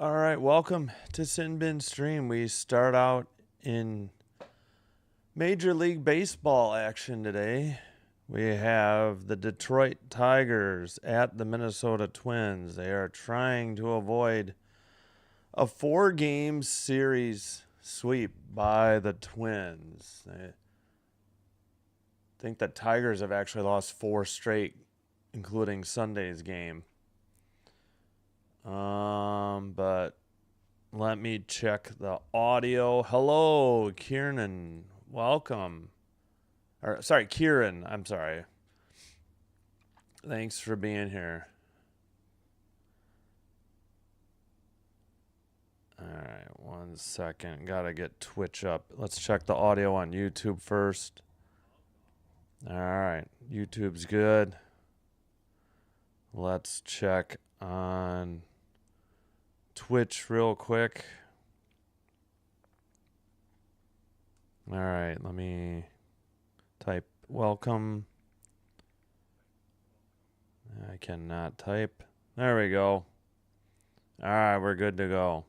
All right, welcome to Sin Bin Stream. We start out in Major League Baseball action today. We have the Detroit Tigers at the Minnesota Twins. They are trying to avoid a 4-game series sweep by the Twins. I think the Tigers have actually lost 4 straight, including Sunday's game. But let me check the audio. Hello, Kieran. Welcome. Kieran. I'm sorry. Thanks for being here. All right, 1 second. Gotta get Twitch up. Let's check the audio on YouTube first. All right, YouTube's good. Let's check on Twitch real quick. All right, let me type welcome. I cannot type. There we go. All right, we're good to go.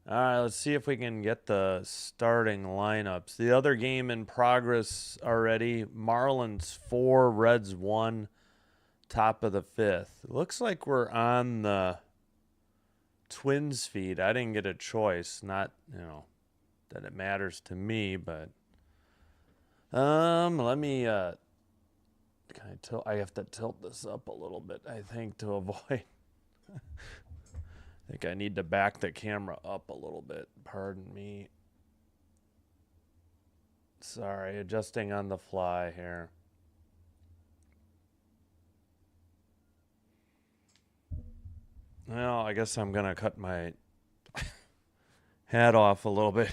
All right, let's see if we can get the starting lineups. The other game in progress already. Marlins 4, Reds 1. Top of the 5th. Looks like we're on the Twins feed. I didn't get a choice. Not, that it matters to me, but let me can I tilt? I have to tilt this up a little bit, I think, to avoid I think I need to back the camera up a little bit. Pardon me. Sorry, adjusting on the fly here. Well, I guess I'm going to cut my hat off a little bit.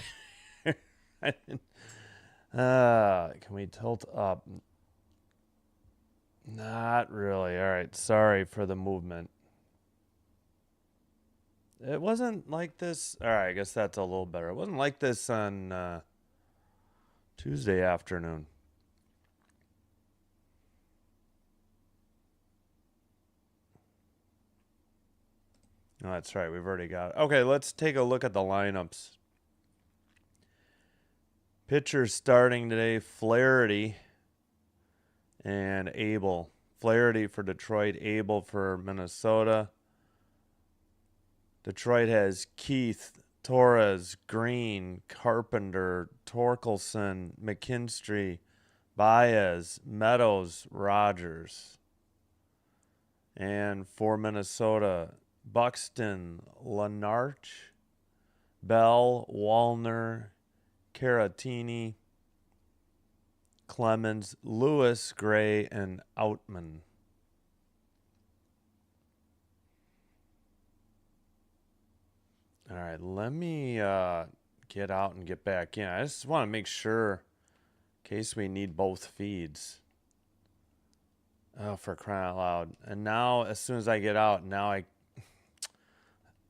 Can we tilt up? Not really. All right. Sorry for the movement. It wasn't like this. All right. I guess that's a little better. It wasn't like this on Tuesday afternoon. Oh, that's right. We've already got it. Okay, let's take a look at the lineups. Pitchers starting today, Flaherty and Abel. Flaherty for Detroit, Abel for Minnesota. Detroit has Keith, Torres, Green, Carpenter, Torkelson, McKinstry, Baez, Meadows, Rogers. And for Minnesota, Buxton, Lenarch, Bell, Wallner, Caratini, Clemens, Lewis, Gray, and Outman. All right, let me get out and get back in. I just want to make sure, in case we need both feeds. Oh, for crying out loud. And now, as soon as I get out,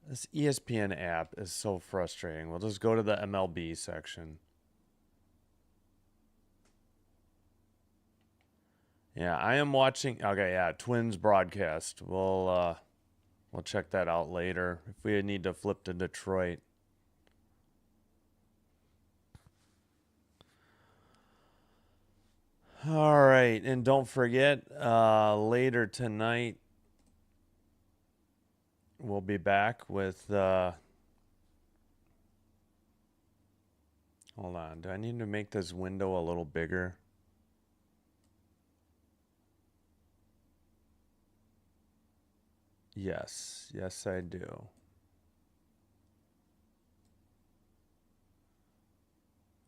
this ESPN app is so frustrating. We'll just go to the MLB section. Yeah, I am watching. Okay, yeah, Twins broadcast. We'll check that out later if we need to flip to Detroit. All right, and don't forget, later tonight, we'll be back with, hold on. Do I need to make this window a little bigger? Yes. Yes, I do.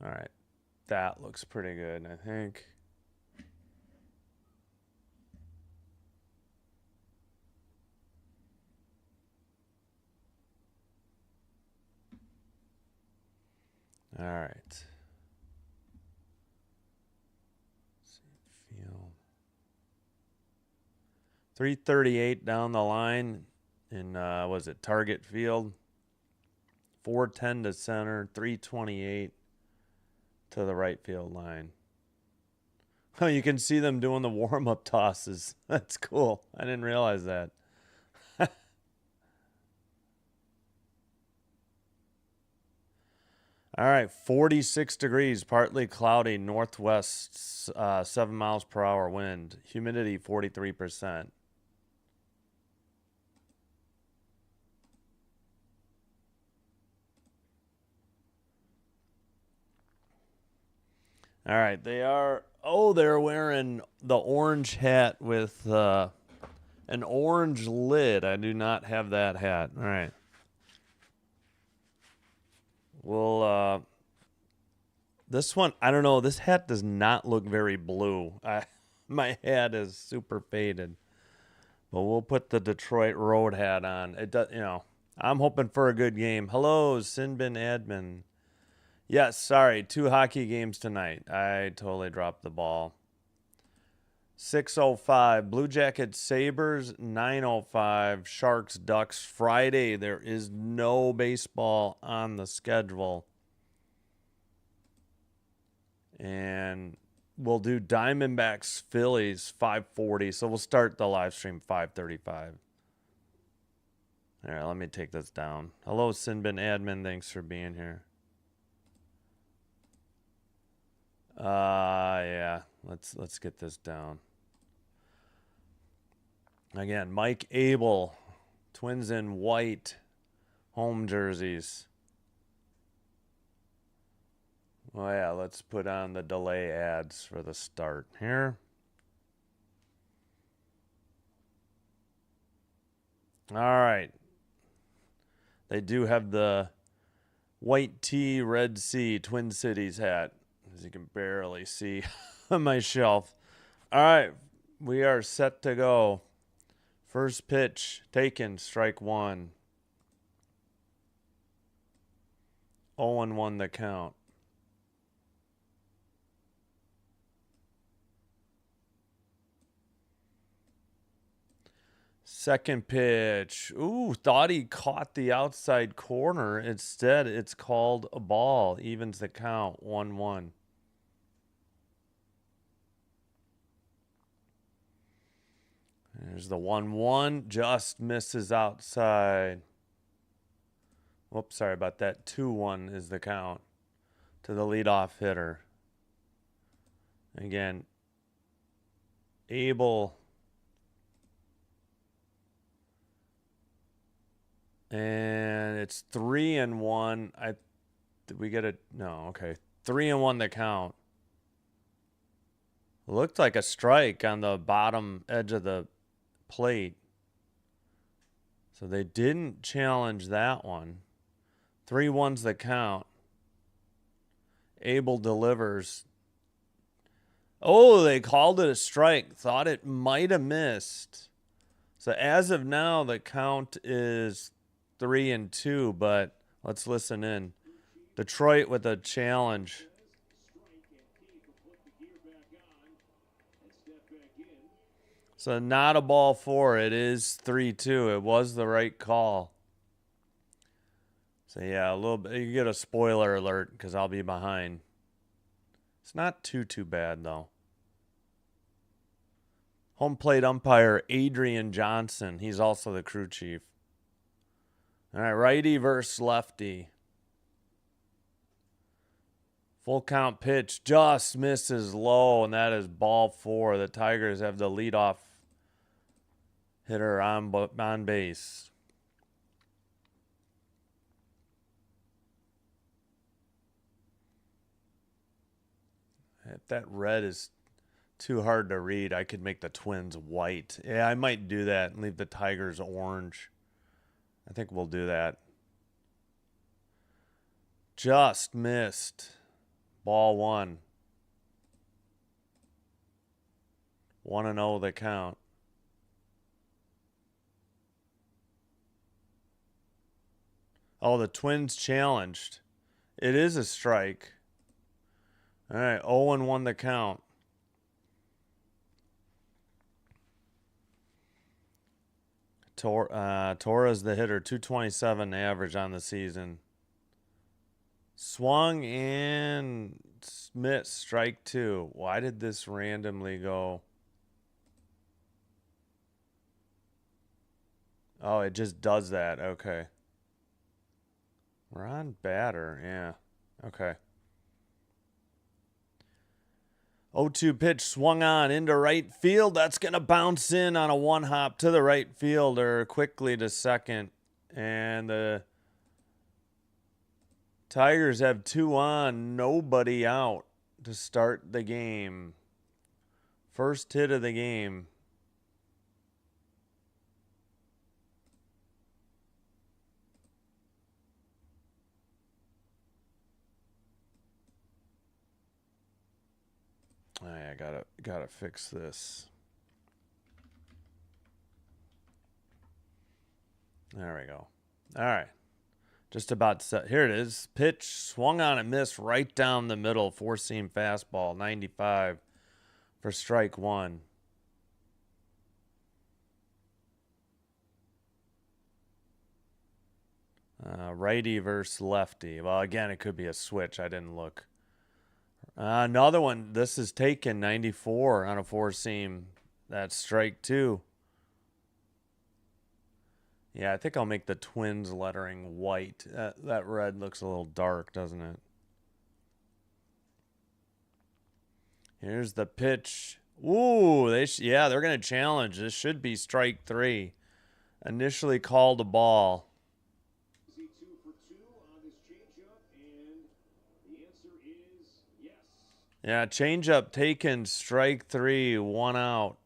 All right. That looks pretty good, I think. All right. Field. 338 down the line in was it Target Field? 410 to center, 328 to the right field line. Oh, you can see them doing the warm-up tosses. That's cool. I didn't realize that. All right, 46 degrees, partly cloudy, northwest, 7 miles per hour wind, humidity 43%. All right, they're wearing the orange hat with an orange lid. I do not have that hat. All right. Well, this one, I don't know. This hat does not look very blue. My hat is super faded. But we'll put the Detroit Road hat on. It does, I'm hoping for a good game. Hello, Sinbin Admin. Yes, sorry, 2 hockey games tonight. I totally dropped the ball. 6:05 Blue Jackets Sabres, 9:05 Sharks Ducks. Friday there is no baseball on the schedule. And we'll do Diamondbacks Phillies 5:40. So we'll start the live stream 5:35. All right, let me take this down. Hello, Sinbin Admin. Thanks for being here. Yeah. Let's get this down. Again, Mike Abel, Twins in white, home jerseys. Oh yeah, let's put on the delay ads for the start here. All right. They do have the white tee, red sea, Twin Cities hat, as you can barely see on my shelf. All right, we are set to go. First pitch taken, strike 1. 0-1 the count. Second pitch. Ooh, thought he caught the outside corner. Instead, it's called a ball. Evens the count, 1-1. There's the 1-1. Just misses outside. Whoops, sorry about that. 2-1 is the count to the leadoff hitter. Again, Abel. And it's 3-1. Did we get it? No, okay. 3-1 the count. Looked like a strike on the bottom edge of the plate. So they didn't challenge that one. 3-1's the count. Abel delivers. Oh, they called it a strike. Thought it might have missed. So as of now, the count is 3-2, but let's listen in. Detroit with a challenge. So not a ball 4. It is 3-2. It was the right call. So yeah, a little bit. You get a spoiler alert because I'll be behind. It's not too bad though. Home plate umpire Adrian Johnson. He's also the crew chief. All right, righty versus lefty. Full count pitch just misses low, and that is ball 4. The Tigers have the leadoff hitter on base. If that red is too hard to read, I could make the Twins white. Yeah, I might do that and leave the Tigers orange. I think we'll do that. Just missed. Ball 1. 1-0 the count. Oh, the Twins challenged. It is a strike. All right, 0-1 the count. Torres the hitter, 227 average on the season. Swung and missed, strike 2. Why did this randomly go? Oh, it just does that. Okay. We're on batter, yeah. Okay. 0-2 pitch swung on into right field. That's going to bounce in on a one hop to the right fielder, quickly to second. And the Tigers have 2 on, nobody out to start the game. First hit of the game. I gotta fix this. There we go. All right. Just about set. Here it is. Pitch swung on and missed right down the middle. Four-seam fastball, 95 for strike one. Righty versus lefty. Well, again, it could be a switch. I didn't look. Another one. This is taken 94 on a four-seam. That's strike two. Yeah, I think I'll make the Twins lettering white. That red looks a little dark, doesn't it? Here's the pitch. Ooh, they're going to challenge. This should be strike three. Initially called a ball. Yeah, changeup taken, strike three, 1 out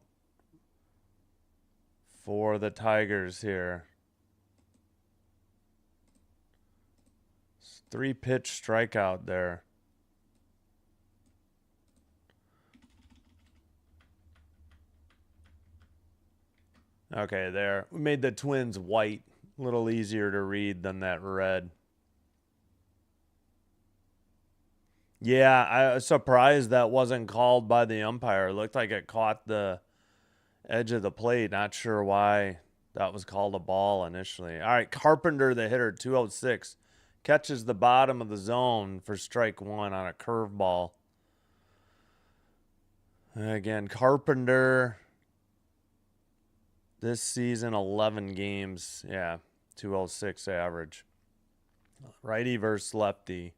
for the Tigers here. 3-pitch strikeout there. Okay, there. We made the Twins white. A little easier to read than that red. Yeah, I was surprised that wasn't called by the umpire. It looked like it caught the edge of the plate. Not sure why that was called a ball initially. All right, Carpenter, the hitter, 206. Catches the bottom of the zone for strike one on a curveball. Again, Carpenter, this season, 11 games. Yeah, 206 average. Righty versus lefty.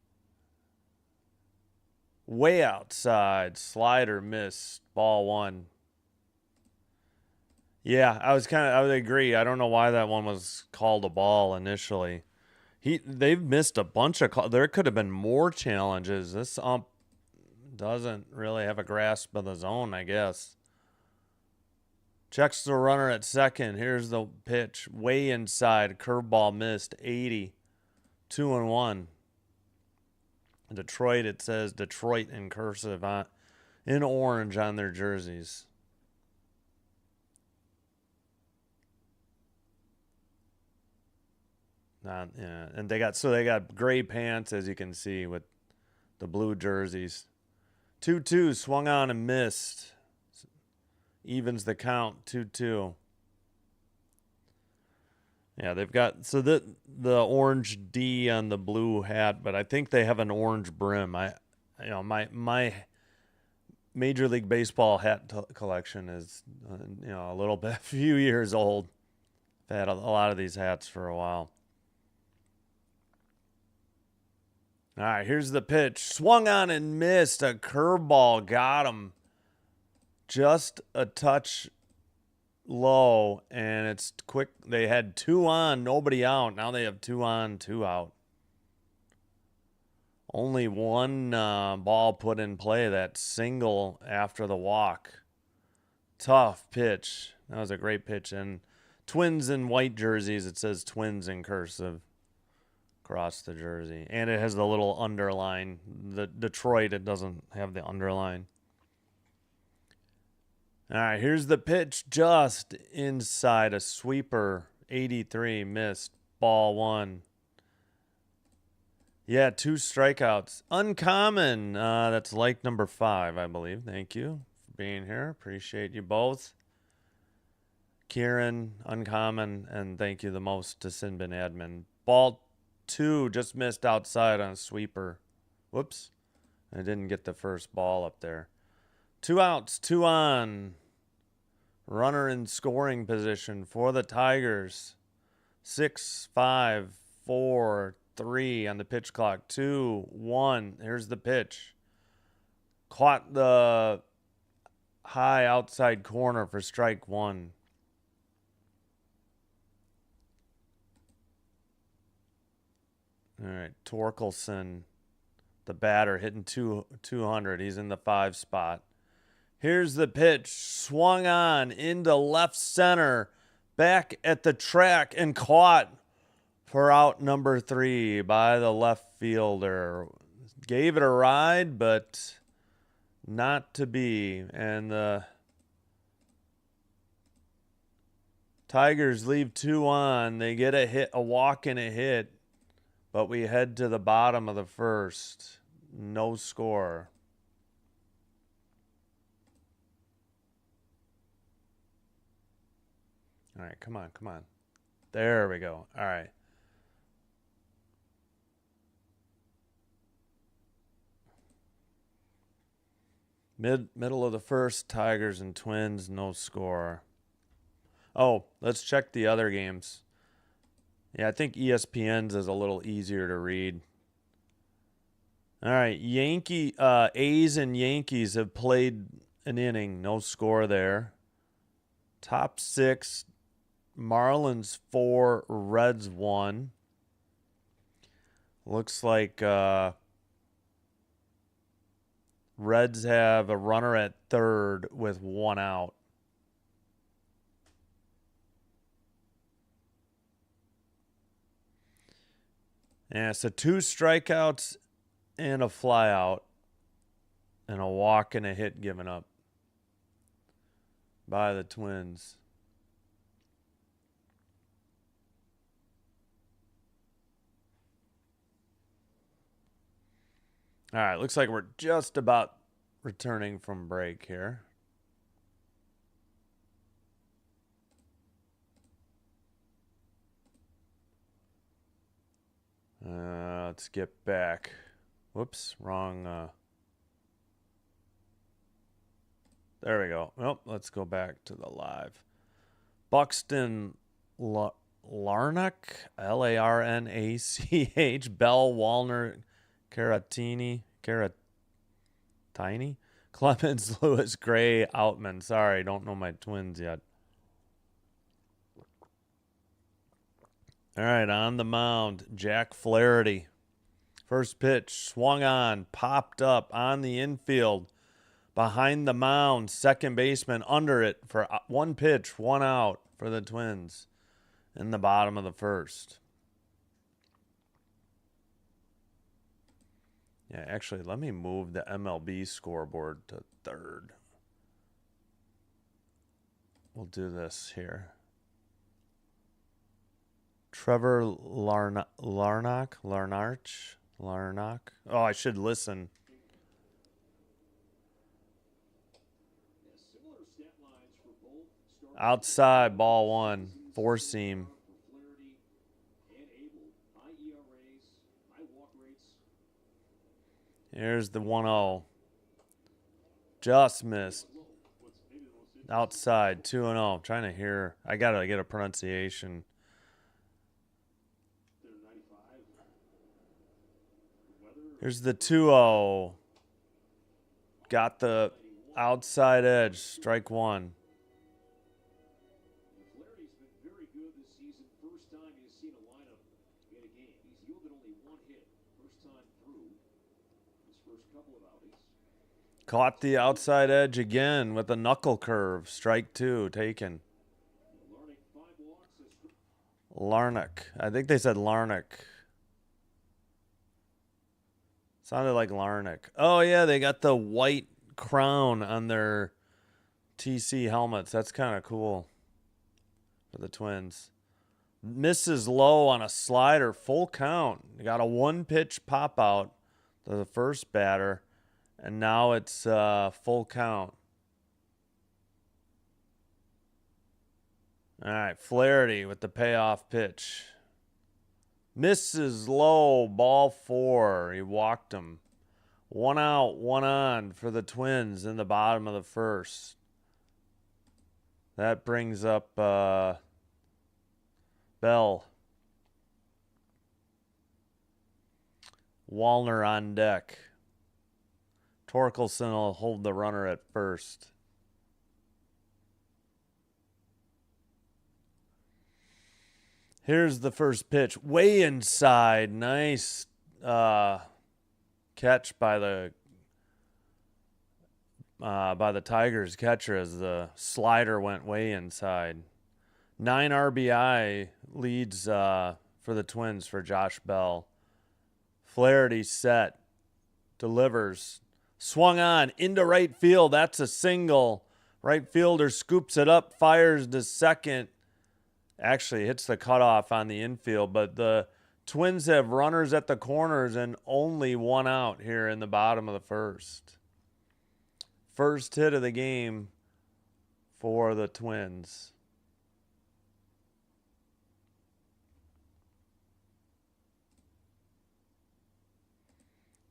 Way outside. Slider missed. Ball one. Yeah, I would agree. I don't know why that one was called a ball initially. They've missed a bunch of there could have been more challenges. This ump doesn't really have a grasp of the zone, I guess. Checks the runner at second. Here's the pitch. Way inside. Curveball missed. 80. 2-1. Detroit, it says Detroit in cursive in orange on their jerseys. Yeah, and they got gray pants, as you can see, with the blue jerseys. 2-2 swung on and missed. Evens the count. 2-2. Yeah, they've got the orange D on the blue hat, but I think they have an orange brim. My Major League Baseball hat collection is a few years old. I've had a lot of these hats for a while. All right, here's the pitch. Swung on and missed. A curveball got him just a touch low, and it's quick. They had 2 on, nobody out. Now they have 2 on, 2 out. Only one ball put in play, that single after the walk. Tough pitch. That was a great pitch. And Twins in white jerseys, it says Twins in cursive across the jersey. And it has the little underline. The Detroit, it doesn't have the underline. All right, here's the pitch just inside, a sweeper. 83 missed. Ball one. Yeah, 2 strikeouts. Uncommon. That's like number 5, I believe. Thank you for being here. Appreciate you both. Kieran, uncommon, and thank you the most to Sinbin Admin. Ball 2 just missed outside on a sweeper. Whoops. I didn't get the first ball up there. 2 outs, 2 on. Runner in scoring position for the Tigers. 6, 5, 4, 3 on the pitch clock. 2, 1. Here's the pitch. Caught the high outside corner for strike 1. All right, Torkelson, the batter, hitting 200. He's in the 5 spot. Here's the pitch. Swung on into left center. Back at the track and caught for out number 3 by the left fielder. Gave it a ride, but not to be. And the Tigers leave 2 on. They get a hit, a walk and a hit. But we head to the bottom of the first. No score. All right, come on, come on. There we go. All right. Middle of the first, Tigers and Twins, no score. Oh, let's check the other games. Yeah, I think ESPN's is a little easier to read. All right, A's and Yankees have played an inning, no score there. Top 6, Marlins 4, Reds 1. Looks like Reds have a runner at third with 1 out. Yeah, so 2 strikeouts and a flyout and a walk and a hit given up by the Twins. All right, looks like we're just about returning from break here. Let's get back. Whoops, wrong. There we go. Well, let's go back to the live. Buxton Larnach, Larnach, Bell, Walner, Caratini, Clemens, Lewis, Gray, Outman. Sorry, don't know my Twins yet. All right, on the mound, Jack Flaherty. First pitch, swung on, popped up on the infield, behind the mound, second baseman under it for 1 pitch, 1 out for the Twins in the bottom of the first. Yeah, actually, let me move the MLB scoreboard to third. We'll do this here. Trevor Larnach. Oh, I should listen. Outside, ball 1, 4-seam. Here's the 1-0. Just missed. Outside, 2-0. Trying to hear. I got to get a pronunciation. Here's the 2-0. Got the outside edge. Strike 1. Flaherty's been very good this season. First time he's seen a lineup in a game. He's yielded only 1 hit. First time through his first couple of outings. Caught the outside edge again with a knuckle curve. Strike 2 taken. Larnach. I think they said Larnach. Sounded like Larnach. Oh, yeah, they got the white crown on their TC helmets. That's kind of cool for the Twins. Misses low on a slider. Full count. They got a 1-pitch pop out to the first batter, and now it's full count. All right, Flaherty with the payoff pitch. Misses low, ball 4. He walked him. 1 out, 1 on for the Twins in the bottom of the first. That brings up Bell. Wallner on deck. Torkelson will hold the runner at first. Here's the first pitch. Way inside. Nice catch by the Tigers catcher as the slider went way inside. 9 RBI leads for the Twins for Josh Bell. Flaherty set. Delivers. Swung on into right field. That's a single. Right fielder scoops it up, fires to second. Actually hits the cutoff on the infield, but the Twins have runners at the corners and only one out here in the bottom of the first. First hit of the game for the Twins.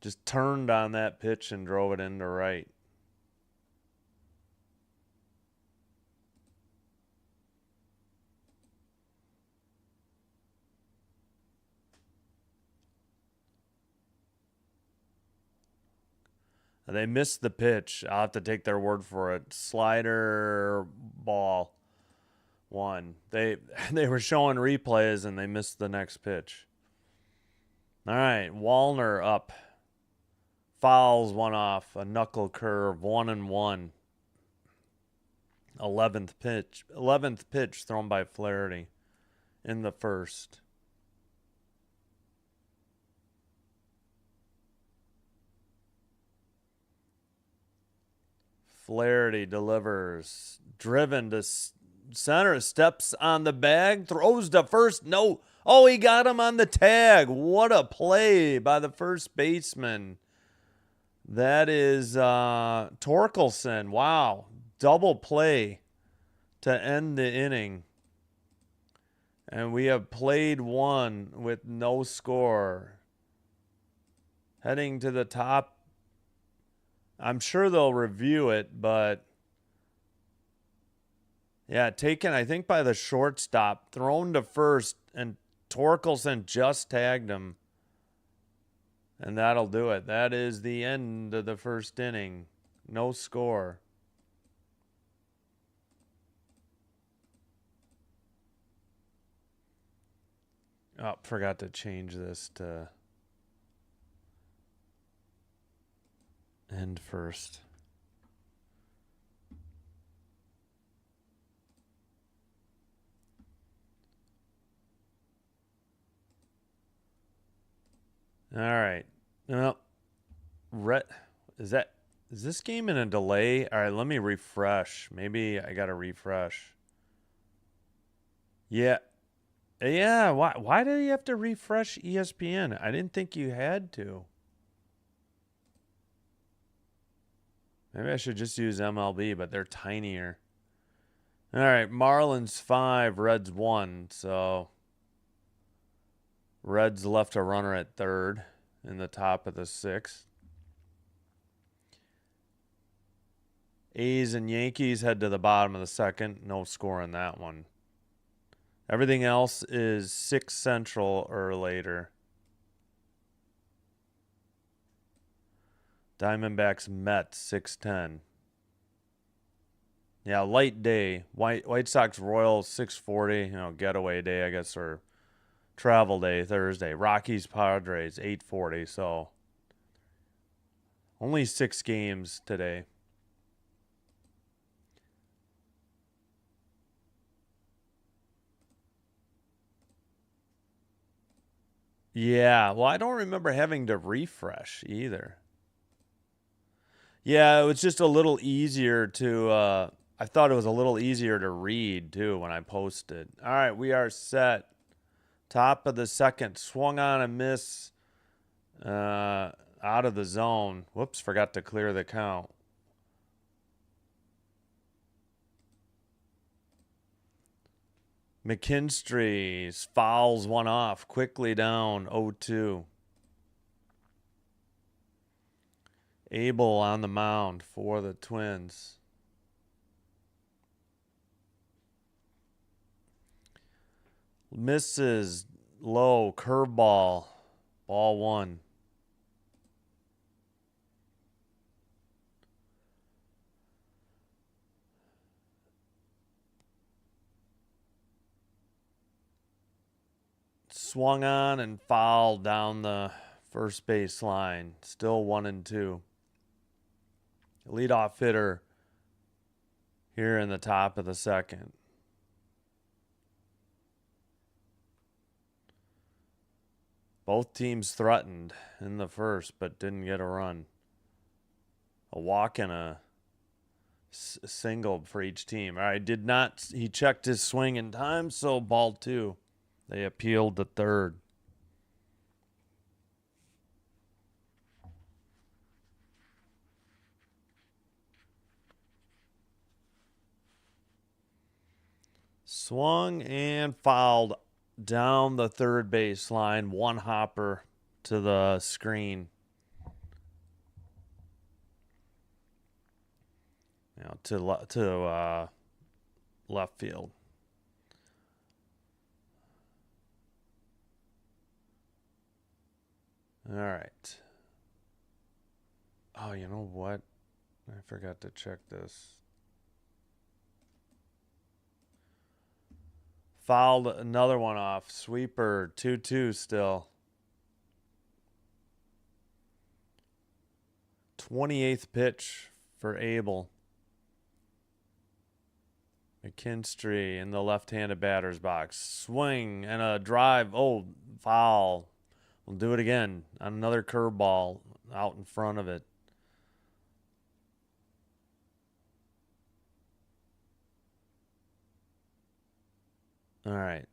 Just turned on that pitch and drove it into right. They missed the pitch. I'll have to take their word for it. Slider ball. One. They were showing replays and they missed the next pitch. All right, Wallner up. Fouls one off. A knuckle curve. 1-1. 11th pitch thrown by Flaherty in the first. Flaherty delivers. Driven to center. Steps on the bag. Throws to first. No. Oh, he got him on the tag. What a play by the first baseman. That is Torkelson. Wow. Double play to end the inning. And we have played one with no score. Heading to the top. I'm sure they'll review it, but yeah, taken, I think, by the shortstop, thrown to first, and Torkelson just tagged him. And that'll do it. That is the end of the first inning. No score. Oh, forgot to change this to end first. All right. Well, is this game in a delay? All right, let me refresh. Maybe I got to refresh. Yeah. Yeah, why do you have to refresh ESPN? I didn't think you had to. Maybe I should just use MLB, but they're tinier. All right, Marlins 5, Reds 1. So Reds left a runner at third in the top of the sixth. A's and Yankees head to the bottom of the second. No score in that one. Everything else is 6 Central or later. Diamondbacks Mets 6:10. Yeah, light day. White Sox Royals 6:40. Getaway day, I guess, or travel day Thursday. Rockies Padres 8:40. So only 6 games today. Yeah, well, I don't remember having to refresh either. Yeah, it was just a little easier to, I thought it was a little easier to read, too, when I posted. All right, we are set. Top of the second. Swung on a miss out of the zone. Whoops, forgot to clear the count. McKinstry fouls one off. Quickly down 0-2. Abel on the mound for the Twins. Misses low curveball. Ball 1. swung on and fouled down the first base line. Still 1-2. Leadoff hitter here in the top of the second. Both teams threatened in the first, but didn't get a run. A walk and a single for each team. All right, he checked his swing in time, so ball 2. They appealed to third. Swung and fouled down the third base line. One hopper to the screen. To left field. All right. Oh, you know what? I forgot to check this. Fouled another one off. Sweeper, 2-2 still. 28th pitch for Abel. McKinstry in the left-handed batter's box. Swing and a drive. Oh, foul. We'll do it again. Another curveball out in front of it. All right.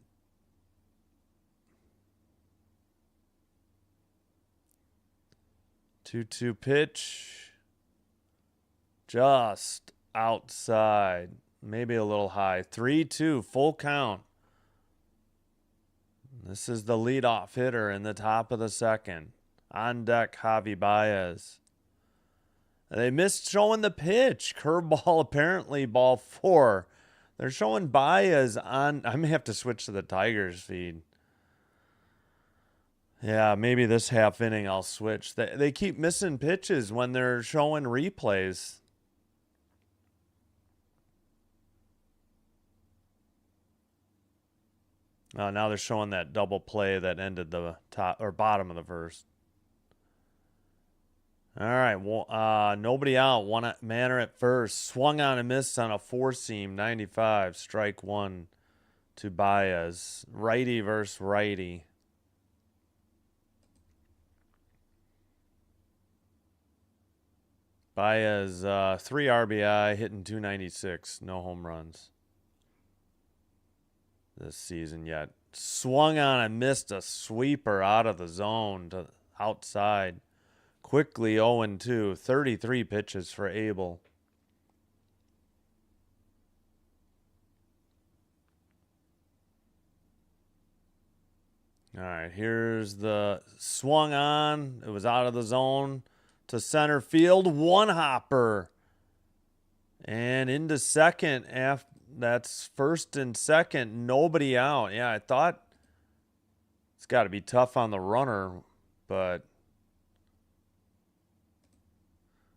Two pitch. Just outside. Maybe a little high. 3-2, full count. This is the leadoff hitter in the top of the second. On deck, Javi Baez. They missed showing the pitch. Curveball, apparently, ball 4. They're showing Baez on. I may have to switch to the Tigers feed. Yeah, maybe this half inning I'll switch. They keep missing pitches when they're showing replays. Now they're showing that double play that ended the top or bottom of the first. All right, well, nobody out. One manner at first. Swung on and missed on a four-seam, 95. Strike 1 to Baez. Righty versus righty. Baez, 3 RBI, hitting 296. No home runs this season yet. Swung on and missed a sweeper out of the zone to outside. Quickly 0-2. 33 pitches for Abel. All right, here's the swung on. It was out of the zone to center field. One hopper. And into second. That's first and second. Nobody out. Yeah, I thought it's got to be tough on the runner, but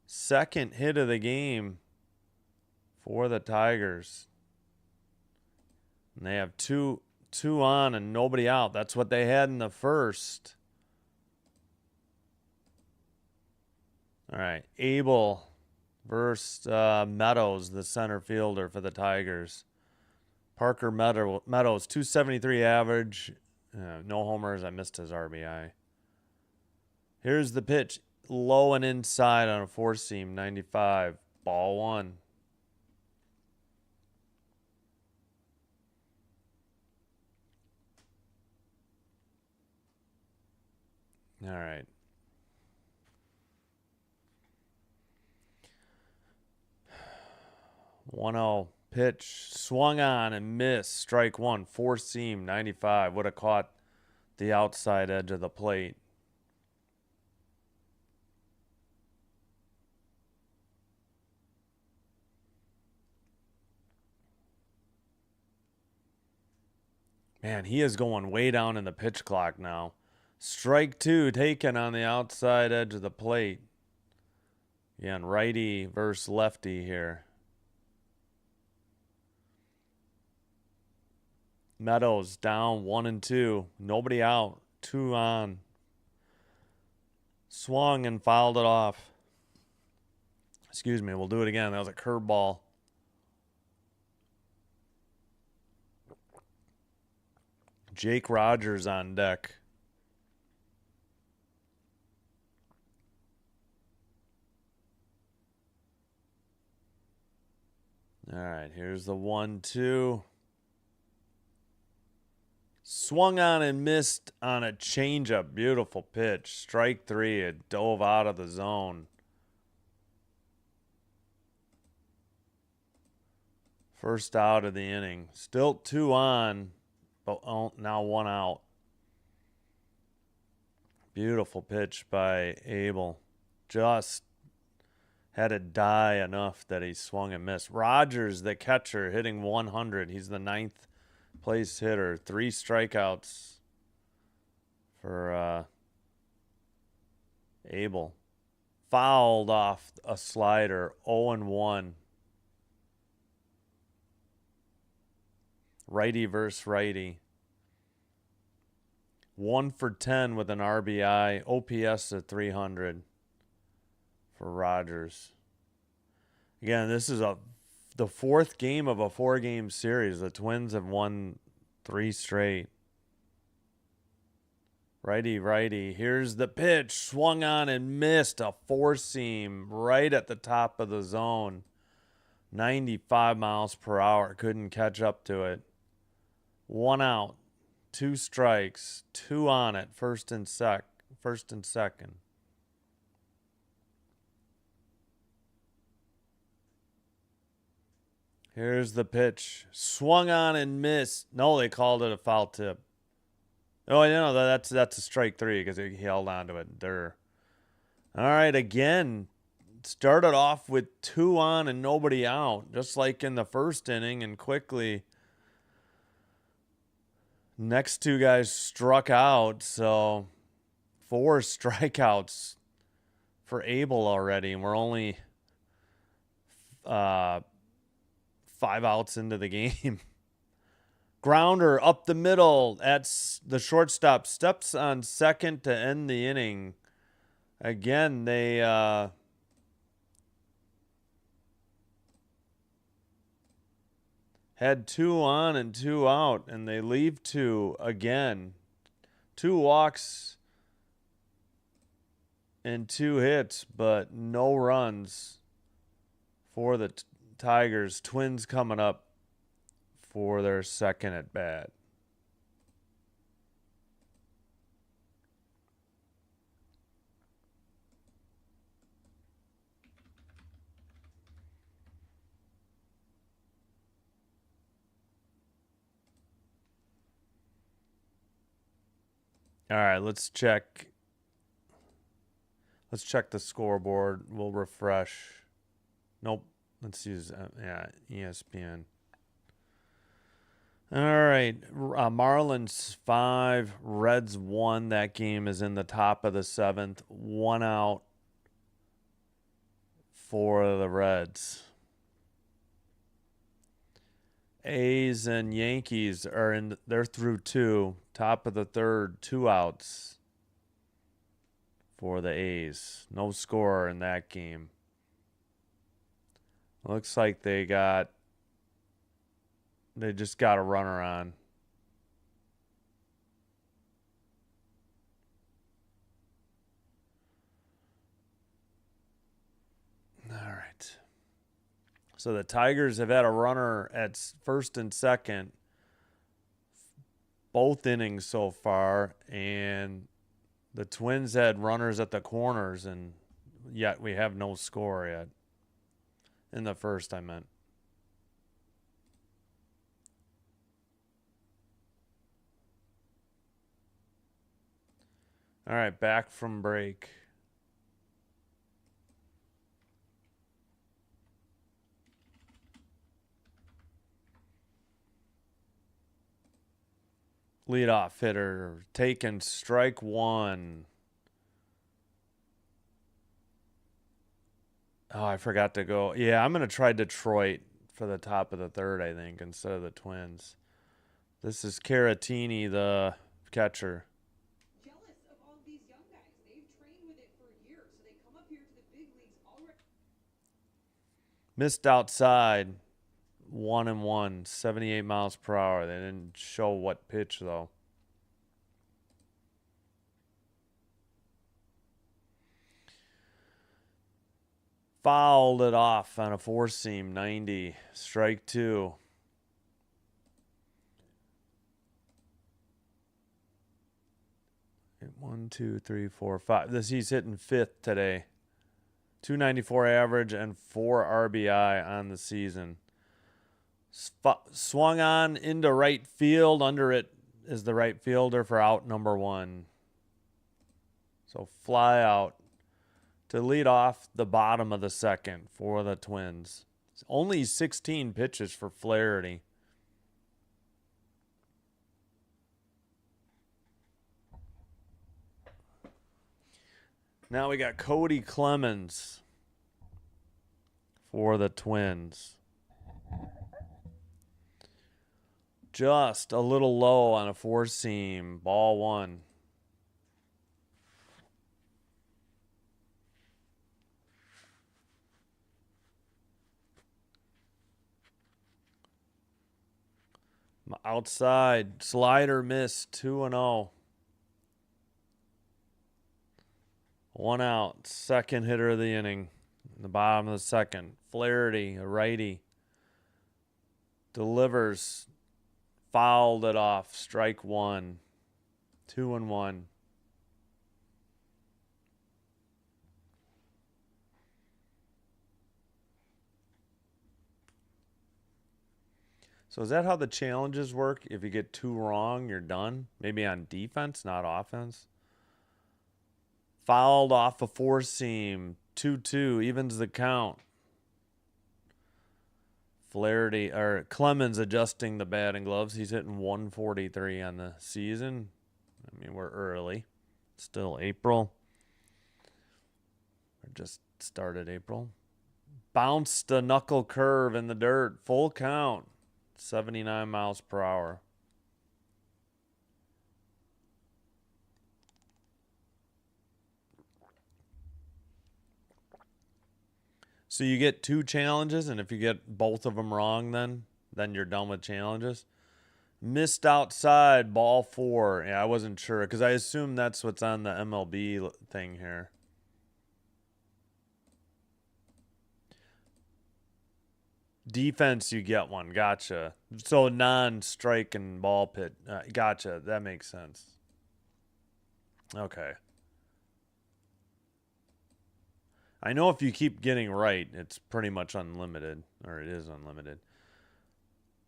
second hit of the game for the Tigers. And they have two on and nobody out. That's what they had in the first. All right, Abel versus Meadows, the center fielder for the Tigers. Parker Meadows, 273 average. No homers. I missed his RBI. Here's the pitch. Low and inside on a four-seam, 95. Ball 1. All right. 1-0 pitch. Swung on and missed. Strike 1. Four-seam, 95. Would have caught the outside edge of the plate. Man, he is going way down in the pitch clock now. Strike 2 taken on the outside edge of the plate. Again, righty versus lefty here. 2-2 pitch. Swung on and missed. Strike 1. Four-seam, 95. Would have caught the outside edge of the plate. Again, righty versus lefty here. 2-2 pitch. Swung on and missed. Strike 2 taken on the outside edge of the plate. Again, righty versus lefty here. Meadows down 1-2. Nobody out. 2 on. Swung and fouled it off. Excuse me. We'll do it again. That was a curveball. Jake Rogers on deck. All right, here's the 1-2. Swung on and missed on a changeup. Beautiful pitch. Strike 3. It dove out of the zone. First out of the inning. Still 2 on, but now 1 out. Beautiful pitch by Abel. Just had it die enough that he swung and missed. Rogers, the catcher, hitting 100. He's the 9th place hitter. 3 strikeouts for Abel. Fouled off a slider. 0-1. Righty versus righty. 1 for 10 with an RBI. OPS at 300 for Rogers. Again, this is the 4th game of a 4-game series. The Twins have won 3 straight. Righty. Here's the pitch. Swung on and missed. A 4-seam right at the top of the zone. 95 miles per hour. Couldn't catch up to it. 1 out. 2 strikes. 2 on it. First and second. Here's the pitch. Swung on and missed. No, they called it a foul tip. Oh, no, that's a strike 3 because he held on to it. All right, again, started off with 2 on and nobody out, just like in the first inning, and quickly next 2 guys struck out, so 4 strikeouts for Abel already, and we're only 5 outs into the game. Grounder up the middle at the shortstop. Steps on second to end the inning. Again, they had 2 on and 2 out, and they leave 2 again. 2 walks and 2 hits, but no runs for the Tigers. Twins coming up for their second at bat. All right, let's check the scoreboard. We'll refresh. Nope. Let's use ESPN. All right, Marlins 5, Reds 1. That game is in the top of the 7th. 1 out for the Reds. A's and Yankees they're through 2. Top of the 3rd, 2 outs for the A's. No score in that game. Looks like they just got a runner on. All right. So the Tigers have had a runner at first and second both innings so far, and the Twins had runners at the corners, and yet we have no score yet. In the first, I meant. All right, back from break. Leadoff hitter taken strike 1. Oh, I forgot to go. Yeah, I'm going to try Detroit for the top of the 3rd, I think, instead of the Twins. This is Caratini, the catcher. Jealous of all these young guys. They've trained with it for years, so they come up here to the big leagues already. Missed outside. 1-1, 78 miles per hour. They didn't show what pitch, though. Fouled it off on a four-seam, 90. Strike two. One, two, three, four, five. He's hitting fifth today. 294 average and 4 RBI on the season. Swung on into right field. Under it is the right fielder for out number 1. So fly out to lead off the bottom of the second for the Twins. It's only 16 pitches for Flaherty. Now we got Cody Clemens for the Twins. Just a little low on a four-seam. Ball 1. Outside. Slider missed. 2-0. 1 out. Second hitter of the inning. In the bottom of the second. Flaherty, a righty. Delivers. Fouled it off. Strike 1. 2-1. So is that how the challenges work? If you get 2 wrong, you're done? Maybe on defense, not offense? Fouled off a four-seam. 2-2. Evens the count. Flaherty, or Clemens adjusting the batting gloves. He's hitting 143 on the season. I mean, we're early. Still April. Or just started April. Bounced a knuckle curve in the dirt. Full count. 79 miles per hour. So you get 2 challenges, and if you get both of them wrong, then you're done with challenges. Missed outside, ball 4. Yeah, I wasn't sure, because I assume that's what's on the MLB thing here. Defense, you get 1. Gotcha. So non-strike and ball pit. Gotcha. That makes sense. Okay. I know if you keep getting right, it's pretty much unlimited, or it is unlimited.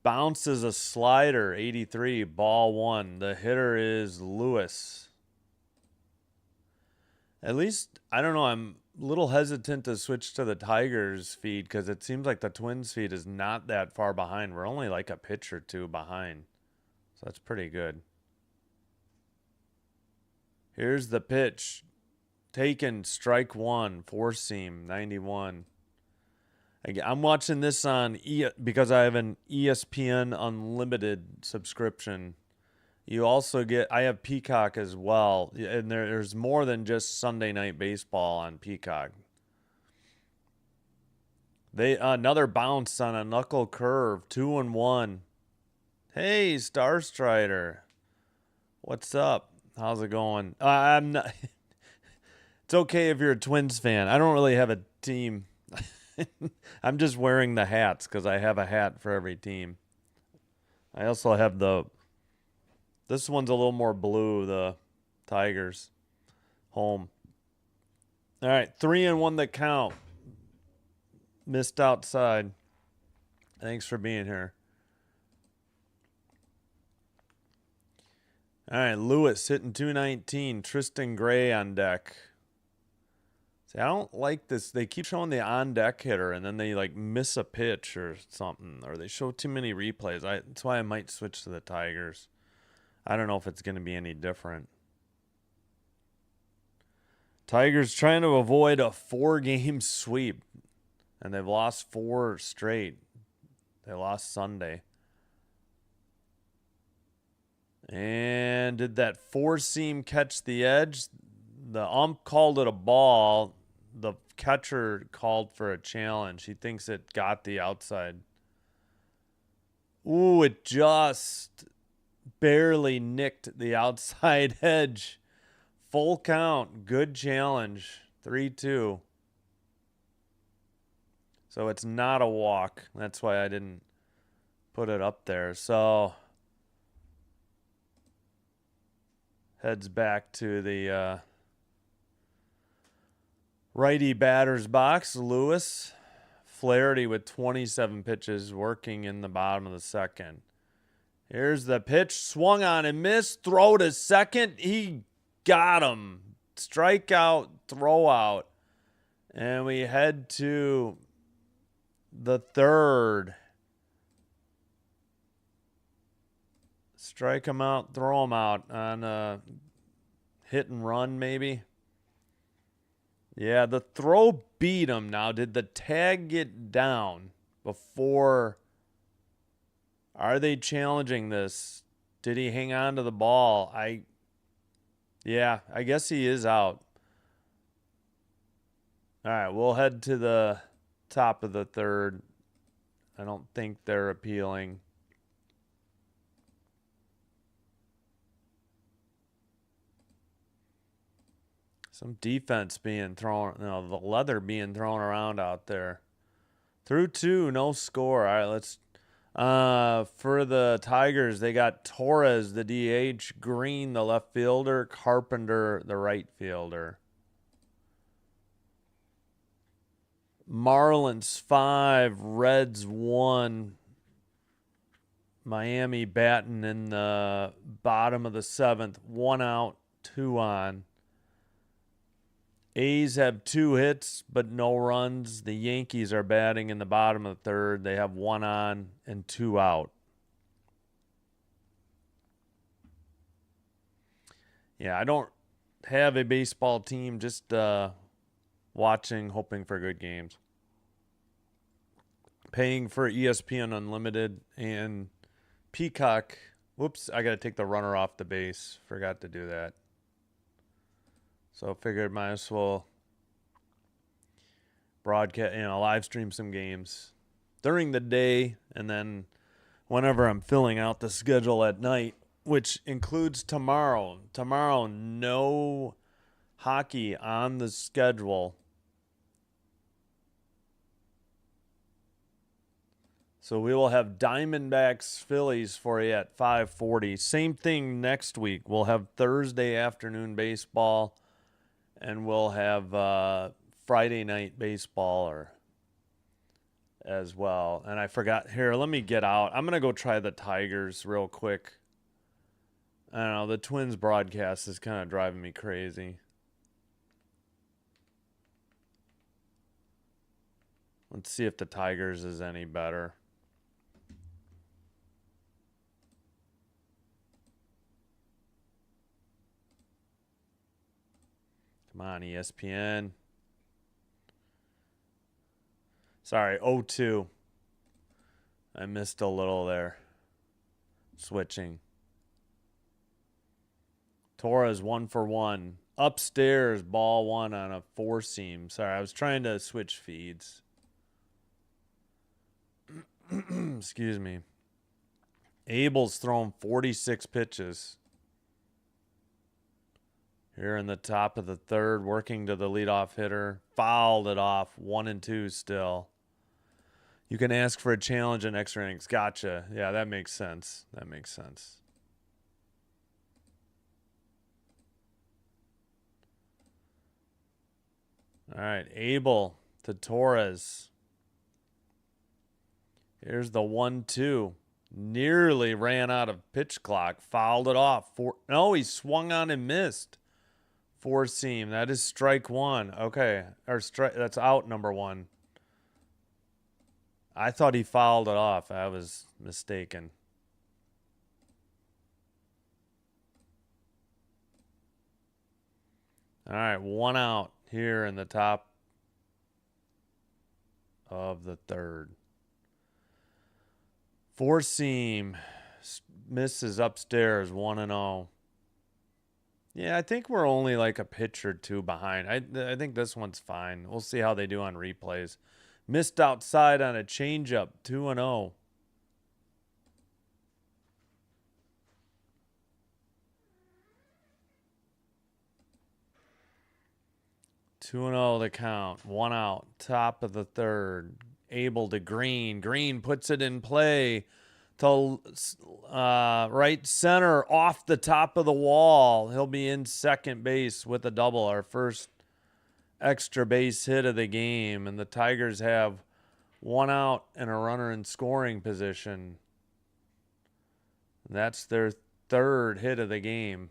Bounces a slider, 83, ball 1. The hitter is Lewis. At least, I don't know, I'm a little hesitant to switch to the Tigers feed because it seems like the Twins feed is not that far behind. We're only like a pitch or 2 behind. So that's pretty good. Here's the pitch. Taken, strike 1, four-seam, 91. I'm watching this on because I have an ESPN Unlimited subscription. You also get, I have Peacock as well, and there's more than just Sunday Night Baseball on Peacock. Another bounce on a knuckle curve, 2-1. Hey, Star Strider, what's up? How's it going? I'm not. It's okay if you're a Twins fan. I don't really have a team. I'm just wearing the hats because I have a hat for every team. I also have this one's a little more blue, the Tigers home. All right, 3-1 the count. Missed outside. Thanks for being here. All right, Lewis hitting 219. Tristan Gray on deck. See, I don't like this. They keep showing the on-deck hitter, and then they, like, miss a pitch or something, or they show too many replays. That's why I might switch to the Tigers. I don't know if it's going to be any different. Tigers trying to avoid a 4-game sweep, and they've lost 4 straight. They lost Sunday. And did that four seam catch the edge? The ump called it a ball. The catcher called for a challenge. He thinks it got the outside. Ooh, it just barely nicked the outside edge. Full count. Good challenge. 3-2. So it's not a walk. That's why I didn't put it up there. So heads back to the righty batter's box. Lewis. Flaherty with 27 pitches working in the bottom of the second. Here's the pitch. Swung on and missed. Throw to second. He got him. Strikeout, throw out. And we head to the third. Strike him out, throw him out on a hit and run maybe. Yeah, the throw beat him now. Did the tag get down before? Are they challenging this? Did he hang on to the ball? Yeah, I guess he is out. All right, we'll head to the top of the third. I don't think they're appealing. Some defense being thrown, the leather being thrown around out there. Through 2, no score. All right, let's. For the Tigers, they got Torres, the DH, Green, the left fielder, Carpenter, the right fielder. Marlins 5, Reds 1. Miami batting in the bottom of the 7th. 1 out, 2 on. A's have 2 hits, but no runs. The Yankees are batting in the bottom of the 3rd. They have 1 on and 2 out. Yeah, I don't have a baseball team, just watching, hoping for good games. Paying for ESPN Unlimited and Peacock. Whoops, I got to take the runner off the base. Forgot to do that. So figured might as well broadcast, live stream some games during the day, and then whenever I'm filling out the schedule at night, which includes tomorrow. Tomorrow, no hockey on the schedule. So we will have Diamondbacks Phillies for you at 5:40. Same thing next week. We'll have Thursday afternoon baseball. And we'll have Friday night baseball as well. And I forgot. Here, let me get out. I'm going to go try the Tigers real quick. I don't know. The Twins broadcast is kind of driving me crazy. Let's see if the Tigers is any better. Come on, ESPN. Sorry, 0-2. I missed a little there. Switching. Torres 1 for 1. Upstairs, ball 1 on a 4-seam. Sorry, I was trying to switch feeds. Excuse me. Abel's thrown 46 pitches. Here in the top of the 3rd, working to the leadoff hitter. Fouled it off. 1-2 still. You can ask for a challenge in extra innings. Gotcha. Yeah, that makes sense. That makes sense. All right, Abel to Torres. Here's the 1-2. Nearly ran out of pitch clock. Fouled it off. No, he swung on and missed. 4-seam. That is strike 1. Okay. Or that's out number 1. I thought he fouled it off. I was mistaken. All right, 1 out here in the top of the 3rd. 4-seam. misses upstairs 1-0. Yeah, I think we're only like a pitch or two behind. I think this one's fine. We'll see how they do on replays. Missed outside on a changeup, 2-0. 2-0 the count. 1 out. Top of the third. Able to Green. Green puts it in play to right center off the top of the wall. He'll be in second base with a double. Our first extra base hit of the game. And the Tigers have 1 out and a runner in scoring position. That's their third hit of the game.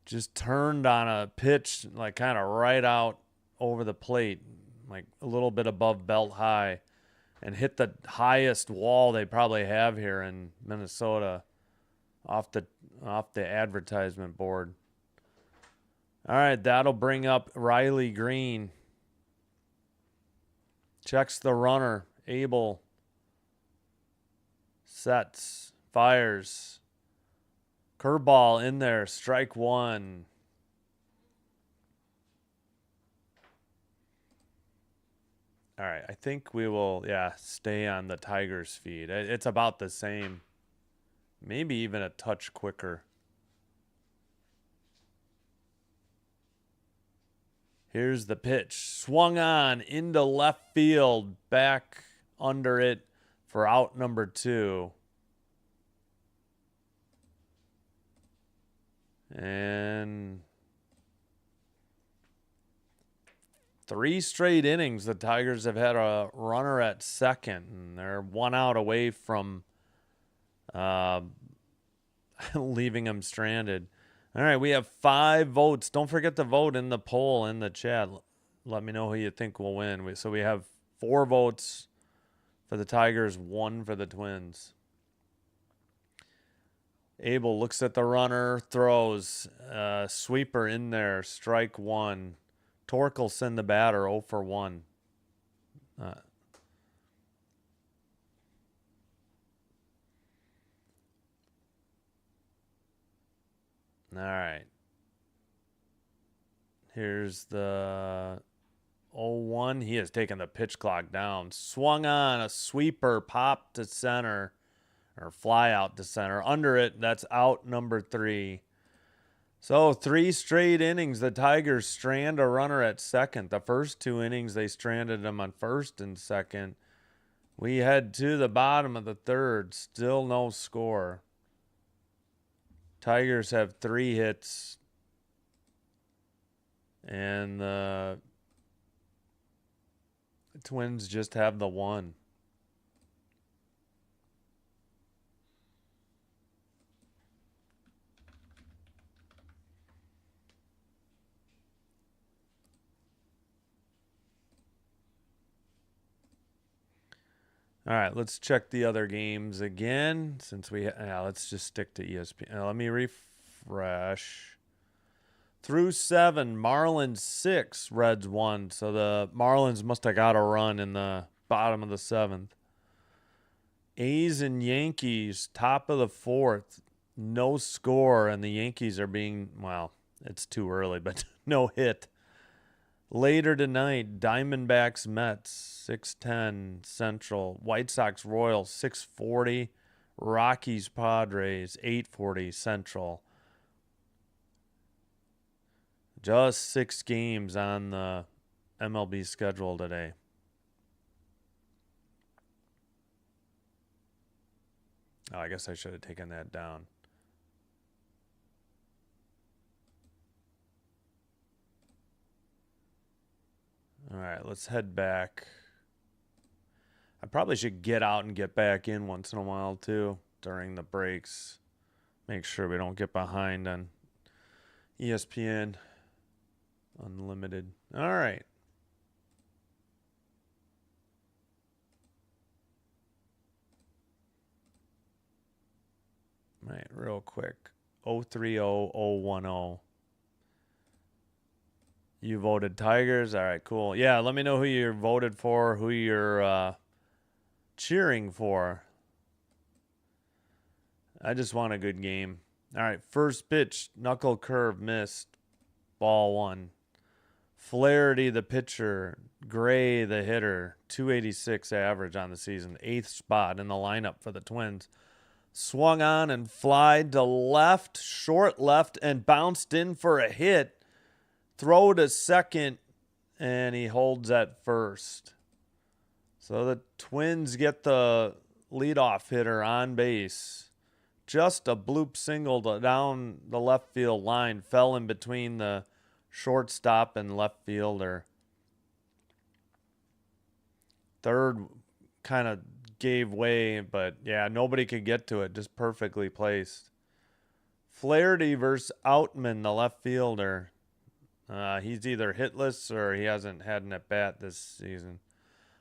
Just turned on a pitch, like kind of right out over the plate, like a little bit above belt high, and hit the highest wall they probably have here in Minnesota off the advertisement board. All right, that'll bring up Riley Green. Checks the runner. Abel sets, fires. Curveball in there, strike one. All right, I think we will, stay on the Tigers feed. It's about the same. Maybe even a touch quicker. Here's the pitch. Swung on into left field, back under it for out number 2. And 3 straight innings, the Tigers have had a runner at second, and they're 1 out away from leaving them stranded. All right, we have 5 votes. Don't forget to vote in the poll in the chat. Let me know who you think will win. So we have 4 votes for the Tigers, 1 for the Twins. Abel looks at the runner, throws. Sweeper in there, strike 1. Torkelson, the batter, 0 for 1. All right. Here's the 0-1. He has taken the pitch clock down. Swung on, a sweeper, popped to center. Or fly out to center. Under it, that's out number 3. So 3 straight innings, the Tigers strand a runner at second. The first 2 innings, they stranded him on first and second. We head to the bottom of the third. Still no score. Tigers have 3 hits. And the Twins just have the 1. All right, let's check the other games again. Since let's just stick to ESPN. Let me refresh. Through 7, Marlins 6, Reds 1. So the Marlins must have got a run in the bottom of the 7th. A's and Yankees, top of the 4th. No score, and the Yankees are being, well, it's too early, but no hit. Later tonight, Diamondbacks, Mets, 6:10 Central. White Sox, Royals, 6:40. Rockies, Padres, 8:40 Central. Just 6 games on the MLB schedule today. Oh, I guess I should have taken that down. All right, let's head back. I probably should get out and get back in once in a while, too, during the breaks. Make sure we don't get behind on ESPN Unlimited. All right. All right, real quick. 030010. You voted Tigers? All right, cool. Yeah, let me know who you voted for, who you're cheering for? I just want a good game. All right, first pitch, knuckle curve missed. Ball 1. Flaherty, the pitcher. Gray, the hitter. 286 average on the season. 8th spot in the lineup for the Twins. Swung on and flied to left, short left, and bounced in for a hit. Throw to second, and he holds at first. So the Twins get the leadoff hitter on base. Just a bloop single down the left field line. Fell in between the shortstop and left fielder. Third kind of gave way, but yeah, nobody could get to it. Just perfectly placed. Flaherty versus Outman, the left fielder. He's either hitless or he hasn't had an at-bat this season.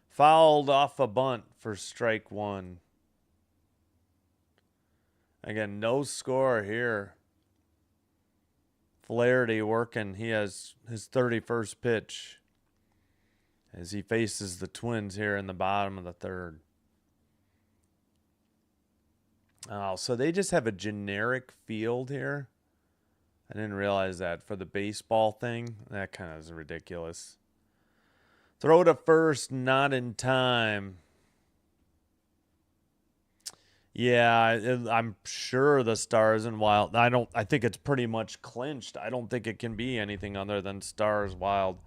Fouled off a bunt for strike 1. Again, no score here. Flaherty working. He has his 31st pitch as he faces the Twins here in the bottom of the 3rd. Oh, so they just have a generic field here. I didn't realize that for the baseball thing. That kind of is ridiculous. Throw to first, not in time. Yeah, I'm sure the Stars and Wild. I think it's pretty much clinched. I don't think it can be anything other than Stars Wild.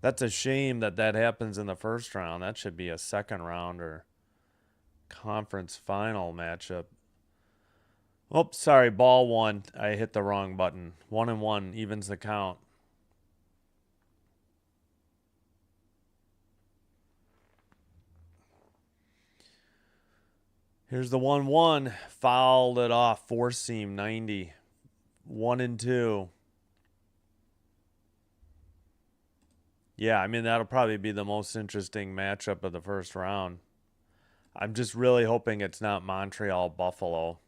That's a shame that happens in the first round. That should be a second round or conference final matchup. Oops, sorry, ball 1. I hit the wrong button. 1-1 evens the count. Here's the 1-1. Fouled it off. 4-seam 90. 1-2. Yeah, I mean, that'll probably be the most interesting matchup of the first round. I'm just really hoping it's not Montreal-Buffalo.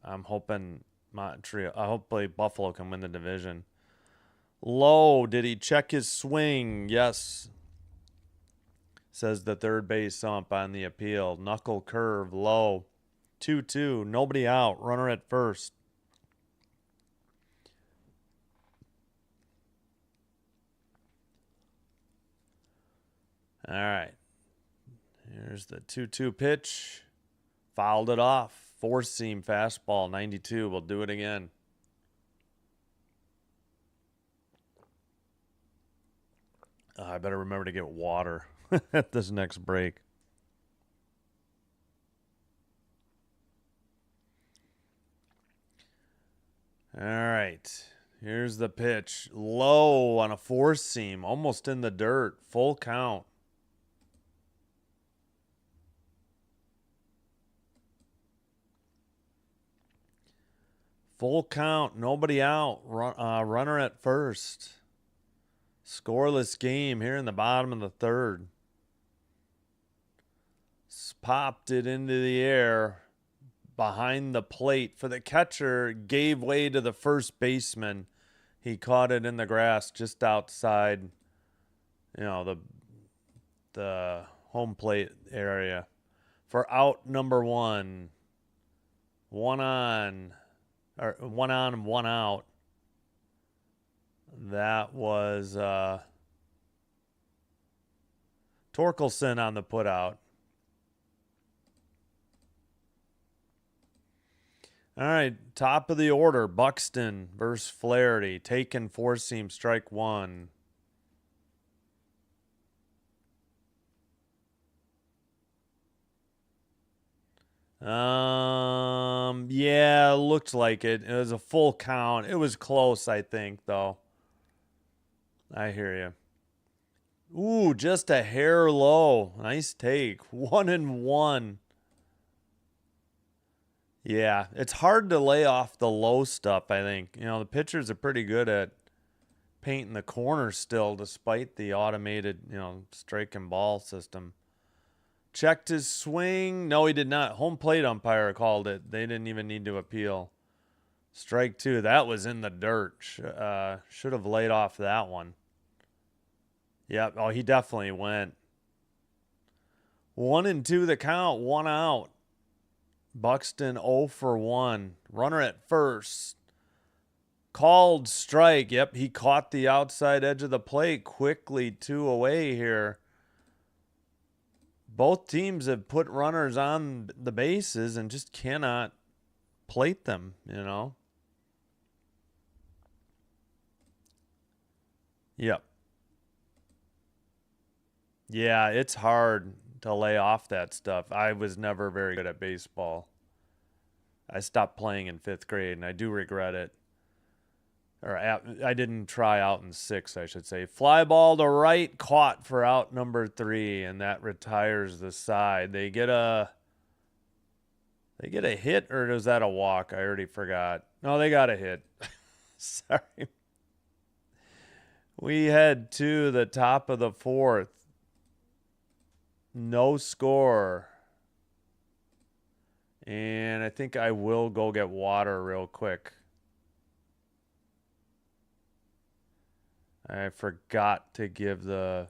I'm hoping hopefully Buffalo can win the division. Low, did he check his swing? Yes. Says the third base ump on the appeal. Knuckle curve, low. 2-2, nobody out. Runner at first. All right. Here's the 2-2 pitch. Fouled it off. 4-seam fastball, 92. We'll do it again. I better remember to get water at this next break. All right. Here's the pitch. Low on a 4-seam, almost in the dirt. Full count. Full count, nobody out. Runner at first. Scoreless game here in the bottom of the 3rd. Popped it into the air behind the plate for the catcher. Gave way to the first baseman. He caught it in the grass just outside, the home plate area. For out number 1. 1 on and 1 out. That was Torkelson on the putout. All right, top of the order, Buxton versus Flaherty. Taken 4-seam, strike 1. Yeah, looked like it. It was a full count. It was close, I think, though. I hear you. Ooh, just a hair low. Nice take. 1-1. Yeah, it's hard to lay off the low stuff, I think. The pitchers are pretty good at painting the corners still, despite the automated, strike and ball system. Checked his swing. No, he did not. Home plate umpire called it. They didn't even need to appeal. Strike 2. That was in the dirt. Should have laid off that one. Yep. Oh, he definitely went. 1-2 the count, 1 out. Buxton 0 for 1. Runner at first. Called strike. Yep, he caught the outside edge of the plate. Quickly 2 away here. Both teams have put runners on the bases and just cannot plate them, you know. Yep. Yeah, it's hard to lay off that stuff. I was never very good at baseball. I stopped playing in 5th grade, and I do regret it. I didn't try out in 6th, I should say. Fly ball to right, caught for out number 3, and that retires the side. They get a hit, or was that a walk? I already forgot. No, they got a hit. Sorry. We head to the top of the 4th. No score. And I think I will go get water real quick. I forgot to give the...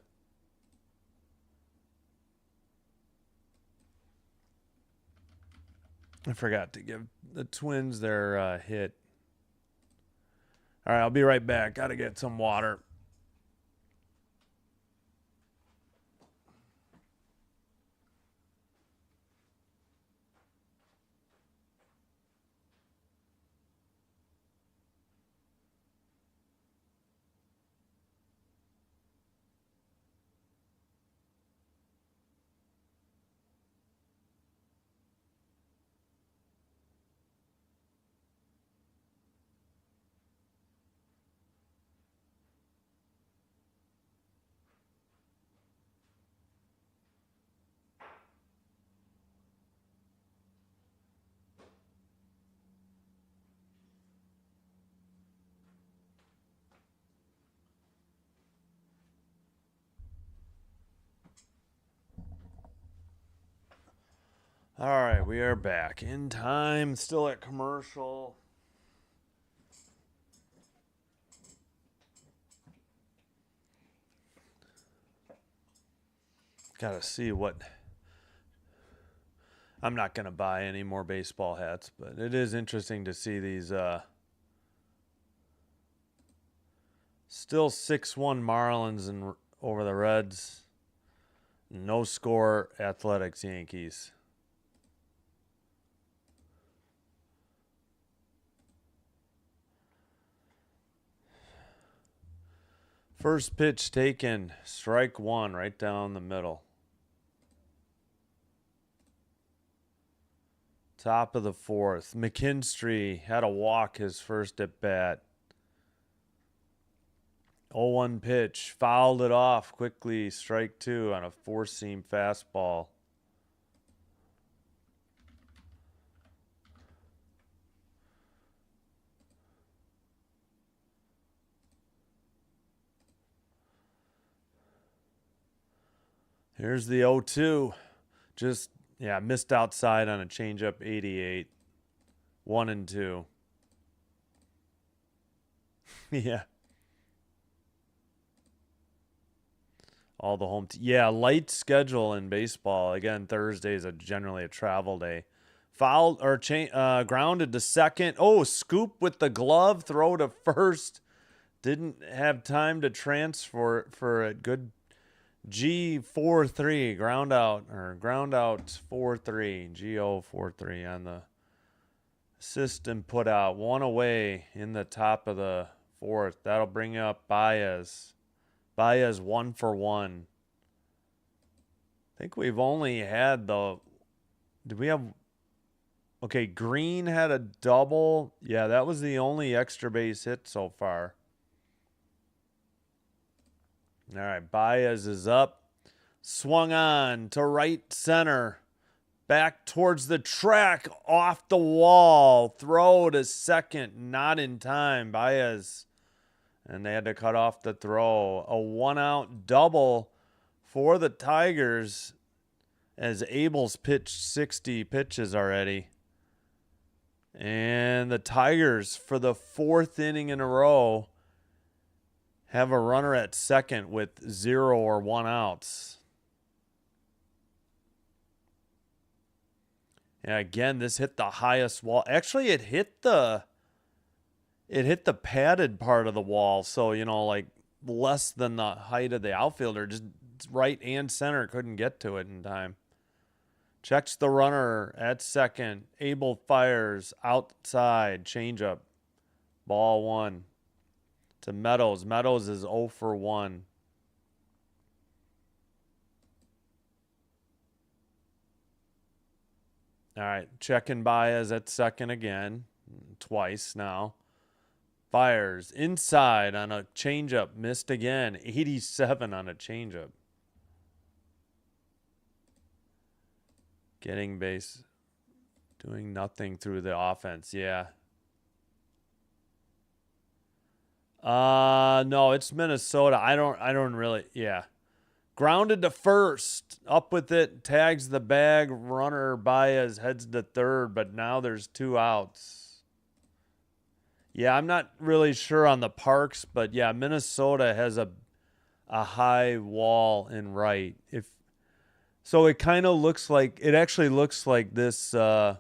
I forgot to give the Twins their hit. All right, I'll be right back. Got to get some water. All right, we are back in time, still at commercial. Got to see what... I'm not going to buy any more baseball hats, but it is interesting to see these still 6-1 Marlins and over the Reds. No score Athletics Yankees. First pitch taken, strike 1 right down the middle. Top of the 4th. McKinstry had a walk his first at bat. 0-1 pitch, fouled it off quickly, strike 2 on a 4-seam fastball. Here's the 0-2. Just, missed outside on a changeup 88. 1-2. Yeah. All the home. Light schedule in baseball. Again, Thursday is generally a travel day. Fouled or grounded to second. Oh, scoop with the glove. Throw to first. Didn't have time to transfer for it. Good. G4-3 ground out 4-3 GO 4-3 on the assist and put out. 1 away in the top of the 4th. That'll bring up Baez 1 for 1. I think we've only had Green had a double. Yeah, that was the only extra base hit so far. All right, Baez is up. Swung on to right center. Back towards the track. Off the wall. Throw to second. Not in time. Baez. And they had to cut off the throw. A 1-out double for the Tigers as Abel's pitched 60 pitches already. And the Tigers, for the 4th inning in a row, have a runner at second with 0 or 1 outs. Yeah, again, this hit the highest wall. Actually, it hit the padded part of the wall. So, you know, like less than the height of the outfielder. Just right and center couldn't get to it in time. Checks the runner at second. Abel fires outside. Changeup. Ball 1. To Meadows. Meadows is 0 for 1. All right. Checking Baez at second again. Twice now. Fires inside on a changeup. Missed again. 87 on a changeup. Getting base. Doing nothing through the offense. Yeah. No, it's Minnesota. I don't really. Yeah. Grounded to first. Up with it. Tags the bag. Runner Baez heads to third, but now there's 2 outs. Yeah, I'm not really sure on the Parks, but yeah, Minnesota has a high wall in right. So it kind of looks like, it actually looks like this, the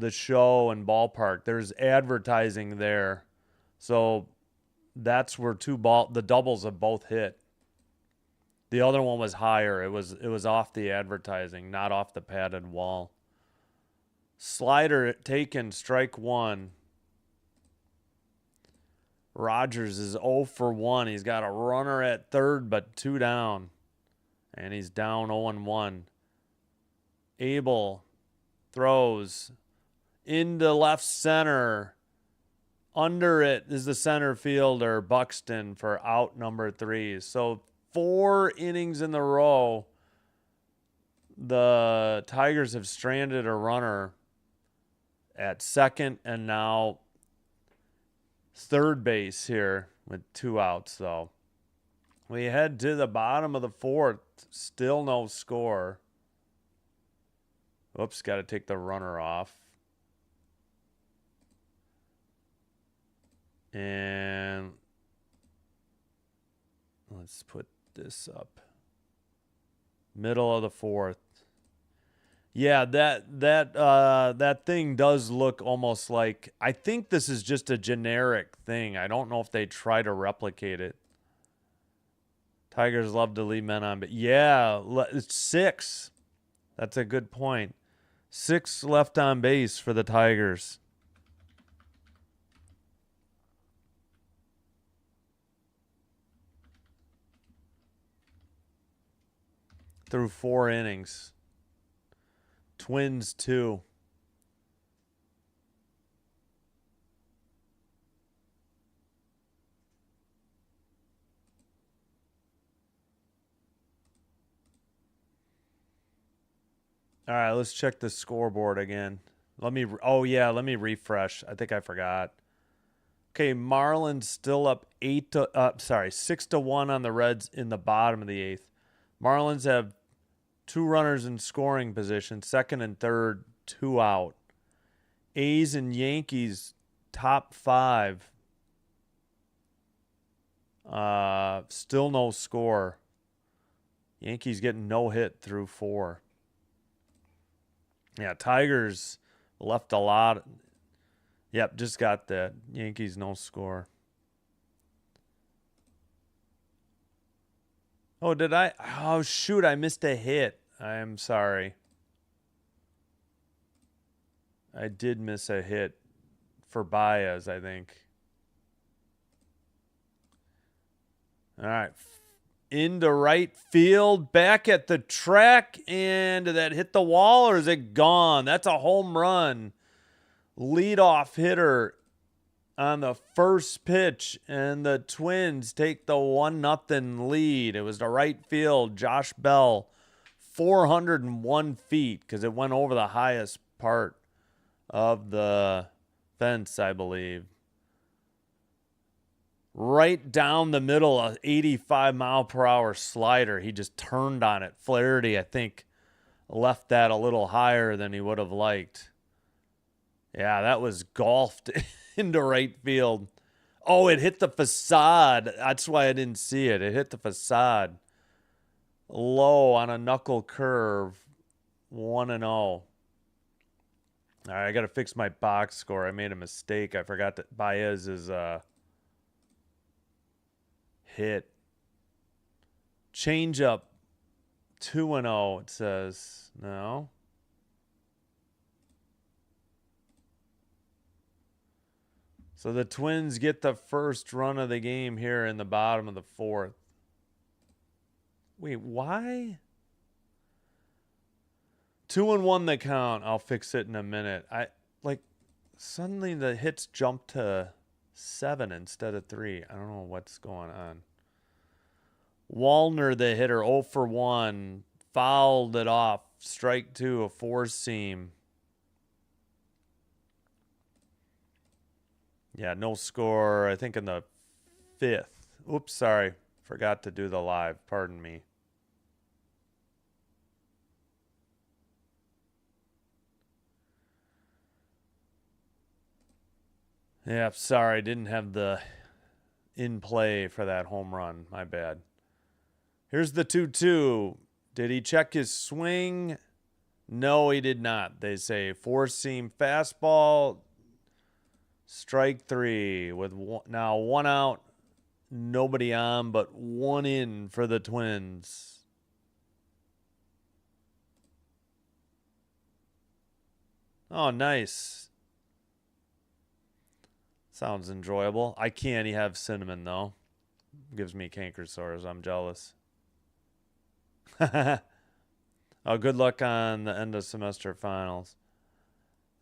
show and ballpark. There's advertising there. So that's where the doubles have both hit. The other one was higher. It was off the advertising, not off the padded wall. Slider taken, strike 1. Rogers is 0 for 1. He's got a runner at third, but 2 down. And he's down 0-1. Abel throws into left center. Under it is the center fielder, Buxton, for out number 3. So 4 innings in the row, the Tigers have stranded a runner at second and now third base here with 2 outs, though. We head to the bottom of the 4th. Still no score. Oops, got to take the runner off. And let's put this up. Middle of the 4th. Yeah, that thing does look almost like, I think this is just a generic thing. I don't know if they try to replicate it. Tigers love to leave men on, but yeah, it's 6. That's a good point. 6 left on base for the Tigers. Through 4 innings. Twins 2. All right, let's check the scoreboard again. Let me refresh. I think I forgot. Okay, Marlins still up 6-1 on the Reds in the bottom of the 8th. Marlins have 2 runners in scoring position, second and third, 2 out. A's and Yankees top 5. Still no score. Yankees getting no hit through 4. Yeah, Tigers left a lot. Yep, just got that. Yankees no score. Oh, did I? Oh, shoot, I missed a hit. I am sorry. I did miss a hit for Baez, I think. All right. Into right field, back at the track, and did that hit the wall or is it gone? That's a home run. Leadoff hitter on the first pitch, and the Twins take the 1-0 lead. It was to right field, Josh Bell, 401 feet, because it went over the highest part of the fence, I believe. Right down the middle, a 85-mile-per-hour slider. He just turned on it. Flaherty, I think, left that a little higher than he would have liked. Yeah, that was golfed into right field. Oh, it hit the facade. That's why I didn't see it. It hit the facade. Low on a knuckle curve. 1-0. All right, I got to fix my box score. I made a mistake. I forgot that Baez is hit. Change up 2-0, it says. No. So the Twins get the first run of the game here in the bottom of the fourth. Wait, why? 2-1 the count. I'll fix it in a minute. Suddenly the hits jump to 7 instead of 3. I don't know what's going on. Wallner, the hitter, 0 for 1. Fouled it off. Strike 2, a four-seam. Yeah, no score, I think, in the 5th. Oops, sorry. Forgot to do the live. Pardon me. Yeah, sorry. Didn't have the in play for that home run. My bad. Here's the 2-2. Did he check his swing? No, he did not. They say four-seam fastball. Strike 3 with now 1 out. Nobody on, but 1 in for the Twins. Oh, nice. Sounds enjoyable. I can't have cinnamon, though. Gives me canker sores. I'm jealous. Oh, good luck on the end of semester finals.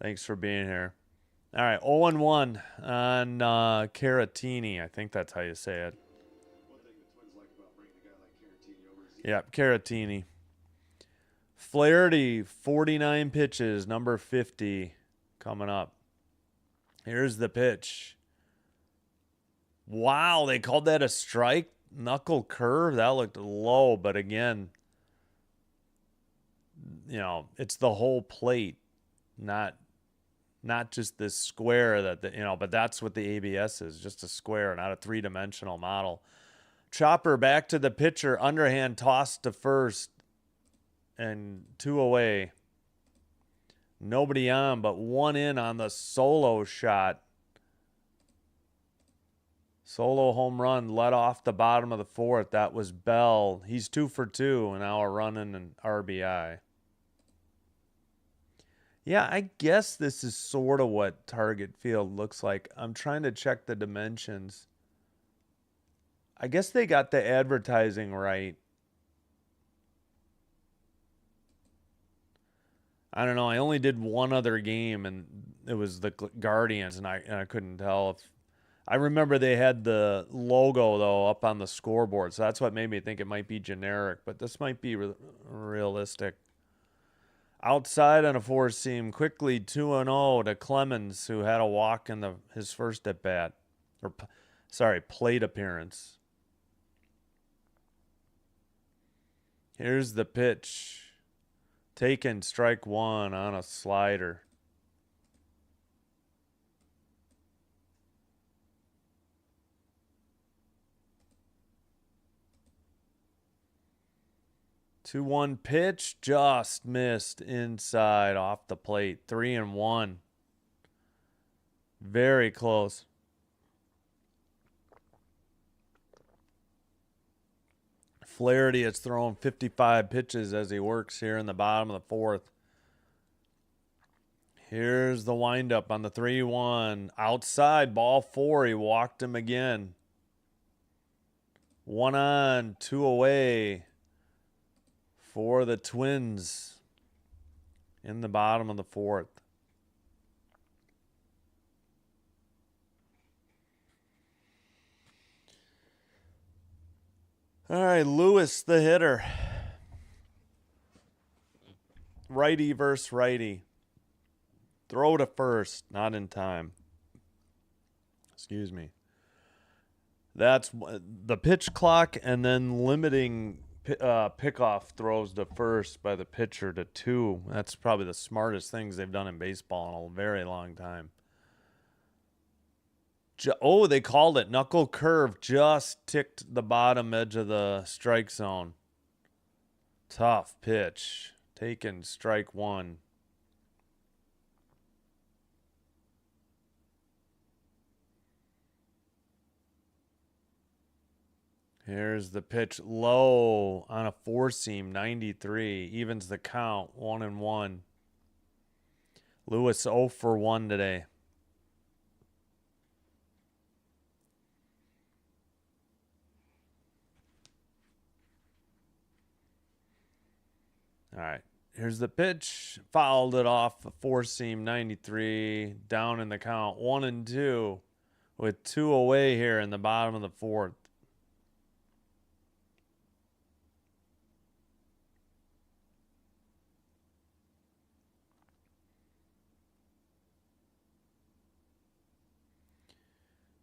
Thanks for being here. All right, 0-1 on Caratini. I think that's how you say it. One thing the Twins like about bringing a guy like Caratini over is Yep, Caratini. Flaherty, 49 pitches, number 50, coming up. Here's the pitch. Wow, they called that a strike? Knuckle curve? That looked low, but again, it's the whole plate, not just this square but that's what the ABS is, just a square, not a three-dimensional model. Chopper back to the pitcher, underhand toss to first, and 2 away. Nobody on, but 1 in on the solo shot. Solo home run led off the bottom of the 4th. That was Bell. He's 2 for 2, and now a run and an RBI. Yeah, I guess this is sort of what Target Field looks like. I'm trying to check the dimensions. I guess they got the advertising right. I don't know. I only did one other game, and it was the Guardians, and I couldn't tell if... I remember they had the logo, though, up on the scoreboard, so that's what made me think it might be generic, but this might be realistic. Outside on a four-seam, quickly 2-0 to Clemens, who had a walk in his first at-bat. Plate appearance. Here's the pitch. Taken, strike 1 on a slider. Two 2-1 pitch, just missed inside off the plate. 3-1. Very close. Flaherty has thrown 55 pitches as he works here in the bottom of the 4th. Here's the windup on the 3-1. Outside, ball 4. He walked him again. 1 on, 2 away for the Twins in the bottom of the 4th. All right, Lewis, the hitter. Righty versus righty. Throw to first, not in time. Excuse me. That's the pitch clock, and then limiting pickoff throws to first by the pitcher to 2. That's probably the smartest things they've done in baseball in a very long time. Oh, they called it. Knuckle curve just ticked the bottom edge of the strike zone. Tough pitch. taken, strike one. Here's the pitch low on a four seam, 93. Evens the count, 1-1. Lewis 0 for 1 today. All right. Here's the pitch. Fouled it off a four seam, 93. Down in the count, 1-2. With 2 away here in the bottom of the fourth.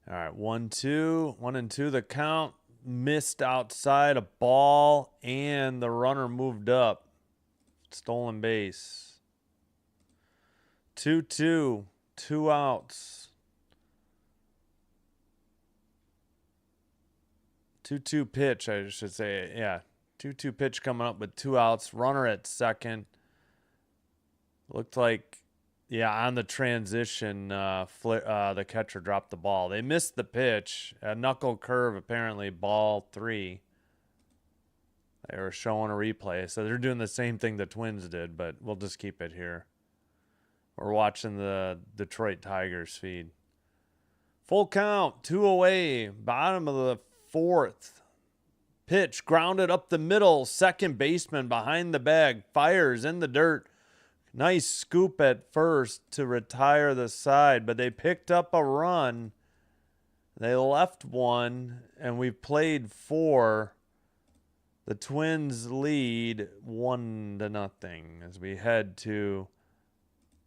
All right, 1-2, 1-2 the count. Missed outside a ball, and the runner moved up. Stolen base. 2-2, 2 outs. 2-2 pitch, I should say. Yeah, 2-2 pitch coming up with 2 outs. Runner at second. Looked like, yeah, on the transition, the catcher dropped the ball. They missed the pitch. A knuckle curve, apparently, ball 3. They were showing a replay. So they're doing the same thing the Twins did, but we'll just keep it here. We're watching the Detroit Tigers feed. Full count, 2 away, bottom of the fourth. Pitch grounded up the middle. Second baseman behind the bag. Fires in the dirt. Nice scoop at first to retire the side, but they picked up a run. They left one, and we played 4. The Twins lead 1-0 as we head to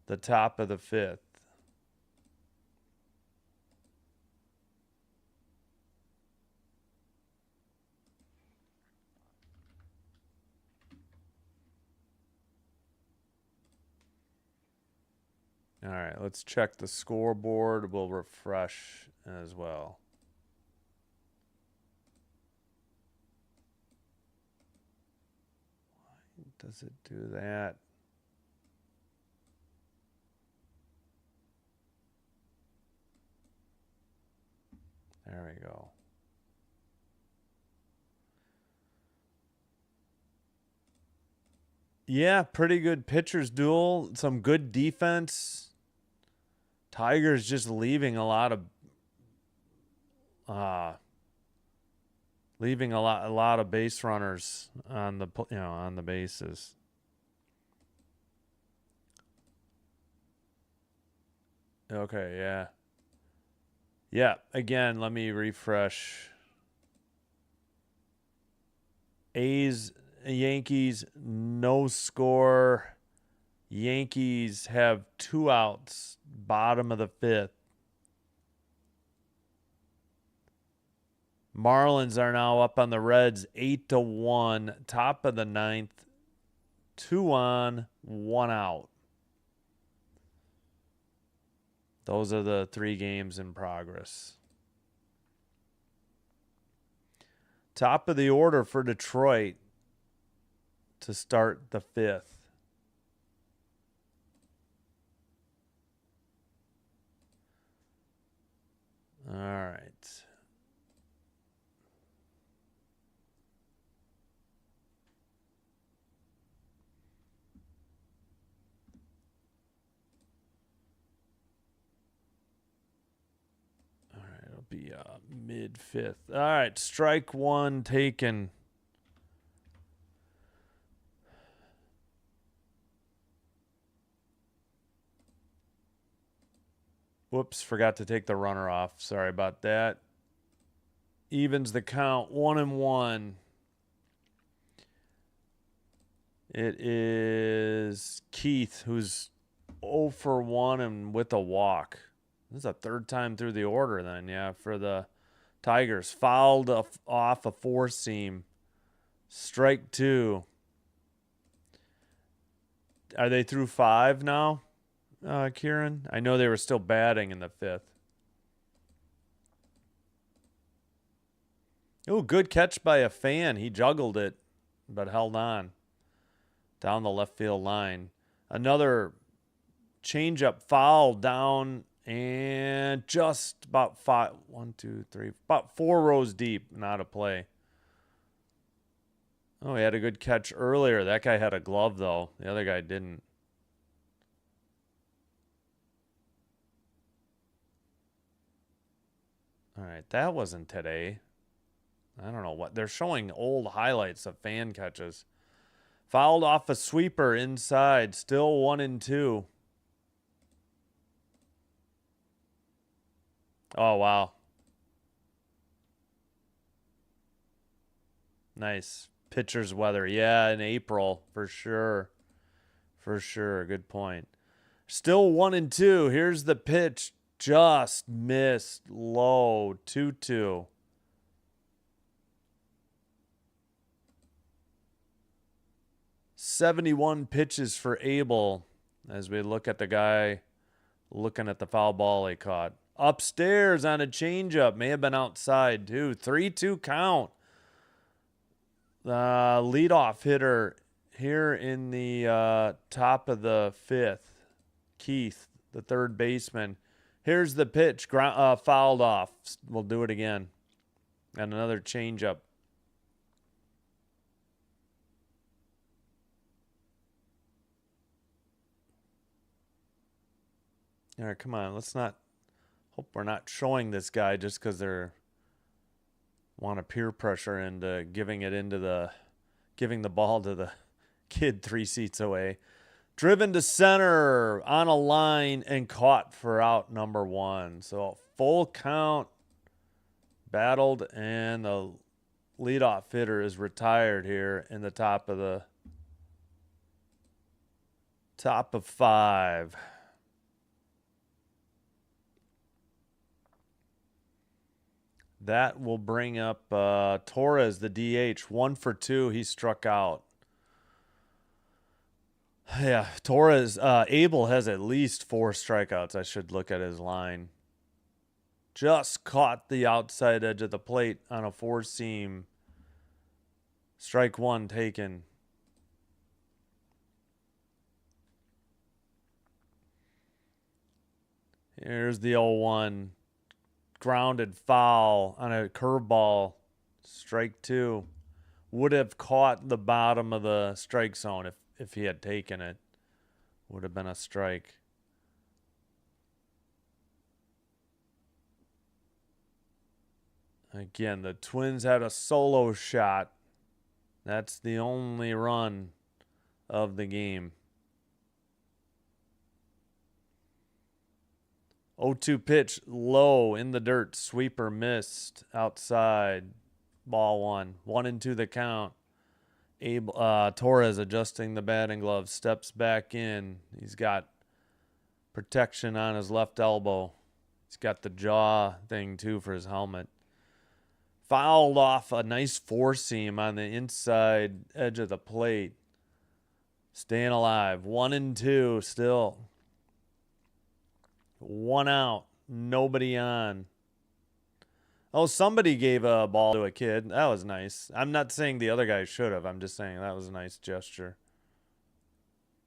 the top of the 5th. All right, let's check the scoreboard. We'll refresh as well. Why does it do that? There we go. Yeah, pretty good pitchers duel. Some good defense. Tigers just leaving a lot of base runners on the bases. Okay, yeah. Yeah, again, let me refresh. A's, Yankees, no score. Yankees have 2 outs, bottom of the 5th. Marlins are now up on the Reds, 8-1, top of the 9th. 2 on, 1 out. Those are the 3 games in progress. Top of the order for Detroit to start the 5th. All right. All right, it'll be mid-5th. All right, strike one taken. Whoops, forgot to take the runner off. Sorry about that. Evens the count, 1-1. It is Keith, who's 0 for 1 and with a walk. This is a 3rd time through the order then, yeah, for the Tigers. Fouled off a 4-seam. Strike 2. Are they through 5 now, Kieran? I know they were still batting in the 5th. Oh, good catch by a fan. He juggled it, but held on. down the left field line. Another changeup foul down and just about about 4 rows deep, not a play. Oh, he had a good catch earlier. That guy had a glove, though. The other guy didn't. All right, that wasn't today. I don't know what. They're showing old highlights of fan catches. Fouled off a sweeper inside. Still 1-2. Oh, wow. Nice. Pitcher's weather. Yeah, in April, for sure. For sure. Good point. Still 1-2. Here's the pitch. Just missed low. 2-2. "71 pitches for Abel," as we look at the guy looking at the foul ball he caught. Upstairs on a changeup. May have been outside, too. 3-2 count. The leadoff hitter here in the top of the 5th. Keith, the third baseman. Here's the pitch. Fouled off. We'll do it again. And another changeup. All right, come on. Let's not. Hope we're not showing this guy just because they're want to peer pressure into giving the ball to the kid 3 seats away. Driven to center on a line and caught for out number 1. So full count, battled, and the leadoff hitter is retired here in the top of 5. That will bring up Torres, the DH. 1 for 2. He struck out. Yeah, Torres. Abel has at least 4 strikeouts. I should look at his line. Just caught the outside edge of the plate on a 4-seam. Strike 1 taken. Here's the 0-1. Grounded foul on a curveball. Strike 2. Would have caught the bottom of the strike zone if he had taken it. Would have been a strike. Again, the Twins had a solo shot. That's the only run of the game. 0-2 pitch, low in the dirt. Sweeper missed outside. Ball 1. 1-2 the count. Torres adjusting the batting glove. Steps back in. He's got protection on his left elbow. He's got the jaw thing, too, for his helmet. Fouled off a nice 4-seam on the inside edge of the plate. Staying alive. 1-2 still. 1 out. Nobody on. Oh, somebody gave a ball to a kid. That was nice. I'm not saying the other guy should have. I'm just saying that was a nice gesture.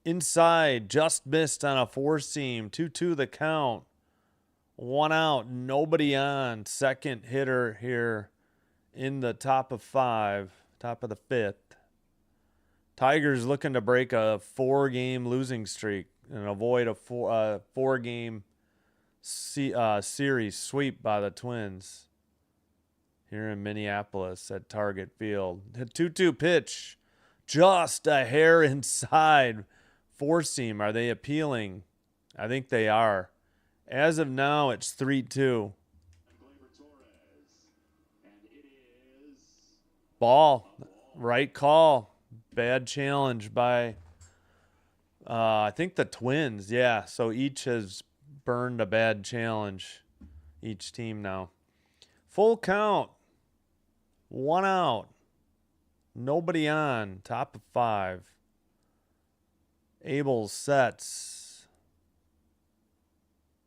Inside. Just missed on a 4-seam. 2-2 the count. 1 out. Nobody on. Second hitter here in the top of 5. Top of the 5th. Tigers looking to break a 4-game losing streak and avoid a 4-game series sweep by the Twins here in Minneapolis at Target Field. 2-2 pitch, just a hair inside. 4-seam. Are they appealing? I think they are. As of now, it's 3-2. Ball. Right call. Bad challenge by, I think, the Twins. Yeah, so each has burned a bad challenge. Each team now. Full count. 1 out. Nobody on. Top of 5. Abel sets.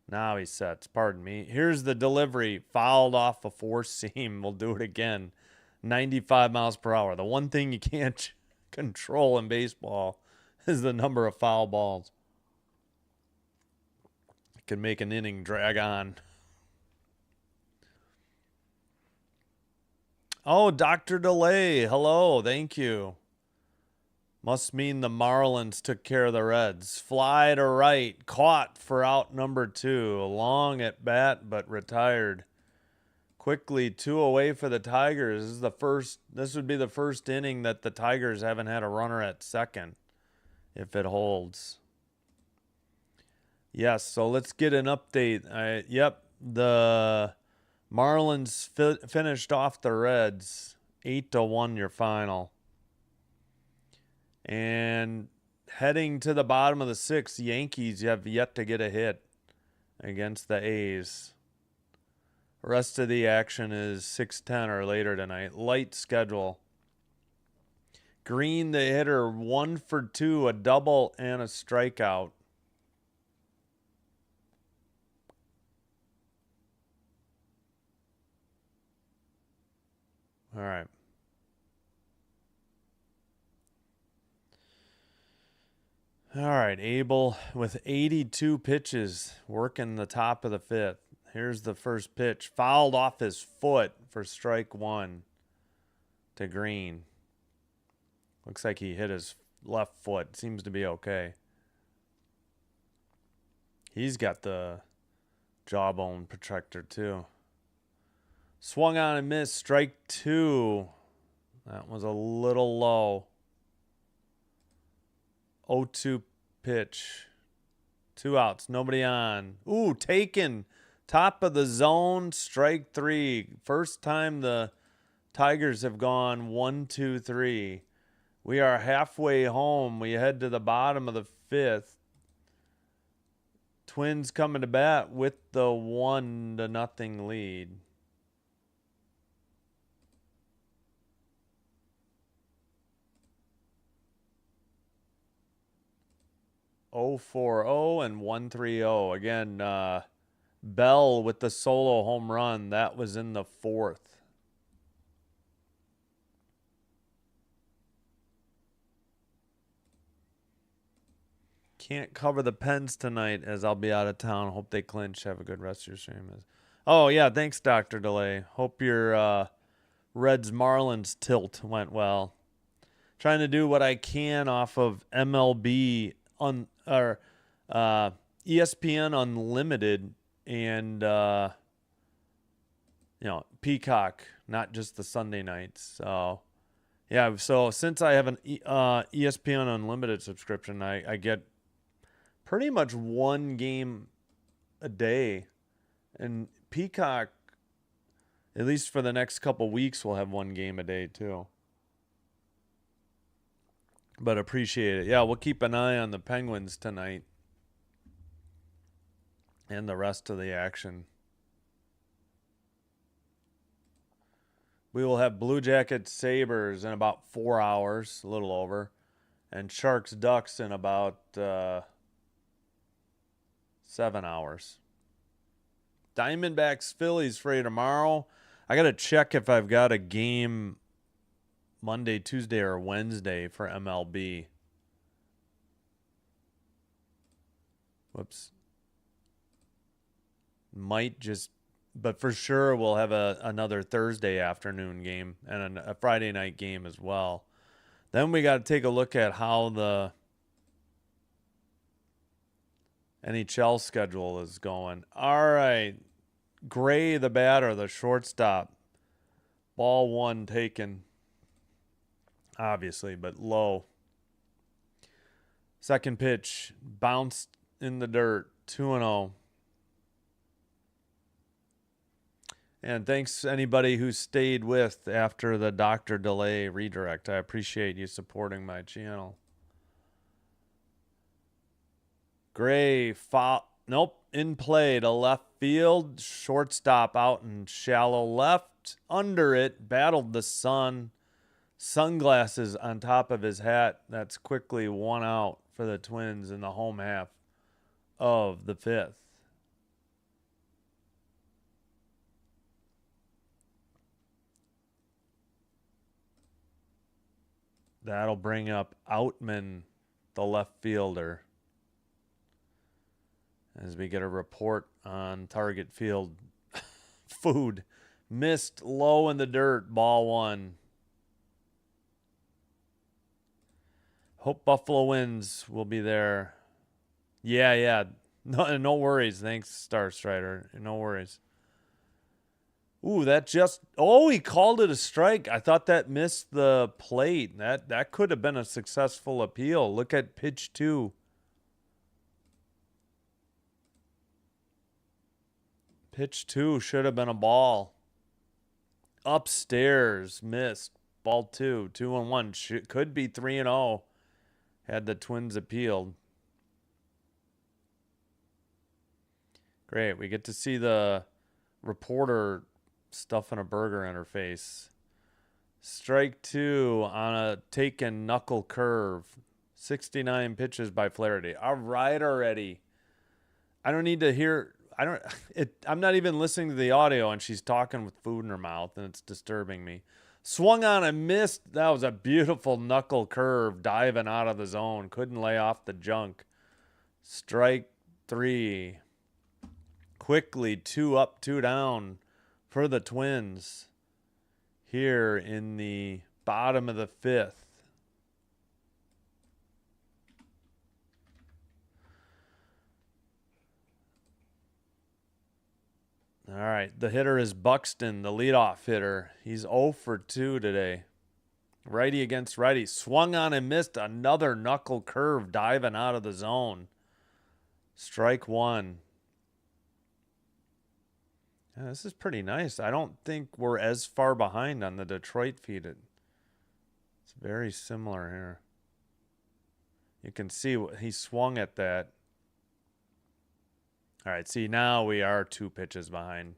Now he sets. Pardon me. Here's the delivery. Fouled off a 4-seam. We'll do it again. 95 miles per hour. The one thing you can't control in baseball. is the number of foul balls. It can make an inning drag on. Oh, Dr. Delay. Hello. Thank you. Must mean the Marlins took care of the Reds. Fly to right. Caught for out number 2. Long at bat, but retired. Quickly 2 away for the Tigers. This would be the first inning that the Tigers haven't had a runner at second, if it holds. Yes, so let's get an update. Yep, the Marlins finished off the Reds 8-1 your final. And heading to the bottom of the 6th, Yankees have yet to get a hit against the A's. Rest of the action is 6:10 or later tonight. Light schedule. Green, the hitter, 1 for 2, a double and a strikeout. All right. All right, Abel with 82 pitches, working the top of the 5th. Here's the first pitch. Fouled off his foot for strike 1 to Green. Looks like he hit his left foot. Seems to be okay. He's got the jawbone protector too. Swung on and missed. Strike 2. That was a little low. 0-2 pitch. 2 outs. Nobody on. Ooh, taken. Top of the zone. Strike 3. First time the Tigers have gone 1-2-3. We are halfway home. We head to the bottom of the 5th. Twins coming to bat with the 1-0 lead. Oh 4-0 and 1-3-0. Again, Bell with the solo home run. That was in the 4th. Can't cover the Pens tonight as I'll be out of town. Hope they clinch. Have a good rest of your stream. Oh, yeah. Thanks, Dr. Delay. Hope your Reds-Marlins tilt went well. Trying to do what I can off of MLB ESPN Unlimited and Peacock, not just the Sunday nights. So yeah, so since I have an ESPN Unlimited subscription, I get pretty much 1 game a day, and Peacock, at least for the next couple weeks, will have 1 game a day too. But appreciate it. Yeah, we'll keep an eye on the Penguins tonight and the rest of the action. We will have Blue Jackets Sabres in about 4 hours, a little over, and Sharks Ducks in about 7 hours. Diamondbacks Phillies for you tomorrow. I got to check if I've got a game Monday, Tuesday, or Wednesday for MLB. Whoops. Might just, but for sure we'll have another Thursday afternoon game and a Friday night game as well. Then we got to take a look at how the NHL schedule is going. All right. Gray, the batter, the shortstop. Ball 1 taken. Obviously, but low. Second pitch, bounced in the dirt, 2-0. And thanks anybody who stayed with after the Dr. Delay redirect. I appreciate you supporting my channel. Gray, foul. Nope, in play to left field. Shortstop out in shallow left. Under it, battled the sun. Sunglasses on top of his hat. That's quickly 1 out for the Twins in the home half of the 5th. That'll bring up Outman the left fielder. As we get a report on target field. Food. Missed low in the dirt. Ball 1. Hope Buffalo wins. We'll be there. Yeah. No worries. Thanks, Star Strider. No worries. Ooh, that just... Oh, he called it a strike. I thought that missed the plate. That could have been a successful appeal. Look at pitch 2. Pitch 2 should have been a ball. Upstairs, missed. Ball 2. 2-1. Could be 3-0 had the Twins appealed. Great. We get to see the reporter stuffing a burger in her face. Strike 2 on a taken knuckle curve. 69 pitches by Flaherty. All right already. I don't need to hear... I'm not even listening to the audio, and she's talking with food in her mouth, and it's disturbing me. Swung on and missed. That was a beautiful knuckle curve, diving out of the zone. Couldn't lay off the junk. Strike 3. Quickly, 2 up, 2 down for the Twins here in the bottom of the 5th. All right, the hitter is Buxton, the leadoff hitter. He's 0 for 2 today. Righty against righty. Swung on and missed. Another knuckle curve diving out of the zone. Strike 1. Yeah, this is pretty nice. I don't think we're as far behind on the Detroit feed. It's very similar here. You can see what he swung at that. All right, see, now we are 2 pitches behind.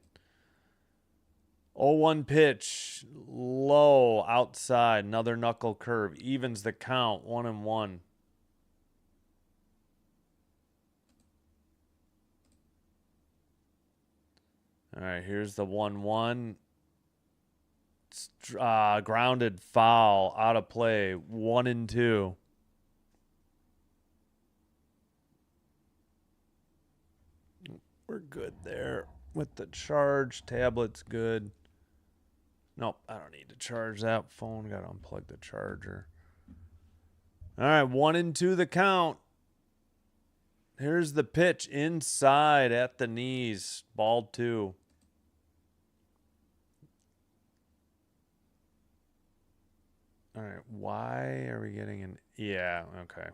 0-1 pitch, low, outside, another knuckle curve, evens the count, 1-1. All right, here's the 1-1. Grounded foul, out of play, 1-2. We're good there with the charge. Tablet's good. Nope, I don't need to charge that phone. Got to unplug the charger. All right, 1-2 the count. Here's the pitch inside at the knees. Ball 2. All right, why are we getting an... Yeah, okay.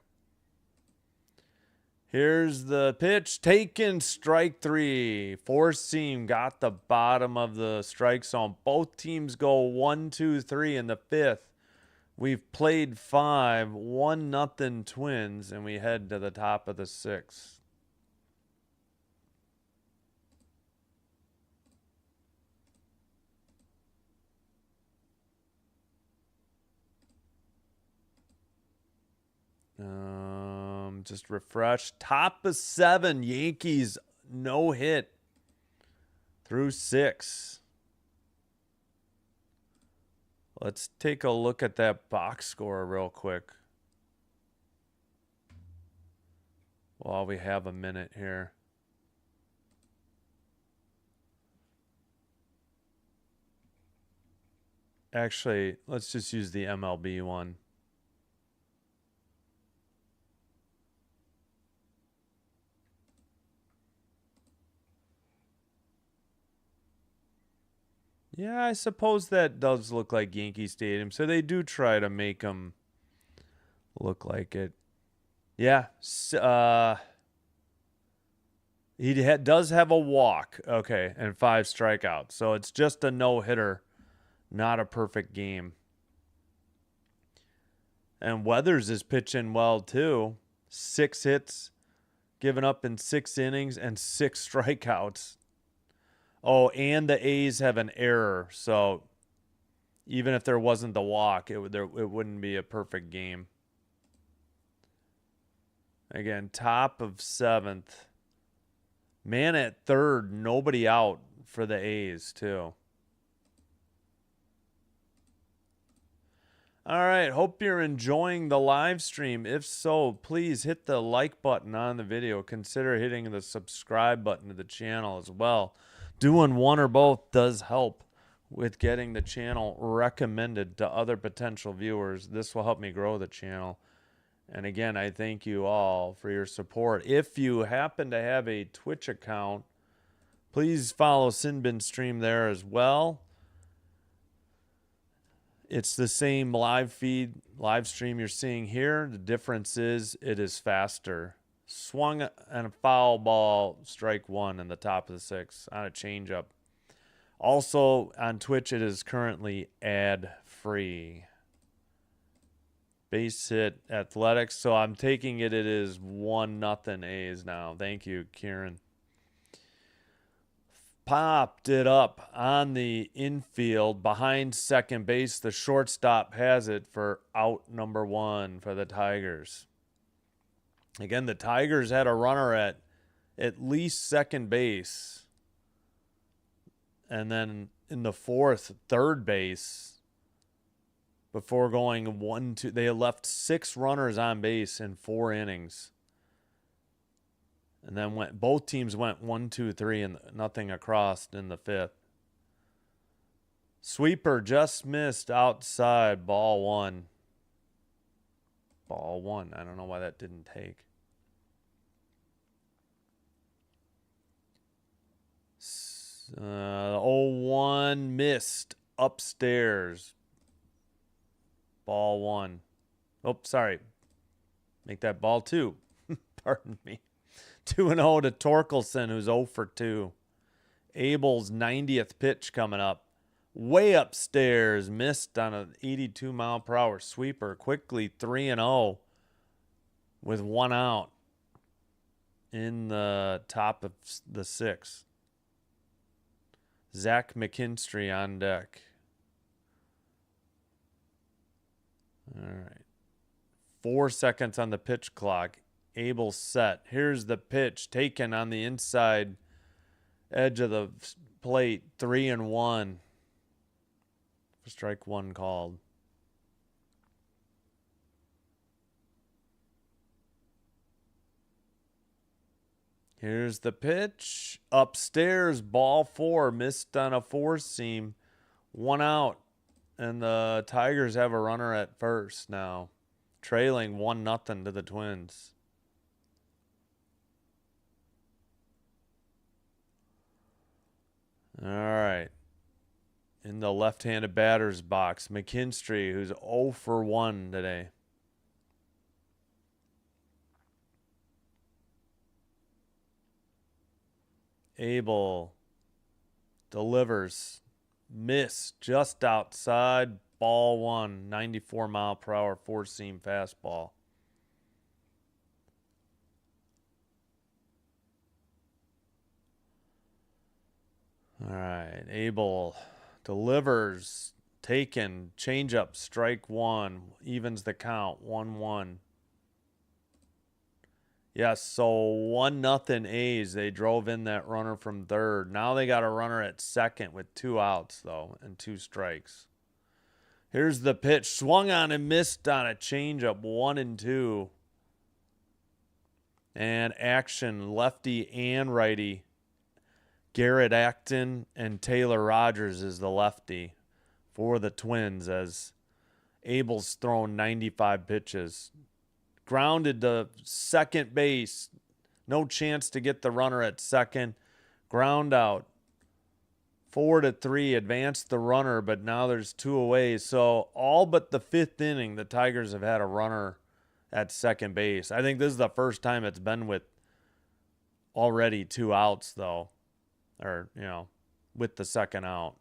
Here's the pitch. Taken, strike 3. Four seam got the bottom of the strike zone. Both teams go 1, 2, 3 in the 5th. We've played 5, 1-0 Twins, and we head to the top of the 6th. Just refresh. Top of 7. Yankees no hit through 6. Let's take a look at that box score real quick while we have a minute here. Actually, let's just use the MLB one. Yeah, I suppose that does look like Yankee Stadium. So they do try to make them look like it. Yeah. He does have a walk. Okay. And 5 strikeouts. So it's just a no-hitter. Not a perfect game. And Weathers is pitching well, too. 6 hits given up in 6 innings and 6 strikeouts. Oh, and the A's have an error, so even if there wasn't the walk, it wouldn't be a perfect game. Again, top of 7th. Man at 3rd, nobody out for the A's, too. All right, hope you're enjoying the live stream. If so, please hit the like button on the video. Consider hitting the subscribe button to the channel as well. Doing one or both does help with getting the channel recommended to other potential viewers. This will help me grow the channel. And again, I thank you all for your support. If you happen to have a Twitch account, please follow Sinbin Stream there as well. It's the same live stream you're seeing here. The difference is it is faster. Swung and a foul ball, strike one in the top of the sixth on a changeup. Also on Twitch, it is currently ad-free. Base hit Athletics. So I'm taking it is 1-0 A's now. Thank you, Kieran. Popped it up on the infield behind second base. The shortstop has it for out number one for the Tigers. Again, the Tigers had a runner at least second base. And then in the fourth, third base before going 1-2. They left 6 runners on base in 4 innings. And then both teams went 1-2-3 and nothing across in the 5th. Sweeper just missed outside, ball 1. Ball 1. I don't know why that didn't take. 0-1 missed upstairs. Ball 1. Oh, sorry. Make that ball 2. Pardon me. 2-0 to Torkelson, who's 0 for 2. Abel's 90th pitch coming up. Way upstairs. Missed on an 82-mile-per-hour sweeper. Quickly 3-0 with 1 out in the top of the 6th. Zach McKinstry on deck. All right. 4 seconds on the pitch clock. Abel set. Here's the pitch taken on the inside edge of the plate. 3-1. Strike 1 called. Here's the pitch. Upstairs, ball 4. Missed on a 4-seam. 1 out. And the Tigers have a runner at first now. Trailing 1-0 to the Twins. All right. In the left-handed batter's box, McKinstry, who's 0 for 1 today. Abel delivers. Miss just outside. Ball 1. 94-mile-per-hour 4-seam fastball. All right. Abel delivers. Taken. Changeup. Strike 1. Evens the count. 1-1. Yes, so 1-0 A's. They drove in that runner from third. Now they got a runner at second with 2 outs, though, and 2 strikes. Here's the pitch. Swung on and missed on a changeup. 1-2. And action, lefty and righty. Garrett Acton and Taylor Rogers is the lefty for the Twins as Abel's thrown 95 pitches. Grounded to second base. No chance to get the runner at second. Ground out. 4-3. Advanced the runner, but now there's 2 away. So all but the 5th inning, the Tigers have had a runner at second base. I think this is the first time it's been with already 2 outs, though. Or, you know, with the second out.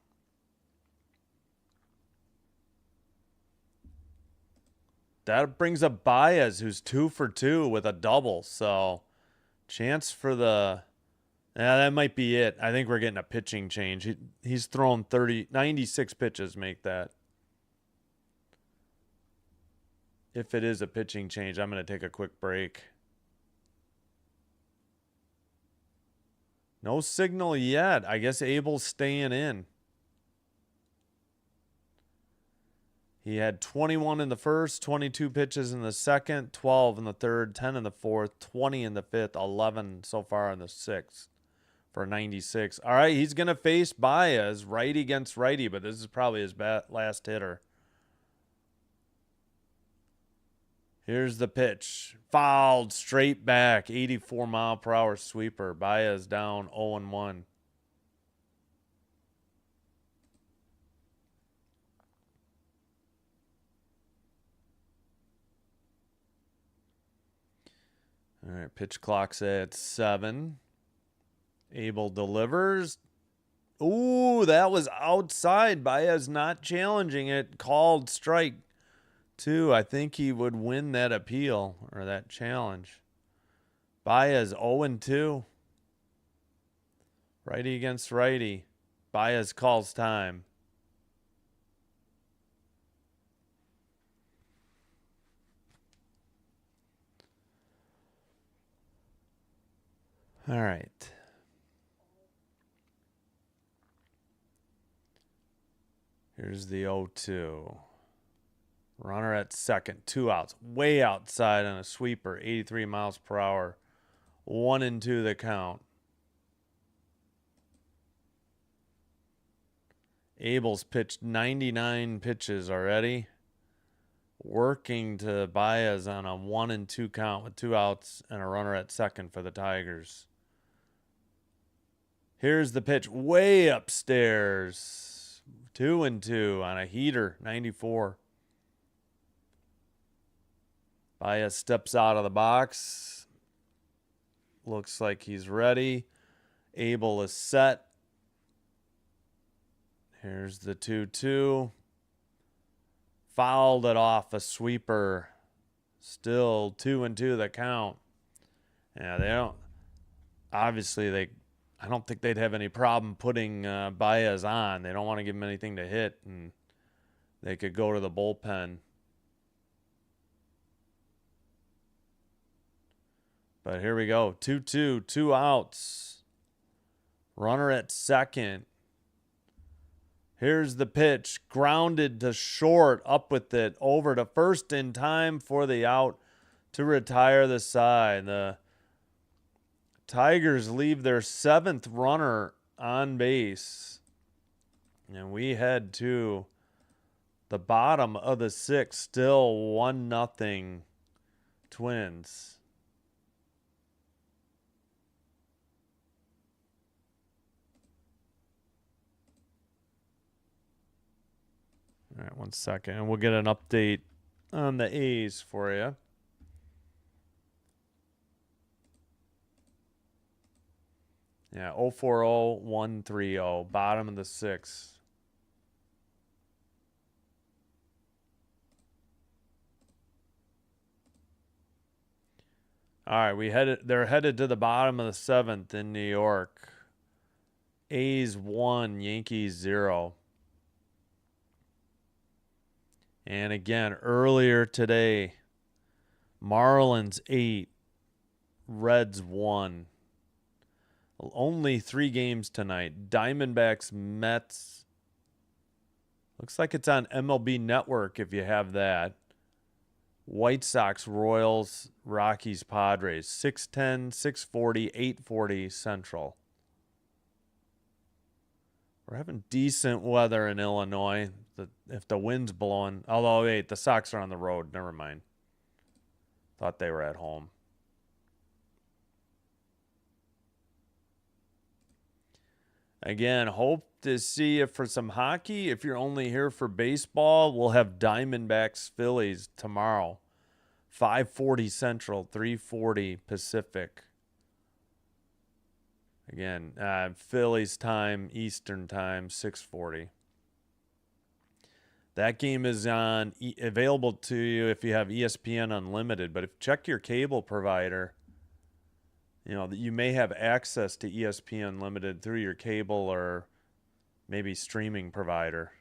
That brings up Baez, who's 2 for 2 with a double. So, chance for the... Yeah, that might be it. I think we're getting a pitching change. He's thrown 96 pitches, make that. If it is a pitching change, I'm going to take a quick break. No signal yet. I guess Abel's staying in. He had 21 in the first, 22 pitches in the second, 12 in the third, 10 in the fourth, 20 in the fifth, 11 so far in the sixth for 96. All right, he's going to face Baez, righty against righty, but this is probably his last hitter. Here's the pitch. Fouled straight back. 84-mile-per-hour sweeper. Baez down 0-1. All right, pitch clock's at 7. Abel delivers. Ooh, that was outside. Baez not challenging it. Called strike 2. I think he would win that appeal or that challenge. Baez 0-2. Righty against righty. Baez calls time. All right. Here's the 0-2. Runner at second, 2 outs. Way outside on a sweeper, 83 miles per hour. 1-2 the count. Abel's pitched 99 pitches already. Working to Baez on a 1-2 count with 2 outs and a runner at second for the Tigers. Here's the pitch way upstairs. 2-2 on a heater, 94. Baez steps out of the box. Looks like he's ready. Abel is set. Here's the 2-2. Fouled it off a sweeper. Still 2-2 the count. Yeah, they don't. Obviously, I don't think they'd have any problem putting Baez on. They don't want to give him anything to hit, and they could go to the bullpen. But here we go. 2-2, 2 outs. Runner at second. Here's the pitch. Grounded to short. Up with it. Over to first in time for the out to retire the side. The Tigers leave their 7th runner on base. And we head to the bottom of the 6th. Still 1-0 Twins. All right, 1 second. And we'll get an update on the A's for you. Yeah, 040, 130, bottom of the 6th. All right, they're headed to the bottom of the 7th in New York. A's 1, Yankees 0. And again, earlier today, Marlins 8, Reds 1. Only 3 games tonight. Diamondbacks, Mets. Looks like it's on MLB Network if you have that. White Sox, Royals, Rockies, Padres. 6:10, 6:40, 8:40 Central. We're having decent weather in Illinois. If the wind's blowing. Although, wait, the Sox are on the road. Never mind. Thought they were at home. Again, hope to see you for some hockey. If you're only here for baseball, we'll have Diamondbacks Phillies tomorrow. 5:40 Central, 3:40 Pacific. Again, Phillies time, Eastern time, 6:40. That game is available to you if you have ESPN Unlimited. But if check your cable provider, you may have access to ESPN Unlimited through your cable or maybe streaming provider.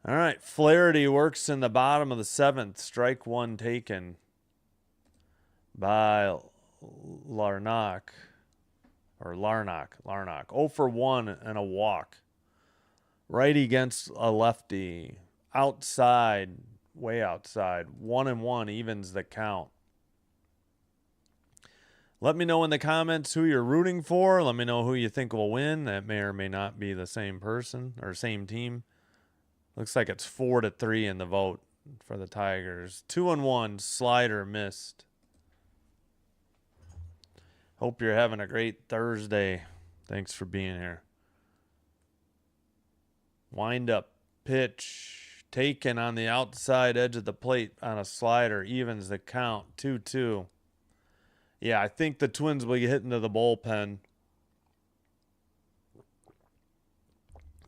All right, Flaherty works in the bottom of the 7th. Strike 1 taken by Larnach. 0 for 1 and a walk. Righty against a lefty. outside, way outside. 1-1 evens the count. Let me know in the comments who you're rooting for. Let me know who you think will win. That may or may not be the same person or same team. Looks like it's 4-3 in the vote for the Tigers. 2-1, slider missed. Hope you're having a great Thursday. Thanks for being here. Wind up pitch taken on the outside edge of the plate on a slider. Evens the count. 2-2. Yeah, I think the Twins will get hit into the bullpen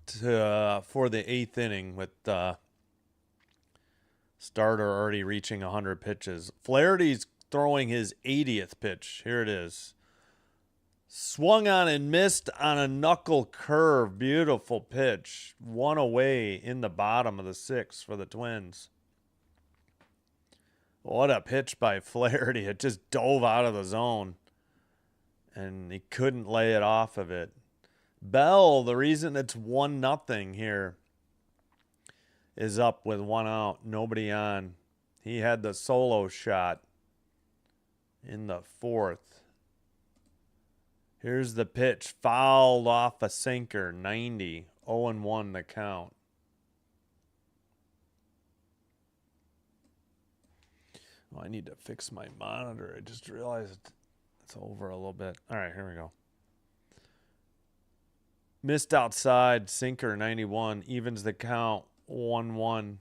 for the 8th inning with starter already reaching 100 pitches. Flaherty's throwing his 80th pitch. Here it is. Swung on and missed on a knuckle curve. Beautiful pitch. One away in the bottom of the 6th for the Twins. What a pitch by Flaherty. It just dove out of the zone. And he couldn't lay it off of it. Bell, the reason it's 1-0 here, is up with 1 out. Nobody on. He had the solo shot in the 4th. Here's the pitch. Fouled off a sinker. 90. 0-1 the count. Oh, I need to fix my monitor. I just realized it's over a little bit. All right, here we go. Missed outside. Sinker. 91. Evens the count. 1-1.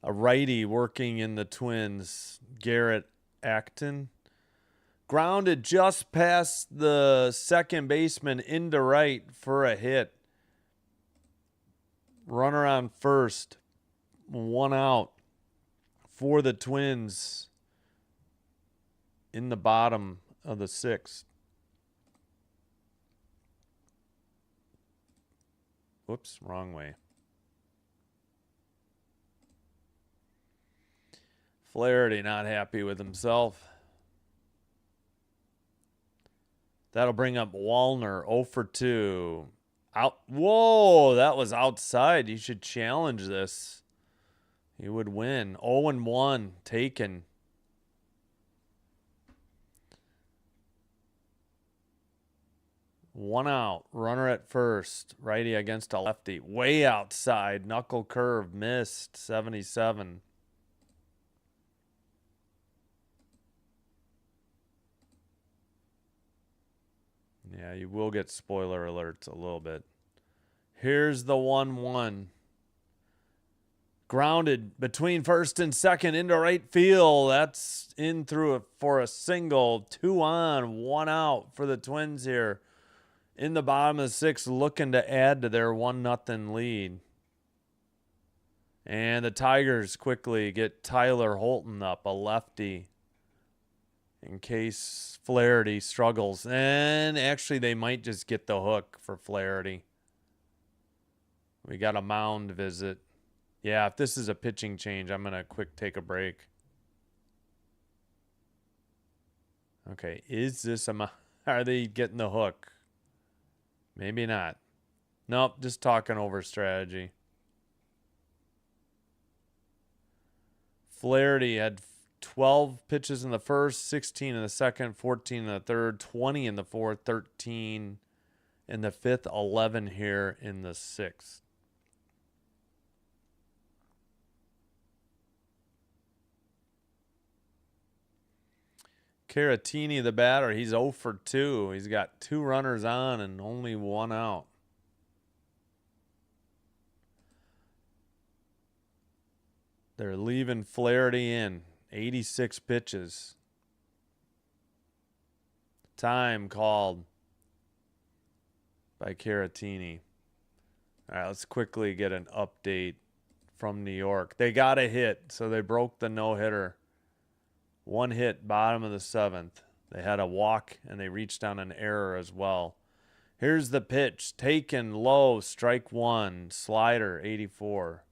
A righty working in the Twins, Garrett Acton. Grounded just past the second baseman into right for a hit. Runner on first. 1 out for the Twins in the bottom of the 6th. Whoops, wrong way. Flaherty not happy with himself. That'll bring up Wallner. 0 for 2. Out. Whoa, that was outside. You should challenge this. He would win. 0-1 taken. One out. Runner at first. Righty against a lefty. Way outside. Knuckle curve. Missed. 77. Yeah, you will get spoiler alerts a little bit. Here's the 1-1. Grounded between first and second into right field. That's in through it for a single. 2 on, 1 out for the Twins here. In the bottom of the 6th, looking to add to their 1-0 lead. And the Tigers quickly get Tyler Holton up, a lefty, in case Flaherty struggles. And actually, they might just get the hook for Flaherty. We got a mound visit. Yeah, if this is a pitching change, I'm going to quick take a break. Okay, is this a... Are they getting the hook? Maybe not. Nope, just talking over strategy. Flaherty had 12 pitches in the first, 16 in the second, 14 in the third, 20 in the fourth, 13 in the fifth, 11 here in the 6th. Caratini, the batter, he's 0 for 2. He's got 2 runners on and only 1 out. They're leaving Flaherty in. 86 pitches. Time called by Caratini. All right, let's quickly get an update from New York. They got a hit, so they broke the no-hitter. 1 hit, bottom of the 7th. They had a walk, and they reached on an error as well. Here's the pitch. Taken low, strike 1. Slider, 84.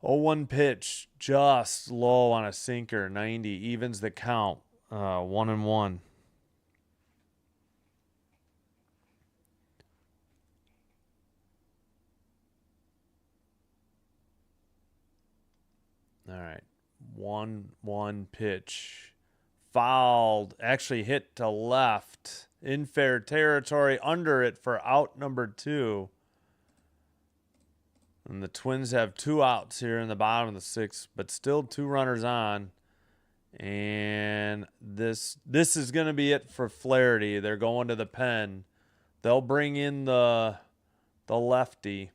0-1 pitch, just low on a sinker, 90, evens the count, 1-1. All right, 1-1 pitch, fouled, actually hit to left, in fair territory, under it for out number 2. And the Twins have 2 outs here in the bottom of the 6th, but still 2 runners on. And this is going to be it for Flaherty. They're going to the pen. They'll bring in the lefty.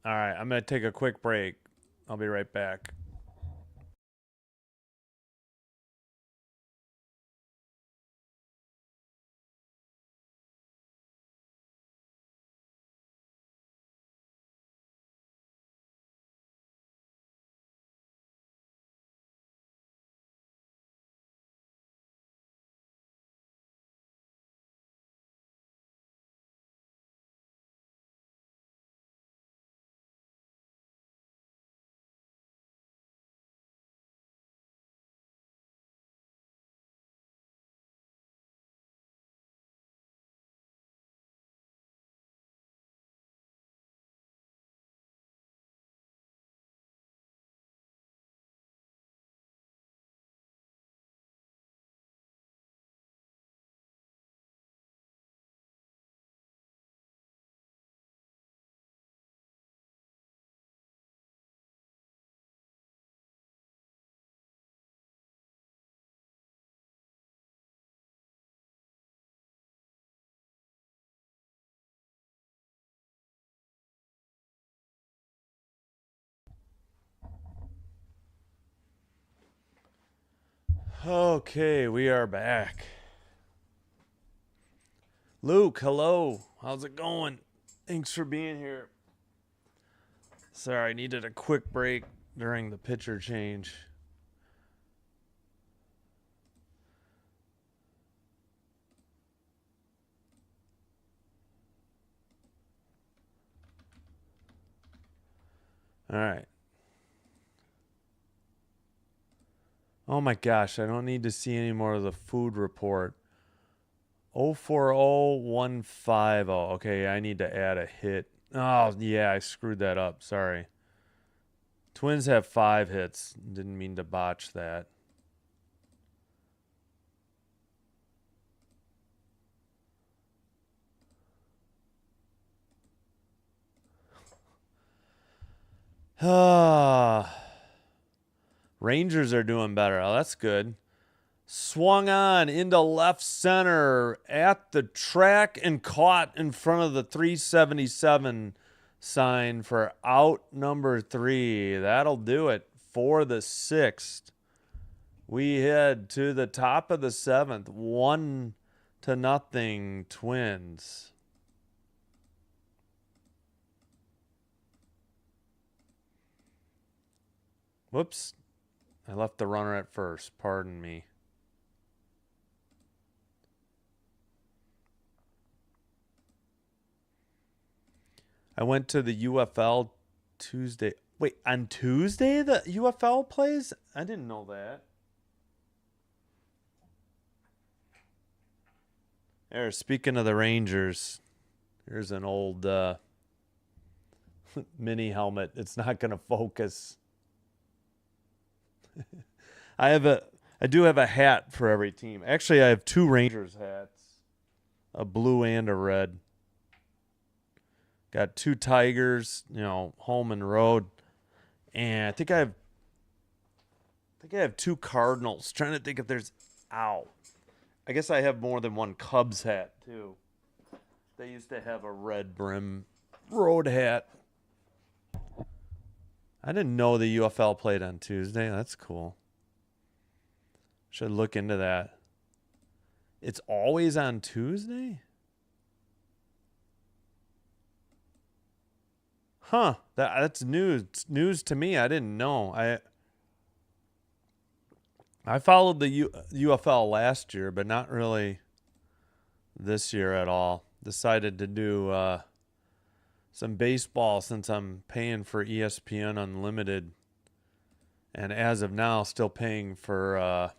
All right, I'm going to take a quick break. I'll be right back. Okay, we are back. Luke, hello. How's it going? Thanks for being here. Sorry, I needed a quick break during the pitcher change. All right. Oh my gosh, I don't need to see any more of the food report. 040150. Okay, I need to add a hit. Oh, yeah, I screwed that up. Sorry. Twins have 5 hits. Didn't mean to botch that. Rangers are doing better. Oh, that's good. Swung on into left center at the track and caught in front of the 377 sign for out number 3. That'll do it for the 6th. We head to the top of the 7th. 1-0 Twins. Whoops. I left the runner at first. Pardon me. I went to the UFL Tuesday. Wait, on Tuesday the UFL plays? I didn't know that. There, speaking of the Rangers, here's an old mini helmet. It's not going to focus. I do have a hat for every team. Actually, I have 2 Rangers hats, a blue and a red. Got 2 Tigers, home and road, and I think I have 2 Cardinals. Trying to think if there's I guess I have more than one Cubs hat too. They used to have a red brim road hat. I didn't know the UFL played on Tuesday. That's cool. Should look into that. It's always on Tuesday? Huh. That's news to me. I didn't know. I followed the UFL last year, but not really this year at all. Decided to do some baseball since I'm paying for ESPN Unlimited. And as of now, still paying for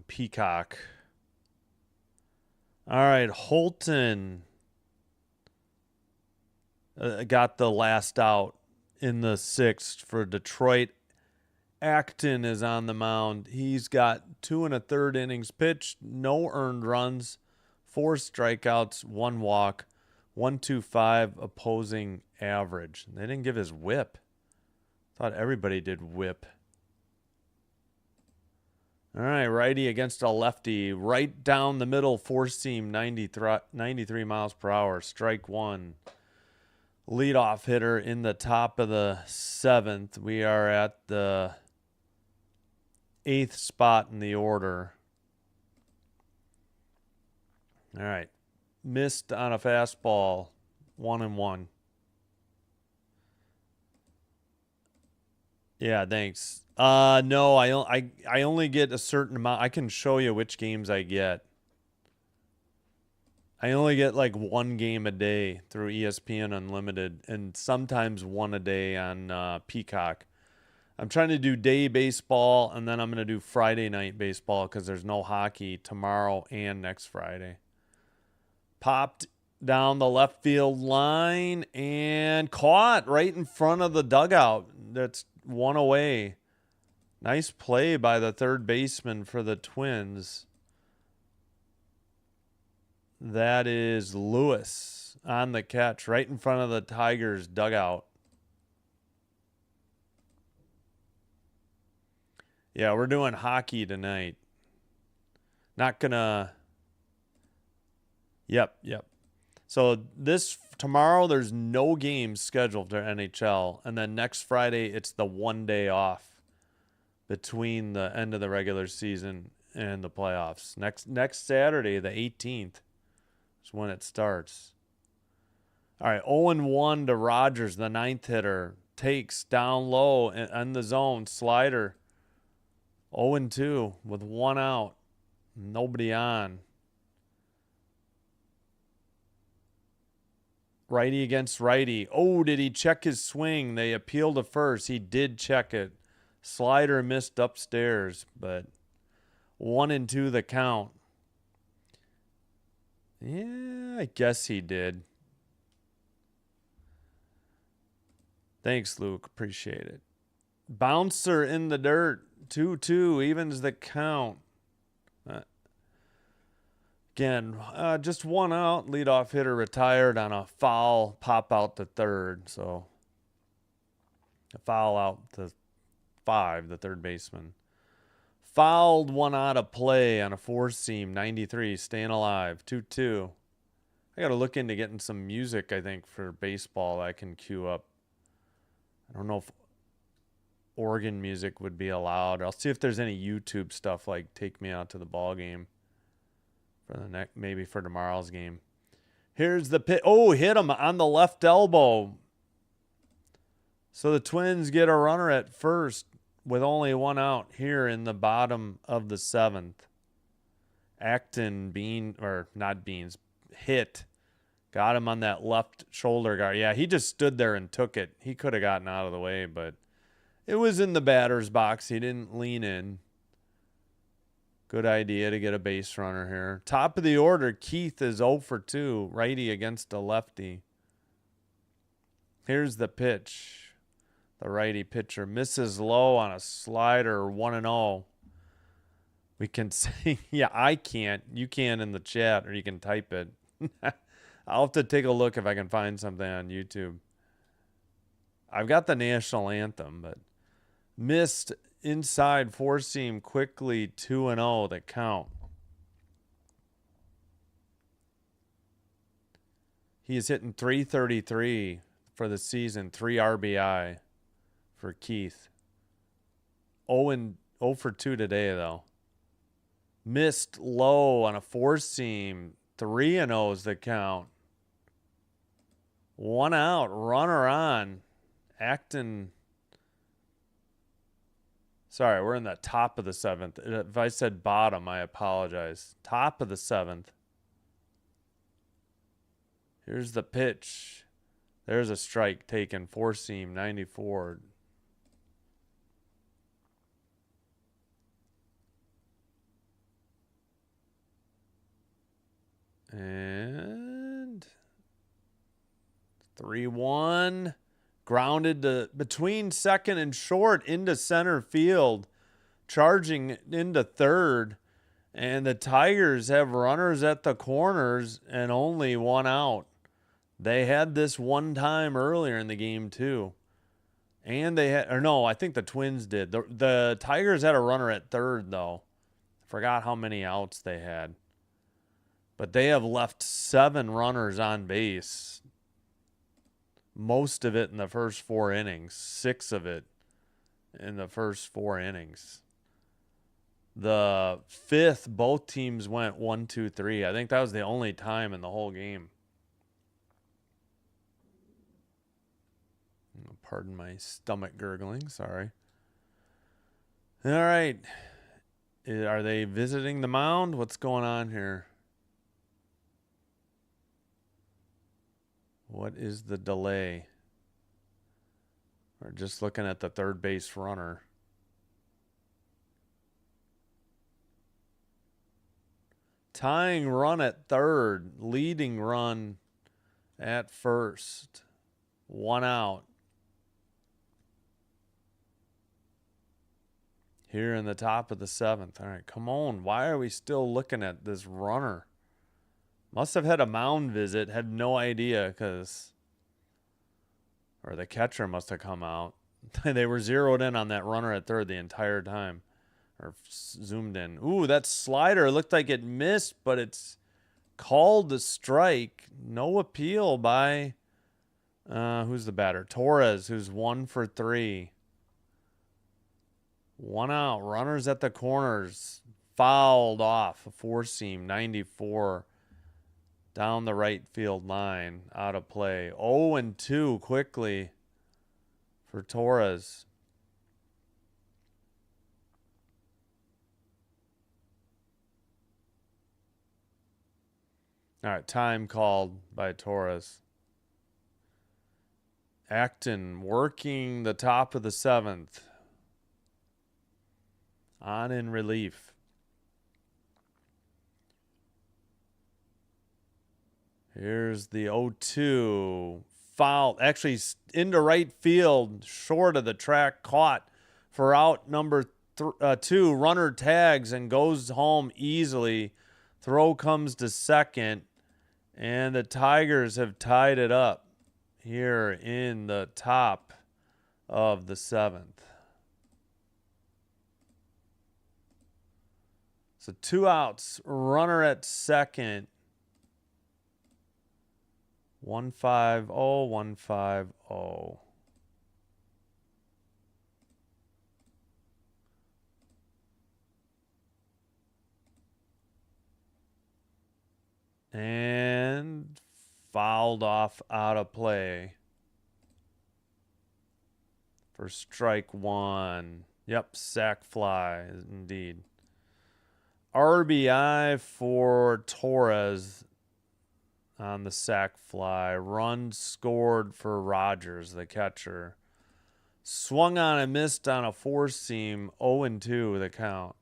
Peacock. All right, Holton got the last out in the 6th for Detroit. Acton is on the mound. He's got 2 1/3 innings pitched, no earned runs, 4 strikeouts, 1 walk, 1.25 opposing average. They didn't give his whip. Thought everybody did whip. All right, righty against a lefty. Right down the middle, four-seam, 93 miles per hour. Strike 1. Leadoff hitter in the top of the 7th. We are at the 8th spot in the order. All right. Missed on a fastball. 1-1. Yeah, thanks. No, I only get a certain amount. I can show you which games I get. I only get like 1 game a day through ESPN Unlimited, and sometimes 1 a day on Peacock. I'm trying to do day baseball, and then I'm going to do Friday night baseball because there's no hockey tomorrow and next Friday. Popped down the left field line and caught right in front of the dugout. That's 1 away. Nice play by the third baseman for the Twins. That is Lewis on the catch right in front of the Tigers dugout. Yeah, we're doing hockey tonight. Not gonna... Yep. So tomorrow there's no games scheduled for NHL, and then next Friday it's the 1 day off between the end of the regular season and the playoffs. Next Saturday, the 18th, is when it starts. All right, 0-1 to Rogers, the 9th hitter. Takes down low in the zone, slider. 0-2 with 1 out. Nobody on. Righty against righty. Oh, did he check his swing? They appealed to first. He did check it. Slider missed upstairs, but 1-2 the count. Yeah, I guess he did. Thanks, Luke. Appreciate it. Bouncer in the dirt. 2-2 evens the count. Again, just 1 out. Leadoff hitter retired on a foul pop out to third. So a foul out to 5, the third baseman. Fouled 1 out of play on a 4-seam, 93, staying alive, 2-2. I got to look into getting some music, I think, for baseball I can cue up. I don't know if organ music would be allowed. I'll see if there's any YouTube stuff like Take Me Out to the Ball Game for the maybe for tomorrow's game. Here's the pitch. Oh, hit him on the left elbow. So the Twins get a runner at first with only 1 out here in the bottom of the 7th. Acton hit. Got him on that left shoulder guard. Yeah, he just stood there and took it. He could have gotten out of the way, but it was in the batter's box. He didn't lean in. Good idea to get a base runner here. Top of the order, Keith is 0 for 2. Righty against a lefty. Here's the pitch. The righty pitcher misses low on a slider, 1-0. We can say, yeah, I can't. You can in the chat, or you can type it. I'll have to take a look if I can find something on YouTube. I've got the national anthem, but missed inside 4-seam quickly, 2-0 the count. He is hitting .333 for the season, 3 RBI for Keith. 0 for 2 today, though. Missed low on a 4-seam, 3-0 is the count. 1 out, runner on. Acton Sorry, we're in the top of the 7th. If I said bottom, I apologize. Top of the 7th. Here's the pitch. There's a strike taken. 4-seam, 94. And 3-1. Grounded to between second and short into center field. Charging into third. And the Tigers have runners at the corners and only one out. They had this one time earlier in the game too. And they had, or no, I think the Twins did. The Tigers had a runner at third though. Forgot how many outs they had. But they have left 7 runners on base. Most of it in the first 4 innings. 6 of it in the first 4 innings. The 5th, both teams went 1, 2, 3. I think that was the only time in the whole game. Pardon my stomach gurgling. Sorry. All right. Are they visiting the mound? What's going on here? What is the delay? We're just looking at the third base runner. Tying run at third. Leading run at first. 1 out. Here in the top of the 7th. All right, come on. Why are we still looking at this runner? Must have had a mound visit. Had no idea or the catcher must have come out. They were zeroed in on that runner at third the entire time. Or zoomed in. Ooh, that slider looked like it missed, but it's called a strike. No appeal by, who's the batter? Torres, who's 1 for 3. 1 out. Runners at the corners. Fouled off. A 4-seam. 94. Down the right field line. Out of play. 0-2 quickly for Torres. All right. Time called by Torres. Acton working the top of the 7th. On in relief. Here's the 0-2. Foul. Actually, into right field. Short of the track. Caught for out number 2. Runner tags and goes home easily. Throw comes to second. And the Tigers have tied it up here in the top of the 7th. So 2 outs, runner at second. 1-5-0, 1-5-0. And fouled off out of play for strike 1. Yep, sac fly, indeed. RBI for Torres on the sac fly. Run scored for Rogers, the catcher. Swung on and missed on a 4-seam. 0-2 the count.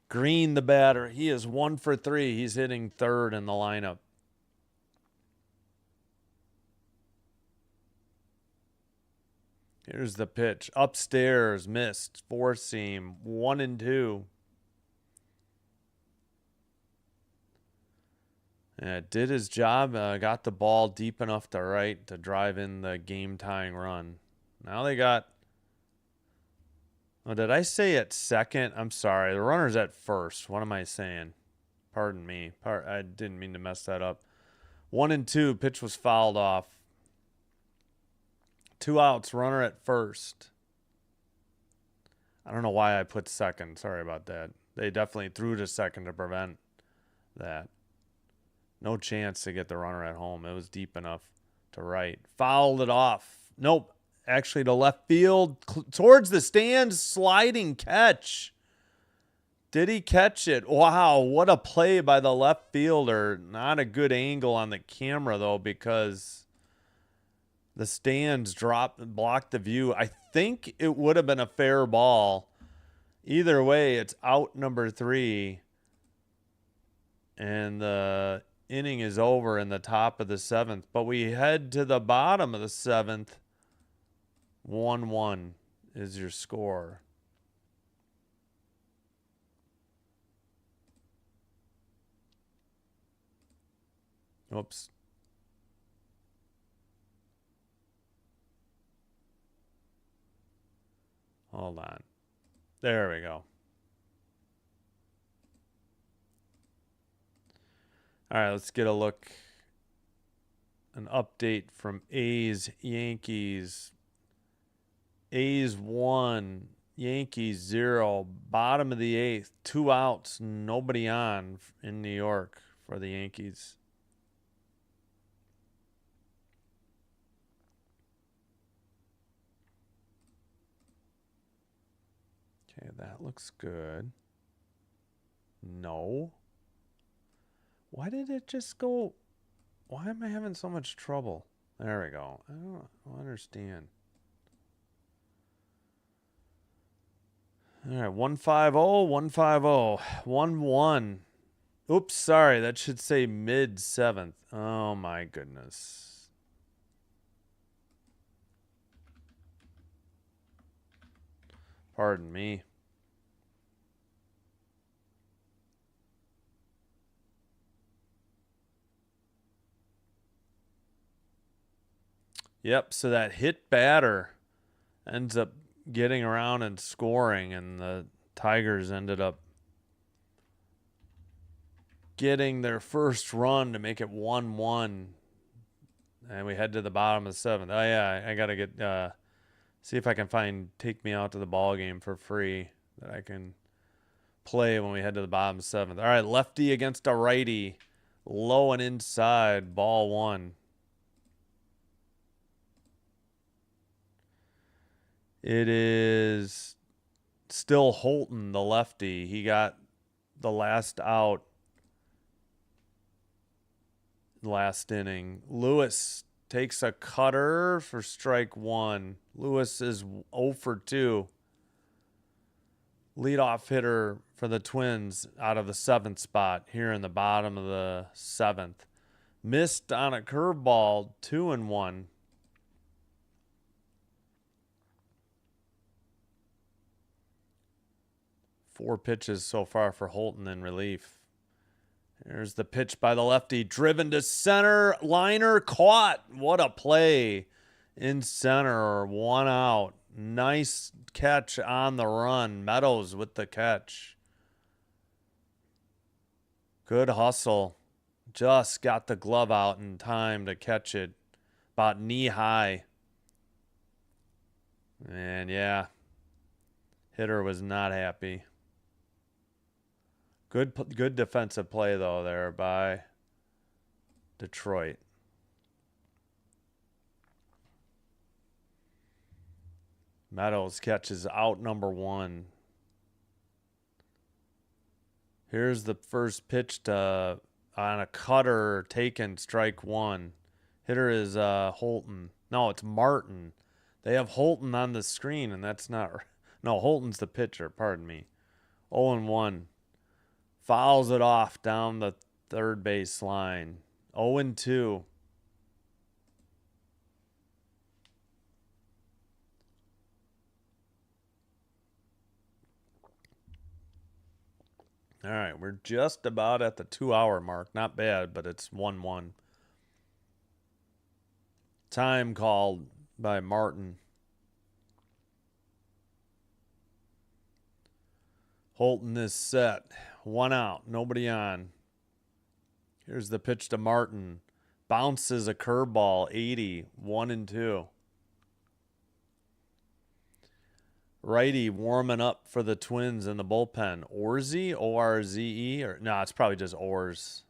Green, the batter. He is 1 for 3. He's hitting third in the lineup. Here's the pitch. Upstairs, missed. 4-seam. 1-2. It did his job. Got the ball deep enough to right to drive in the game-tying run. Now they got... Oh, did I say at second? I'm sorry. The runner's at first. What am I saying? Pardon me. I didn't mean to mess that up. 1-2. Pitch was fouled off. 2 outs. Runner at first. I don't know why I put second. Sorry about that. They definitely threw to second to prevent that. No chance to get the runner at home. It was deep enough to right. Fouled it off. Nope. actually to left field, towards the stands, sliding catch. Did he catch it? Wow, what a play by the left fielder. Not a good angle on the camera, though, because the stands blocked the view. I think it would have been a fair ball. Either way, it's out number 3. And the inning is over in the top of the 7th. But we head to the bottom of the 7th. 1-1 is your score. Oops. Hold on. There we go. All right, let's get a look. An update from A's, Yankees. A's 1, Yankees 0. Bottom of the 8th. 2 outs, nobody on in New York for the Yankees. Okay, that looks good. No. Why did it just go? Why am I having so much trouble? There we go. I don't understand. All right, 150, 150, 1-1. Oops, sorry. That should say mid 7th. Oh, my goodness. Pardon me. Yep, so that hit batter ends up getting around and scoring, and the Tigers ended up getting their first run to make it 1-1. And we head to the bottom of the 7th. Oh, yeah, I got to get see if I can find Take Me Out to the Ball Game for free that I can play when we head to the bottom of the 7th. All right, lefty against a righty. Low and inside, ball 1. It is still Holton, the lefty. He got the last out last inning. Lewis takes a cutter for strike 1. Lewis is 0 for 2. Leadoff hitter for the Twins out of the 7th spot here in the bottom of the 7th. Missed on a curveball, 2-1. Four pitches so far for Holton in relief. There's the pitch by the lefty, driven to center, liner caught. What a play in center, 1 out. Nice catch on the run. Meadows with the catch. Good hustle. Just got the glove out in time to catch it. About knee high. And yeah, hitter was not happy. Good defensive play, though, there by Detroit. Meadows catches out number 1. Here's the first pitch on a cutter taken, strike 1. Hitter is Holton. No, it's Martin. They have Holton on the screen, and that's not... No, Holton's the pitcher, pardon me. 0-1. Fouls it off down the third base line. 0-2. All right, we're just about at the 2-hour mark. Not bad, but it's 1-1. Time called by Martin. Holton is set. 1 out. Nobody on. Here's the pitch to Martin. Bounces a curveball. 80. 1-2. Righty warming up for the Twins in the bullpen. Orze? O-R-Z-E? Or no, it's probably just Orz.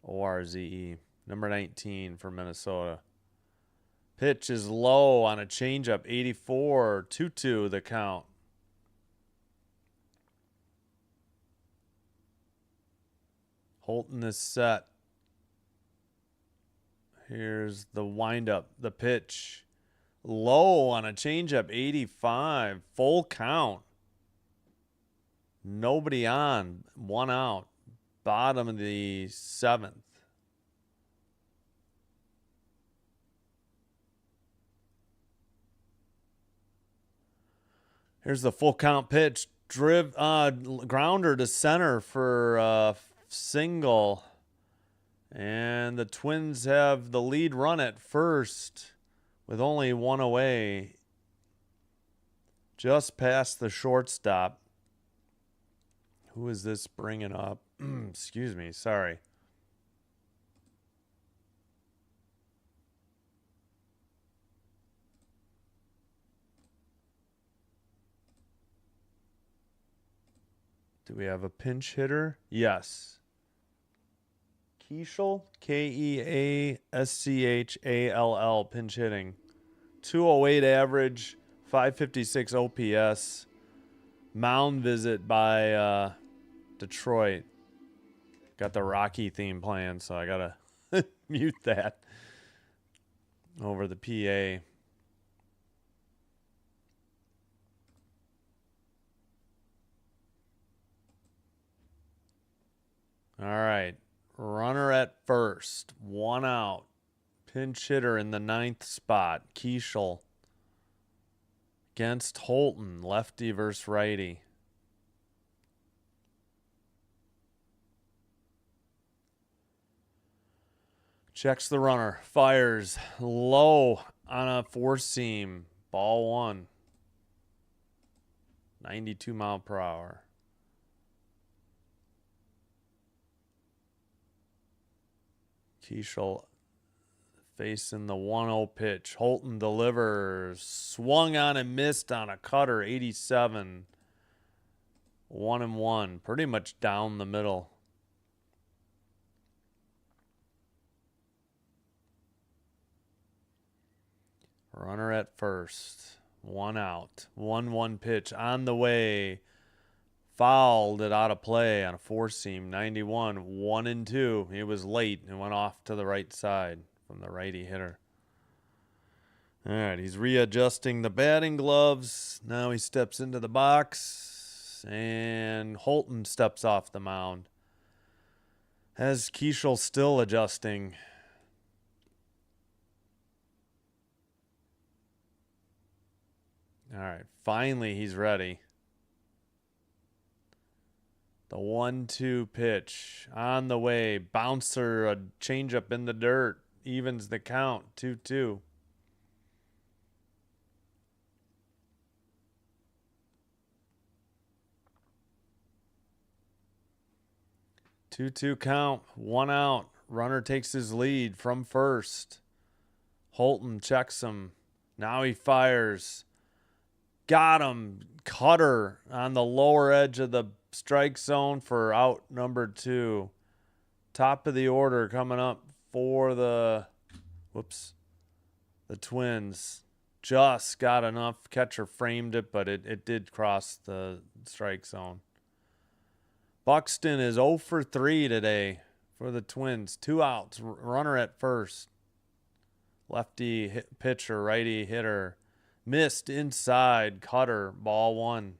O-R-Z-E. Number 19 for Minnesota. Pitch is low on a changeup. 84, 2-2 the count. Holton is set. Here's the windup. The pitch. Low on a changeup. 85. Full count. Nobody on. 1 out. Bottom of the 7th. Here's the full count pitch. Grounder to center for single. And the Twins have the lead run at first with only 1 away. Just past the shortstop. Who is this bringing up? Excuse me. Sorry. Do we have a pinch hitter? Yes. Keeschall, Keaschall, pinch hitting. 208 average, 556 OPS. Mound visit by Detroit. Got the Rocky theme playing, so I got to mute that over the PA. All right. Runner at first. 1 out. Pinch hitter in the 9th spot. Keeschall. Against Holton. Lefty versus righty. Checks the runner. Fires. Low on a 4-seam. Ball 1. 92 mile per hour. Keeschall facing the 1-0 pitch. Holton delivers. Swung on and missed on a cutter. 87. 1-1. Pretty much down the middle. Runner at first. 1 out. 1-1 pitch on the way. Fouled it out of play on a 4-seam. 91. 1-2. He was late and went off to the right side from the righty hitter. All right, he's readjusting the batting gloves. Now he steps into the box, and Holton steps off the mound. Has Keeschall still adjusting. All right, finally he's ready. The 1-2 pitch on the way. Bouncer, a changeup in the dirt. Evens the count. 2-2. 2-2 count. 1 out. Runner takes his lead from first. Holton checks him. Now he fires. Got him. Cutter on the lower edge of the strike zone for out number 2. Top of the order coming up for the Twins. Just got enough. Catcher framed it, but it did cross the strike zone. Buxton is 0 for 3 today for the Twins. 2 outs. Runner at first. Lefty pitcher, righty hitter. Missed inside. Cutter. Ball 1.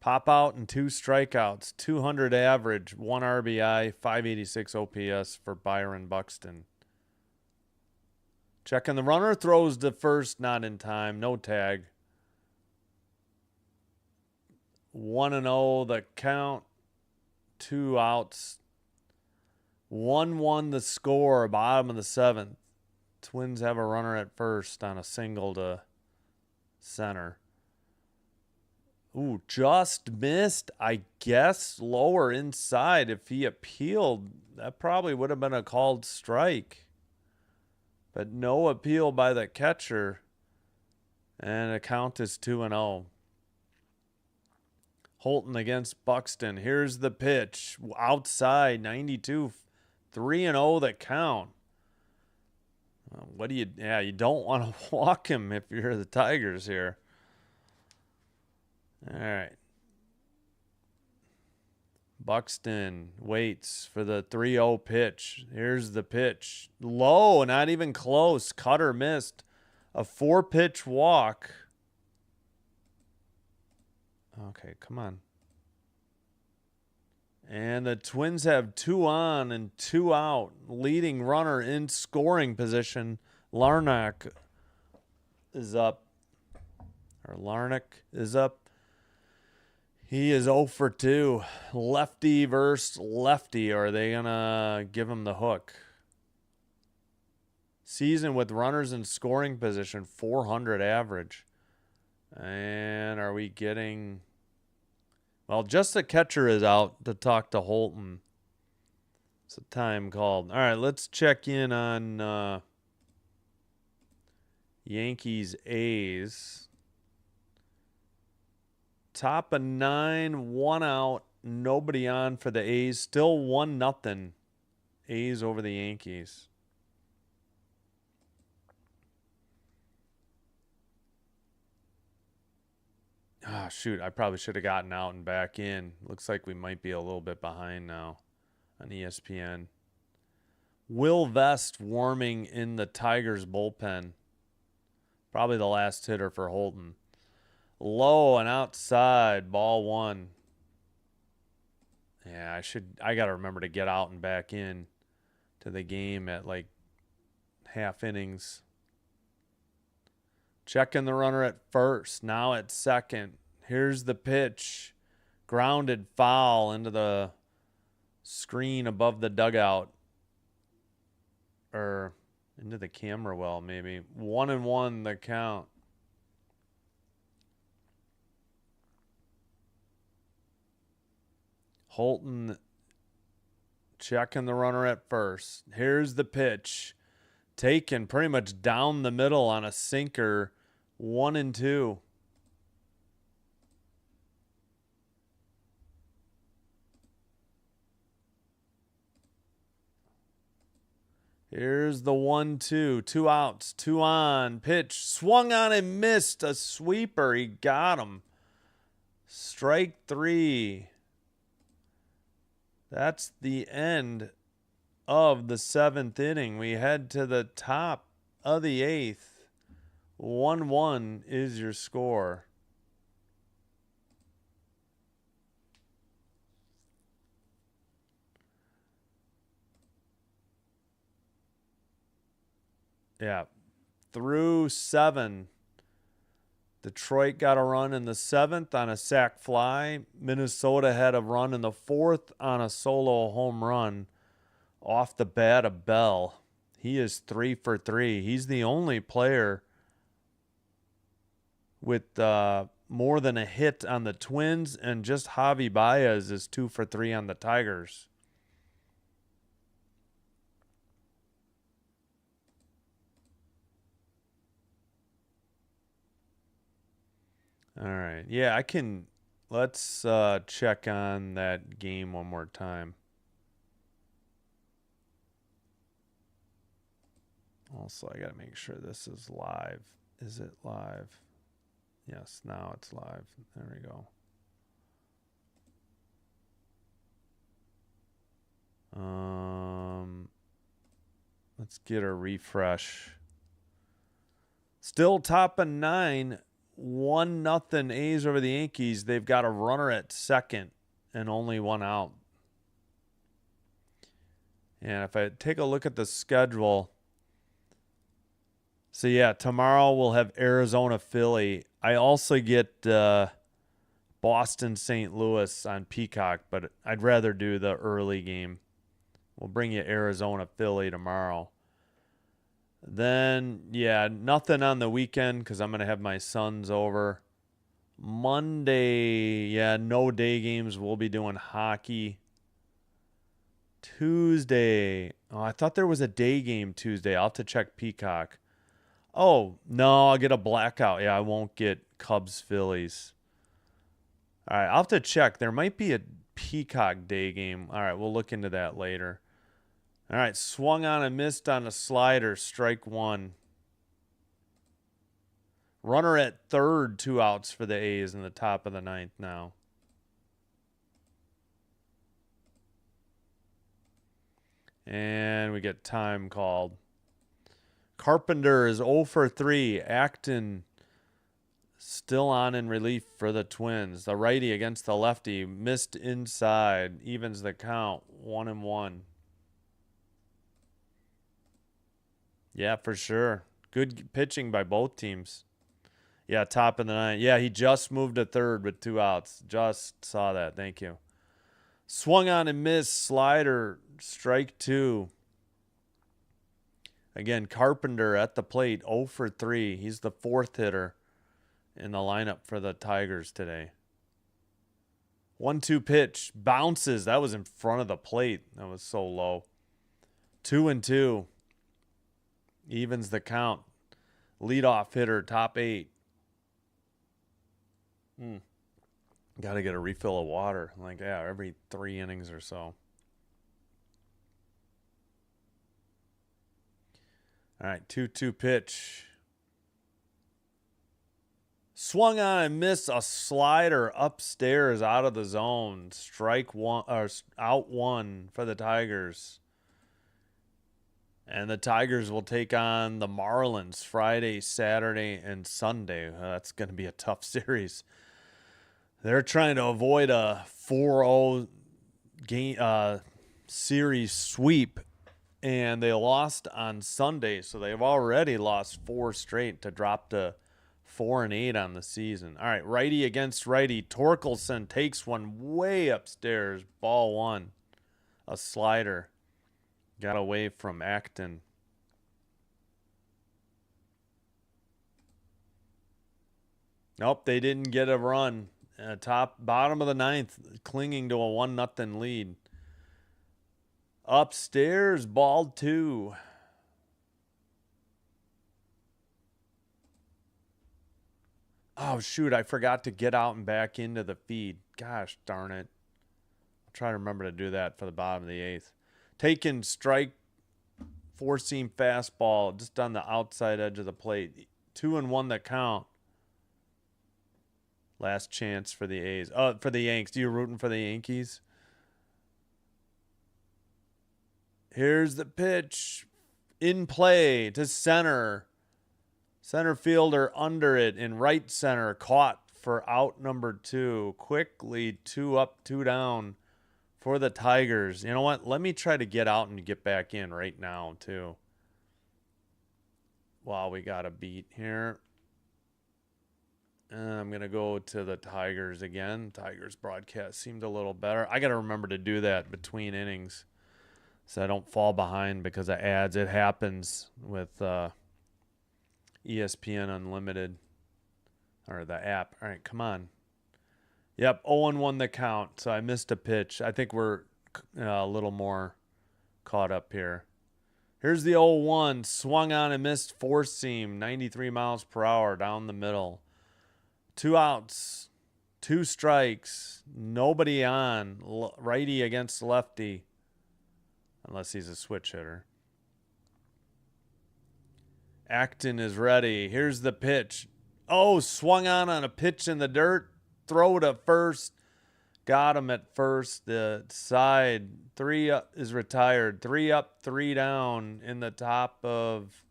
Pop out and 2 strikeouts. 200 average. 1 RBI. 586 OPS for Byron Buxton. Checking the runner. Throws to first. Not in time. No tag. 1-0 the count. 2 outs. 1-1 the score. Bottom of the 7th. Twins have a runner at first on a single to center. Ooh, just missed. I guess lower inside. If he appealed, that probably would have been a called strike. But no appeal by the catcher. And the count is 2-0. Holton against Buxton. Here's the pitch. Outside, 92. 3-0 the count. What do you... Yeah, you don't want to walk him if you're the Tigers here. All right. Buxton waits for the 3-0 pitch. Here's the pitch. Low, not even close. Cutter missed. A 4-pitch walk. Okay, come on. And the Twins have 2 on and 2 out. Leading runner in scoring position. Larnach is up. Or Larnach is up. He is 0 for 2. Lefty versus lefty. Are they going to give him the hook? Season with runners in scoring position. 400 average. And are we getting... Well, just the catcher is out to talk to Holton. It's a time called. All right, let's check in on Yankees A's. Top of 9, 1 out, nobody on for the A's. Still 1-0. A's over the Yankees. Ah, shoot, I probably should have gotten out and back in. Looks like we might be a little bit behind now on ESPN. Will Vest warming in the Tigers bullpen. Probably the last hitter for Holton. Low and outside, ball 1. Yeah, I got to remember to get out and back in to the game at like half innings. Checking the runner at first, now at second. Here's the pitch. Grounded foul into the screen above the dugout. Or into the camera well, maybe. 1-1 the count. Holton checking the runner at first. Here's the pitch. Taken pretty much down the middle on a sinker. 1-2. Here's the 1-2. 2 outs. 2 on. Pitch. Swung on and missed. A sweeper. He got him. Strike 3. That's the end of the 7th inning. We head to the top of the 8th. 1-1 is your score. Yeah. Through 7. Detroit got a run in the 7th on a sac fly. Minnesota had a run in the 4th on a solo home run off the bat of Bell. He is 3 for 3. He's the only player with more than a hit on the Twins, and just Javi Baez is 2 for 3 on the Tigers. All right. Yeah, I can. Let's check on that game one more time. Also, I got to make sure this is live. Is it live? Yes, now it's live. There we go. Let's get a refresh. Still top of 9. 1-0 A's over the Yankees. They've got a runner at second and only 1 out. And if I take a look at the schedule, so yeah, tomorrow we'll have Arizona Philly. I also get Boston St. Louis on Peacock, but I'd rather do the early game. We'll bring you Arizona Philly tomorrow. Then, yeah, nothing on the weekend because I'm going to have my sons over. Monday, yeah, no day games. We'll be doing hockey. Tuesday, oh, I thought there was a day game Tuesday. I'll have to check Peacock. Oh, no, I'll get a blackout. Yeah, I won't get Cubs Phillies. All right, I'll have to check. There might be a Peacock day game. All right, we'll look into that later. All right, swung on and missed on a slider, strike one. Runner at third, 2 outs for the A's in the top of the ninth now. And we get time called. Carpenter is 0 for 3. Acton still on in relief for the Twins. The righty against the lefty. Missed inside. Evens the count. 1-1. Yeah, for sure. Good pitching by both teams. Yeah, top of the ninth. Yeah, he just moved to third with 2 outs. Just saw that. Thank you. Swung on and missed. Slider. Strike 2. Again, Carpenter at the plate. 0 for 3. He's the 4th hitter in the lineup for the Tigers today. 1-2 pitch. Bounces. That was in front of the plate. That was so low. 2-2. Evens the count. Leadoff hitter, top 8. Got to get a refill of water. Like, yeah, every 3 innings or so. All right, 2-2 pitch. Swung on and missed a slider upstairs out of the zone. Strike one, or out 1 for the Tigers. And the Tigers will take on the Marlins Friday, Saturday, and Sunday. That's going to be a tough series. They're trying to avoid a 4-0 game, series sweep, and they lost on Sunday, so they've already lost 4 straight to drop to 4-8 on the season. All right, righty against righty. Torkelson takes one way upstairs. Ball 1. A slider. Got away from Acton. Nope, they didn't get a run. Bottom of the ninth, clinging to a 1-0 lead. Upstairs, ball 2. Oh, shoot, I forgot to get out and back into the feed. Gosh darn it. I'll try to remember to do that for the bottom of the 8th. Taking strike, 4-seam fastball just on the outside edge of the plate. 2-1 the count. Last chance for the A's. For the Yanks. You rooting for the Yankees? Here's the pitch. In play to center. Center fielder under it in right center. Caught for out number 2. Quickly 2 up, 2 down for the Tigers. You know what? Let me try to get out and get back in right now, too. Wow, we got a beat here. I'm going to go to the Tigers again. Tigers broadcast seemed a little better. I got to remember to do that between innings so I don't fall behind because of ads. It happens with ESPN Unlimited or the app. All right, come on. Yep, 0-1 the count, so I missed a pitch. I think we're a little more caught up here. Here's the 0-1. Swung on and missed 4-seam, 93 miles per hour down the middle. 2 outs, 2 strikes, nobody on. Righty against lefty, unless he's a switch hitter. Acton is ready. Here's the pitch. Oh, swung on a pitch in the dirt. Throw to first. Got him at first. The side 3 up is retired. 3 up, 3 down in the top of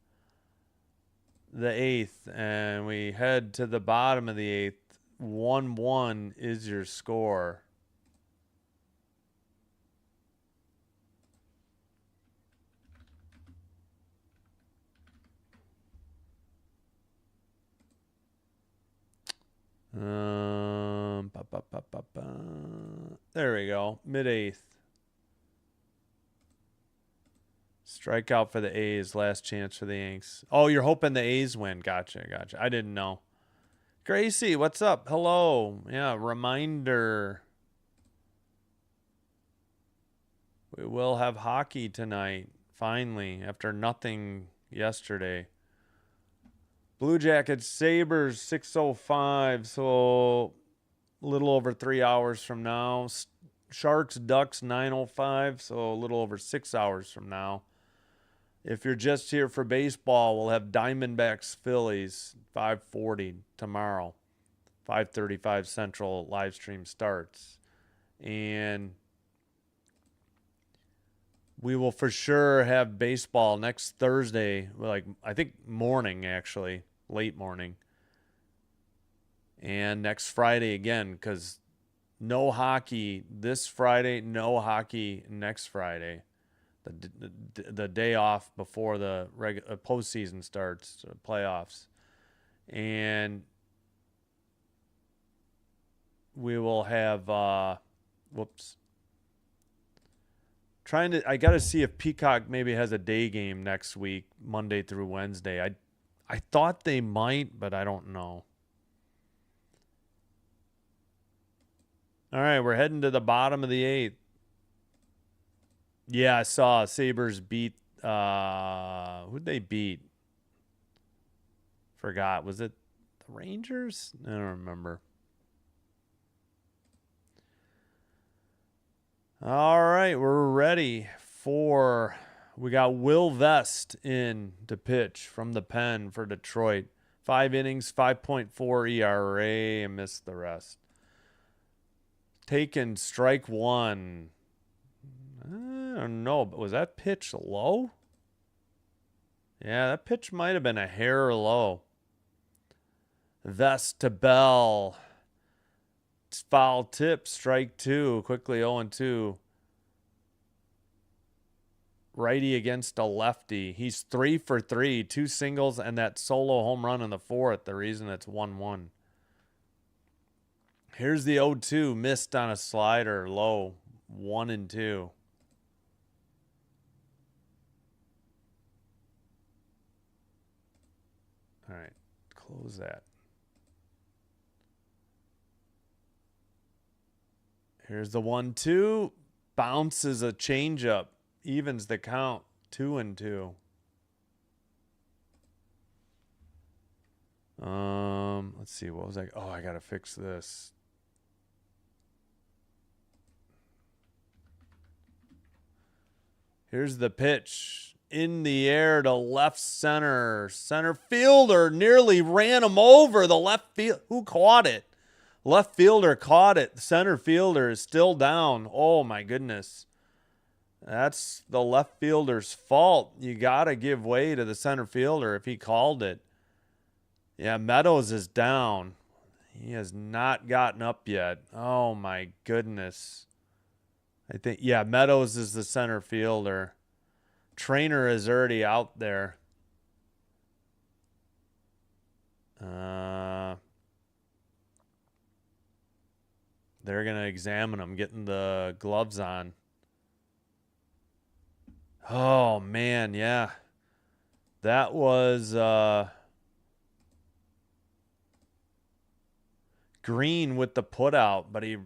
the 8th, and we head to the bottom of the 8th. 1-1 is your score. There we go. Mid-8th. Strikeout for the A's. Last chance for the Yanks. Oh, you're hoping the A's win. Gotcha. I didn't know. Gracie, what's up? Hello. Yeah, reminder. We will have hockey tonight. Finally, after nothing yesterday. Blue Jackets, Sabres, 6:05. So a little over 3 hours from now. Sharks, Ducks, 9:05, so a little over 6 hours from now. If you're just here for baseball, we'll have Diamondbacks, Phillies, 5:40 tomorrow. 5:35 Central live stream starts. And we will for sure have baseball next Thursday, like I think morning actually, late morning. And next Friday again, because no hockey this Friday, no hockey next Friday. The day off before the postseason starts, playoffs. And we will have, I got to see if Peacock maybe has a day game next week, Monday through Wednesday. I thought they might, but I don't know. All right, we're heading to the bottom of the 8th. Yeah, I saw Sabres beat, who'd they beat? Forgot. Was it the Rangers? I don't remember. All right, we're ready for, we got Will Vest in to pitch from the pen for Detroit. 5 innings, 5.4 ERA, and missed the rest. Taken strike 1. I don't know, but was that pitch low? Yeah, that pitch might have been a hair low. Vest to Bell. Foul tip, strike 2. Quickly 0-2. Righty against a lefty. He's 3 for 3. 2 singles and that solo home run in the 4th. The reason it's 1-1. Here's the 0-2. Missed on a slider. Low. 1-2. All right. Close that. Here's the 1-2. Bounces a changeup. Evens the count. 2-2. Let's see. What was I? Oh, I gotta fix this. Here's the pitch. In the air to left center. Center fielder nearly ran him over. The left field. Who caught it? Left fielder caught it. The center fielder is still down. Oh, my goodness. That's the left fielder's fault. You got to give way to the center fielder if he called it. Yeah, Meadows is down. He has not gotten up yet. Oh, my goodness. I think, yeah, Meadows is the center fielder. Trainer is already out there. They're going to examine him, getting the gloves on. Oh, man, yeah. That was Green with the putout, but he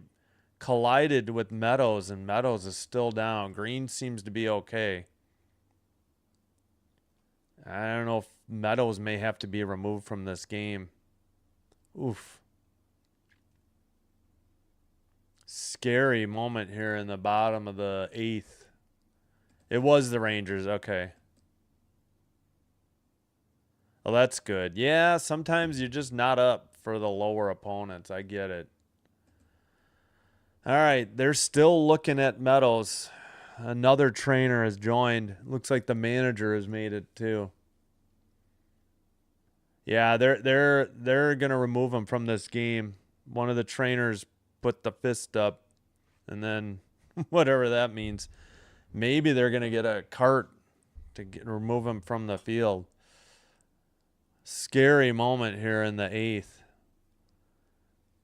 collided with Meadows, and Meadows is still down. Green seems to be okay. I don't know if Meadows may have to be removed from this game. Oof. Scary moment here in the bottom of the 8th. It was the Rangers. Okay. Well, that's good. Yeah, sometimes you're just not up for the lower opponents. I get it. All right, they're still looking at Meadows. Another trainer has joined. Looks like the manager has made it too. Yeah, they're gonna remove him from this game. One of the trainers put the fist up, and then whatever that means. Maybe they're gonna get a cart to remove him from the field. Scary moment here in the 8th.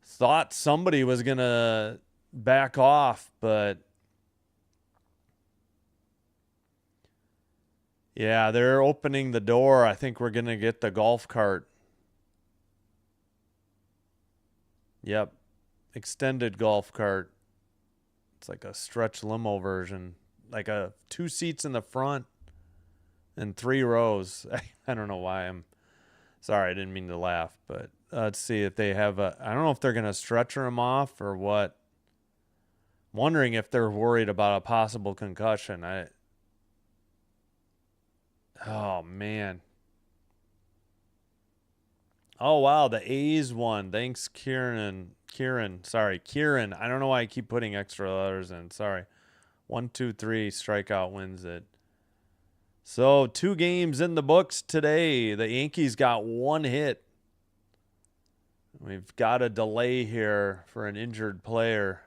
Thought somebody was gonna back off, but yeah, they're opening the door. I think we're going to get the golf cart. Yep. Extended golf cart. It's like a stretch limo version. Like 2 seats in the front and 3 rows. I don't know why I'm sorry. I didn't mean to laugh, but let's see if they have I don't know if they're going to stretcher him off or what. Wondering if they're worried about a possible concussion. Oh, man. Oh, wow. The A's won. Thanks, Kieran. Sorry, Kieran. I don't know why I keep putting extra letters in. Sorry. 1-2-3 strikeout wins it. So 2 games in the books today. The Yankees got 1 hit. We've got a delay here for an injured player.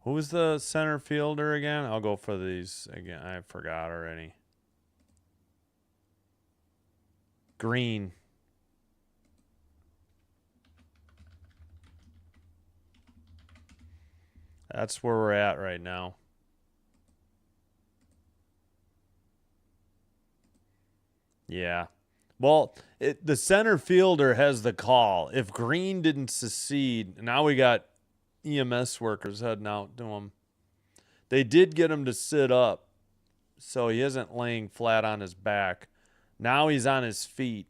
Who's the center fielder again? I'll go for these again. I forgot already. Green. That's where we're at right now. Yeah. Well, the center fielder has the call. If Green didn't succeed, now we got EMS workers heading out to him. They did get him to sit up, so he isn't laying flat on his back. Now he's on his feet.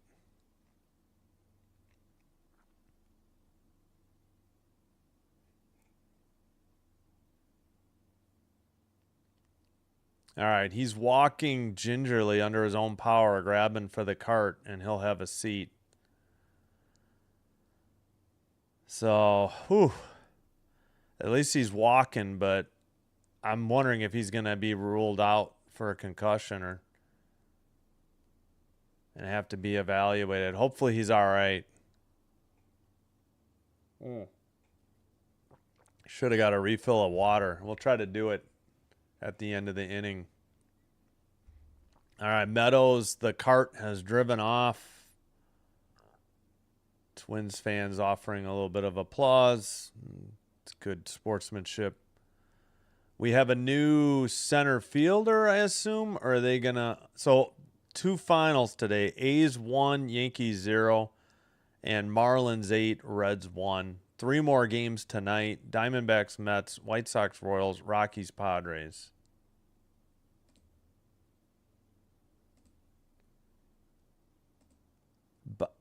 All right, he's walking gingerly under his own power, grabbing for the cart, and he'll have a seat. So, whew. At least he's walking, but I'm wondering if he's going to be ruled out for a concussion and have to be evaluated. Hopefully he's all right. Should have got a refill of water. We'll try to do it at the end of the inning. All right, Meadows, the cart has driven off. Twins fans offering a little bit of applause. It's good sportsmanship. We have a new center fielder, I assume. Or are they going to... So, 2 finals today. A's 1, Yankees 0. And Marlins 8, Reds 1. 3 more games tonight. Diamondbacks, Mets, White Sox, Royals, Rockies, Padres.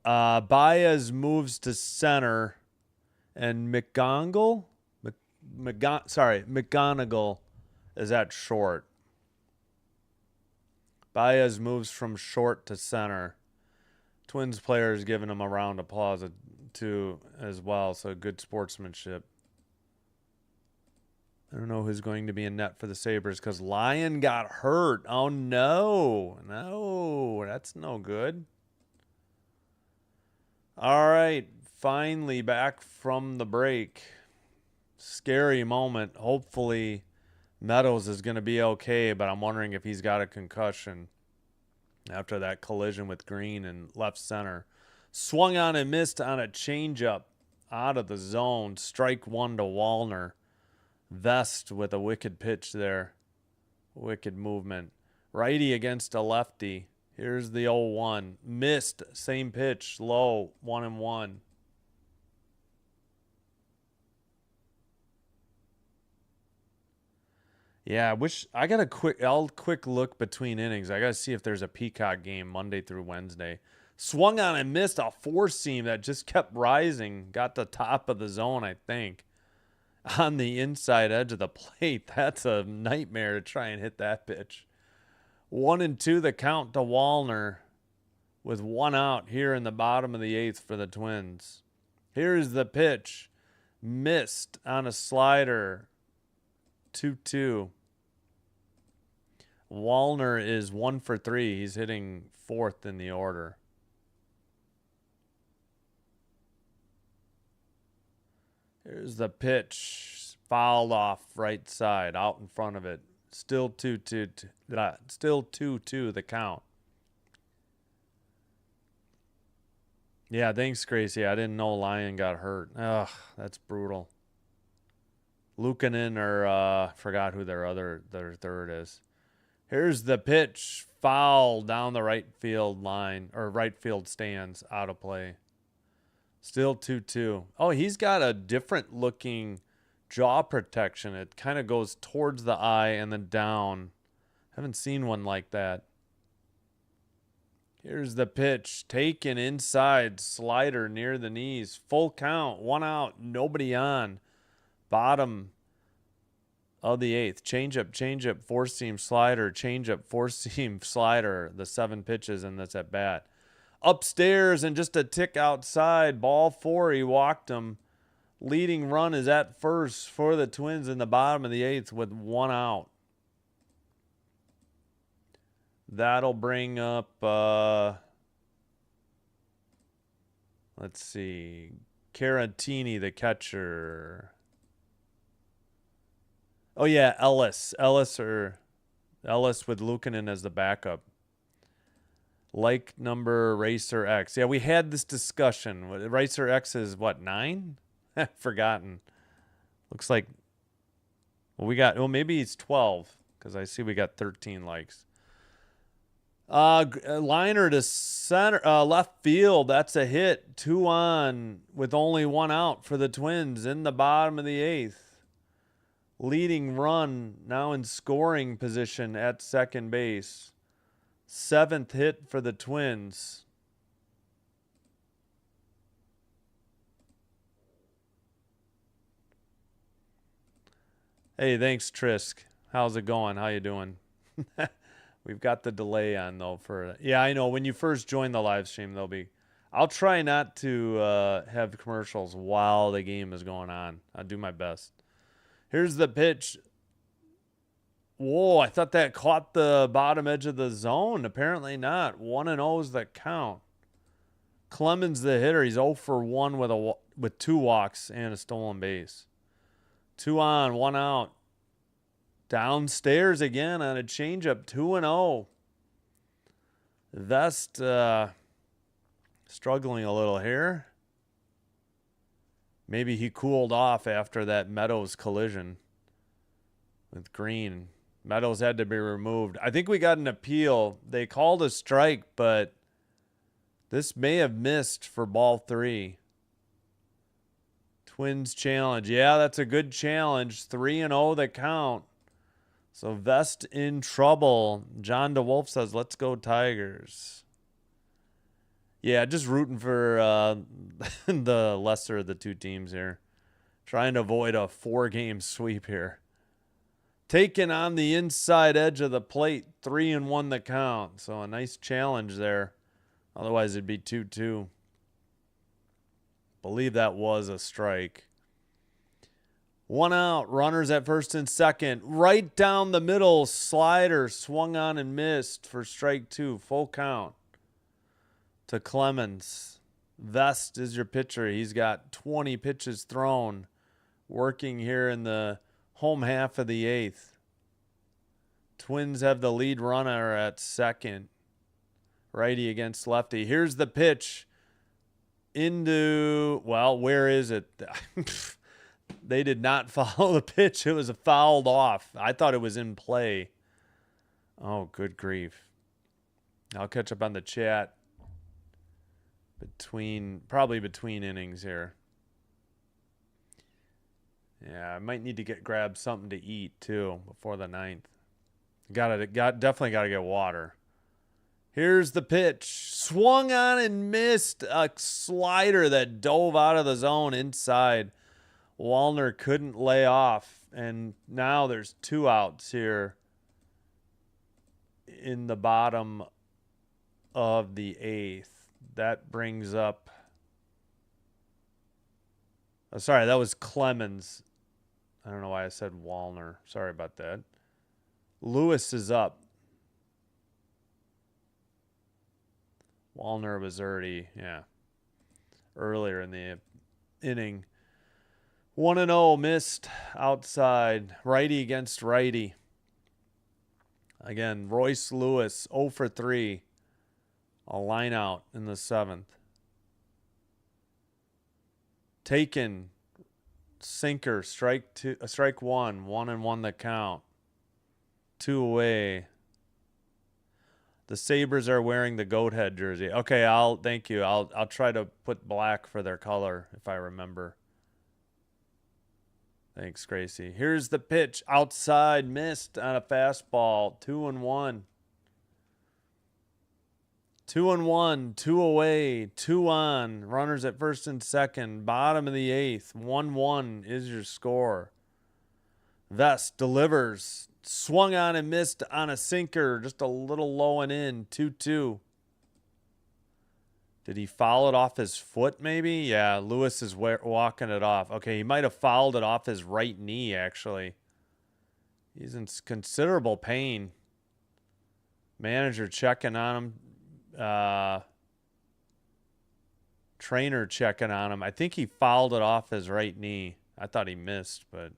Baez moves to center. And McGonigal is at short. Baez moves from short to center. Twins players giving him a round of applause too as well, so good sportsmanship. I don't know who's going to be in net for the Sabres because Lyon got hurt. Oh, no. No, that's no good. All right, finally back from the break. Scary moment. Hopefully Meadows is going to be okay, but I'm wondering if he's got a concussion after that collision with Green in left center. Swung on and missed on a changeup out of the zone. Strike 1 to Wallner. Vest with a wicked pitch there. Wicked movement. Righty against a lefty. Here's the 0-1. Missed. Same pitch. Low. 1-1. Yeah, I got a quick look between innings. I got to see if there's a Peacock game Monday through Wednesday. Swung on and missed a 4-seam that just kept rising. Got the top of the zone, I think. On the inside edge of the plate. That's a nightmare to try and hit that pitch. 1-2 the count to Wallner with 1 out here in the bottom of the 8th for the Twins. Here's the pitch. Missed on a slider. 2-2. Wallner is 1 for 3. He's hitting 4th in the order. Here's the pitch. Fouled off right side, out in front of it. Still 2-2. Still 2-2 the count. Yeah, thanks, Gracie. I didn't know Lyon got hurt. Ugh, that's brutal. Lukanen or forgot who their third is. Here's the pitch. Foul down the right field line or right field stands, out of play. Still 2-2. Oh, he's got a different looking jaw protection. It kind of goes towards the eye and then down. Haven't seen one like that. Here's the pitch. Taken inside. Slider near the knees. Full count. 1 out. Nobody on. Bottom of the 8th. Changeup, four-seam slider. Changeup, four-seam slider. The 7 pitches in this at bat. Upstairs and just a tick outside. Ball 4. He walked him. Leading run is at first for the Twins in the bottom of the 8th with 1 out. That'll bring up, let's see, Caratini, the catcher. Oh, yeah, Ellis with Luukkonen as the backup. Like number Racer X. Yeah, we had this discussion. Racer X is what, 9? Forgotten. Looks like, well, maybe he's 12 because I see we got 13 likes. Liner to center, left field. That's a hit. 2 on with only 1 out for the Twins in the bottom of the 8th. Leading run now in scoring position at second base. 7th hit for the Twins. Hey, thanks, Trisk. How's it going? How you doing? We've got the delay on, though. Yeah, I know. When you first join the live stream, there'll be... I'll try not to have commercials while the game is going on. I'll do my best. Here's the pitch. Whoa, I thought that caught the bottom edge of the zone. Apparently not. 1-0 is the count. Clemens, the hitter. He's 0 for 1 with 2 walks and a stolen base. 2 on, 1 out. Downstairs again on a changeup, 2-0. Vest struggling a little here. Maybe he cooled off after that Meadows collision with Green. Meadows had to be removed. I think we got an appeal. They called a strike, but this may have missed for ball 3. Twins challenge. Yeah, that's a good challenge. 3-0 the count. So Vest in trouble. John DeWolf says, let's go Tigers. Yeah, just rooting for the lesser of the 2 teams here. Trying to avoid a 4-game sweep here. Taken on the inside edge of the plate. 3-1 the count. So a nice challenge there. Otherwise it'd be 2-2. Believe that was a strike. 1 out. Runners at first and second. Right down the middle. Slider swung on and missed for strike 2. Full count to Clemens. Vest is your pitcher. He's got 20 pitches thrown. Working here in the home half of the 8th. Twins have the lead runner at second. Righty against lefty. Here's the pitch. Into, well, where is it? They did not follow the pitch. It was fouled off. I thought it was in play. Oh, good grief. I'll catch up on the chat probably between innings here. Yeah, I might need to grab something to eat too before the 9th. Definitely got to get water. Here's the pitch. Swung on and missed. A slider that dove out of the zone inside. Wallner couldn't lay off. And now there's 2 outs here in the bottom of the 8th. That brings up... Oh, sorry, that was Clemens. I don't know why I said Wallner. Sorry about that. Lewis is up. Wallner was already, earlier in the inning. 1-0 missed outside. Righty against righty. Again, Royce Lewis 0 for 3. A line out in the 7th. Taken. Sinker. Strike 1. 1-1 the count. 2 away. The Sabres are wearing the goat head jersey. Okay, thank you. I'll try to put black for their color if I remember. Thanks, Gracie. Here's the pitch. Outside, missed on a fastball. 2-1. 2-1, 2 away, 2 on. Runners at first and second. Bottom of the 8th. 1-1 is your score. Vest delivers. Swung on and missed on a sinker. Just a little low and in. 2-2. Did he foul it off his foot maybe? Yeah, Lewis is walking it off. Okay, he might have fouled it off his right knee, actually. He's in considerable pain. Manager checking on him. Trainer checking on him. I think he fouled it off his right knee. I thought he missed, but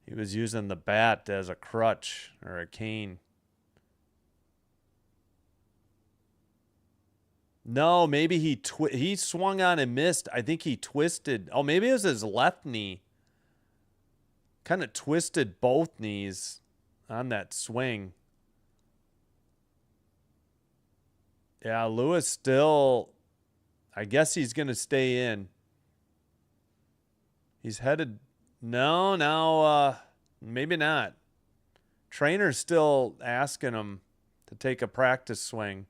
he was using the bat as a crutch or a cane. No, maybe he swung on and missed. I think he twisted. Oh, maybe it was his left knee. Kind of twisted both knees on that swing. Yeah, Lewis still, I guess he's going to stay in. He's headed, no, maybe not. Trainer's still asking him to take a practice swing.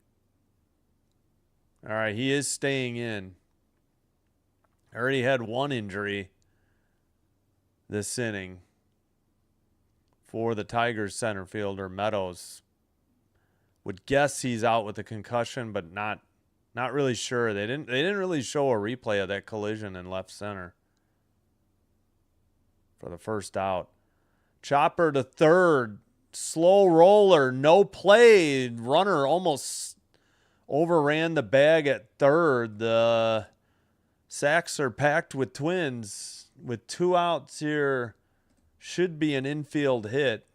All right, he is staying in. Already had one injury this inning for the Tigers center fielder, Meadows. Would guess he's out with a concussion, but not really sure. They didn't really show a replay of that collision in left center for the first out. Chopper to third. Slow roller, no play. Runner almost overran the bag at third. The sacks are packed with Twins. With 2 outs here, should be an infield hit.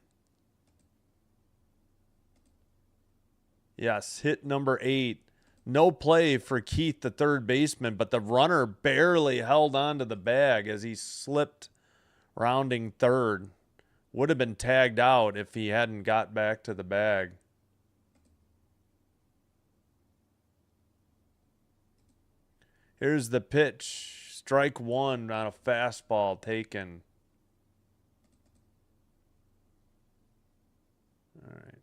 Yes, hit number 8. No play for Keith, the third baseman, but the runner barely held on to the bag as he slipped rounding third. Would have been tagged out if he hadn't got back to the bag. Here's the pitch. Strike 1 on a fastball taken. All right.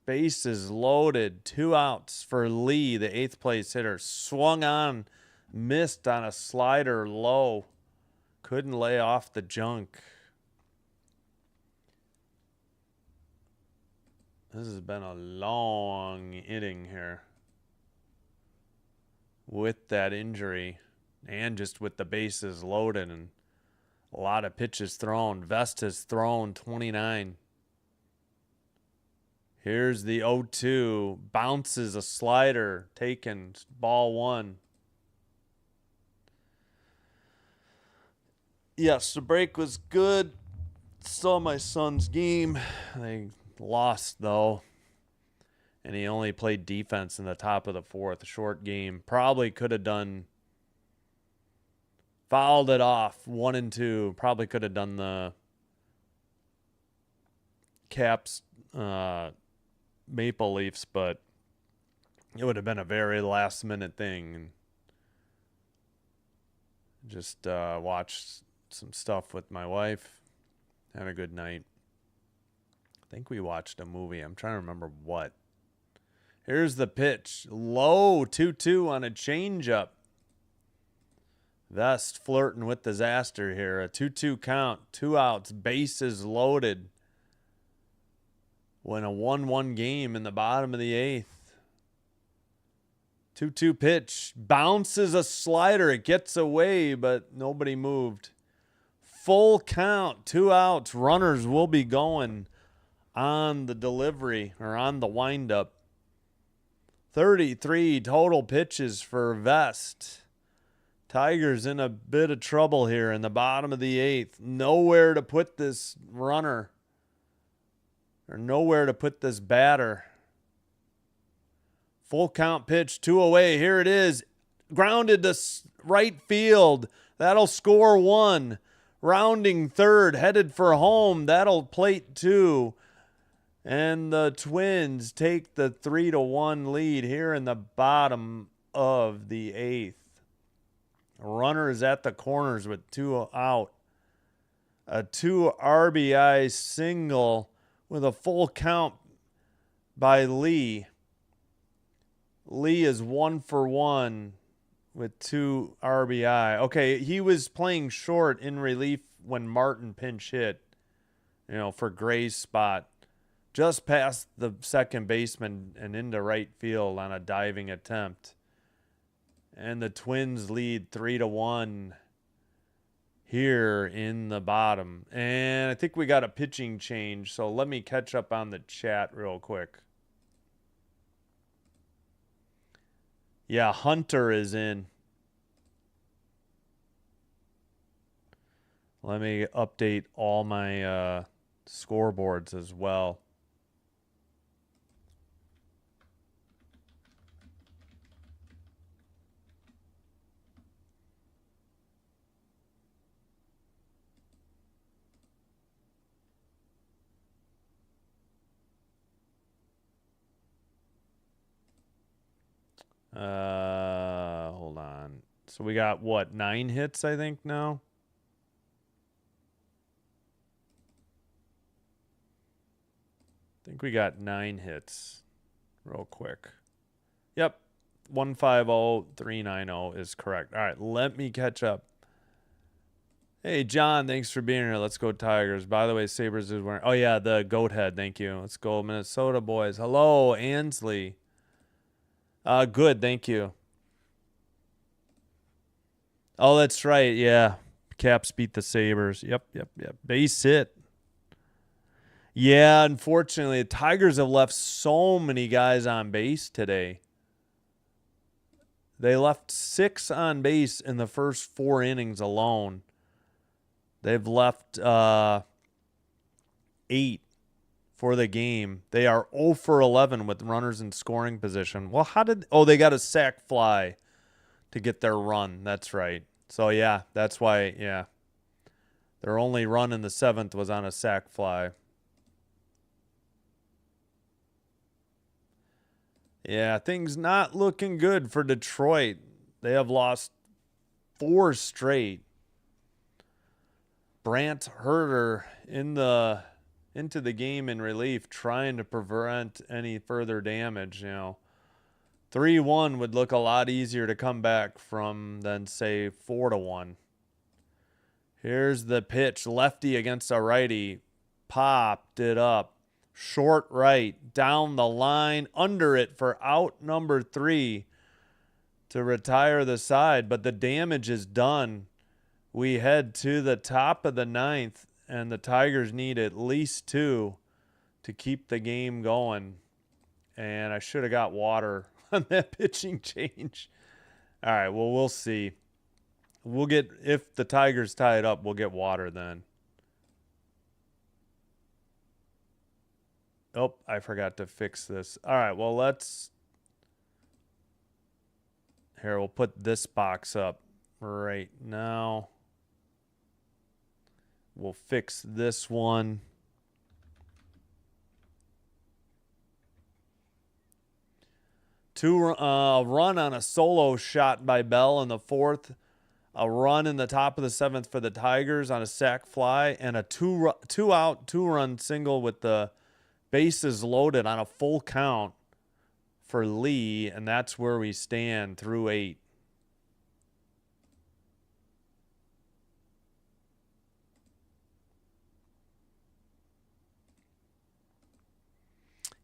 Bases loaded. 2 outs for Lee, the 8th place hitter. Swung on, missed on a slider low. Couldn't lay off the junk. This has been a long inning here with that injury and just with the bases loaded and a lot of pitches thrown. Vest has thrown 29. Here's the 0-2. Bounces a slider. Taken. Ball 1. Yes, the break was good. Saw my son's game. They lost, though. And he only played defense in the top of the 4th. A short game. Probably could have done... Fouled it off. 1 and 2. Probably could have done the Caps Maple Leafs, but it would have been a very last-minute thing. And just watched some stuff with my wife. Had a good night. I think we watched a movie. I'm trying to remember what. Here's the pitch. Low 2-2 on a changeup. Vest flirting with disaster here. A 2-2 count. 2 outs. Bases loaded. Win a 1-1 game in the bottom of the 8th. 2-2 pitch. Bounces a slider. It gets away, but nobody moved. Full count. 2 outs. Runners will be going on the delivery or on the windup. 33 total pitches for Vest. Tigers in a bit of trouble here in the bottom of the 8th. Nowhere to put this runner. Or nowhere to put this batter. Full count pitch, 2 away. Here it is. Grounded to right field. That'll score 1. Rounding third, headed for home. That'll plate 2. And the Twins take the 3-1 lead here in the bottom of the 8th. Runners at the corners with 2 out. A 2 RBI single with a full count by Lee. Lee is 1 for 1 with 2 RBI. Okay, he was playing short in relief when Martin pinch hit, for Gray's spot. Just past the second baseman and into right field on a diving attempt. And the Twins lead 3-1 here in the bottom. And I think we got a pitching change, so let me catch up on the chat real quick. Yeah, Hunter is in. Let me update all my scoreboards as well. Hold on. So we got what, 9 hits, I think, now? I think we got 9 hits real quick. Yep. 150390 is correct. All right, let me catch up. Hey, John, thanks for being here. Let's go Tigers. By the way, Sabres is wearing... Oh, yeah, the goat head. Thank you. Let's go Minnesota boys. Hello, Ansley. Good, thank you. Oh, that's right. Yeah. Caps beat the Sabres. Yep. Base hit. Yeah, unfortunately, the Tigers have left so many guys on base today. They left 6 on base in the first 4 innings alone. They've left 8 for the game. They are 0 for 11 with runners in scoring position. Well, they got a sac fly to get their run. That's right. So, yeah, that's why, yeah. Their only run in the 7th was on a sac fly. Yeah, things not looking good for Detroit. They have lost 4 straight. Brant Herter into the game in relief, trying to prevent any further damage. 3-1 would look a lot easier to come back from than, say, 4-1. Here's the pitch. Lefty against a righty. Popped it up. Short right. Down the line. Under it for out number 3 to retire the side. But the damage is done. We head to the top of the 9th, and the Tigers need at least 2 to keep the game going. And I should have got water on that pitching change. All right, well, we'll see. If the Tigers tie it up, we'll get water then. Oh, I forgot to fix this. All right, well, we'll put this box up right now. We'll fix this one. Run on a solo shot by Bell in the 4th. A run in the top of the 7th for the Tigers on a sac fly. And a 2-out, 2-run single with the bases loaded on a full count for Lee. And that's where we stand through 8.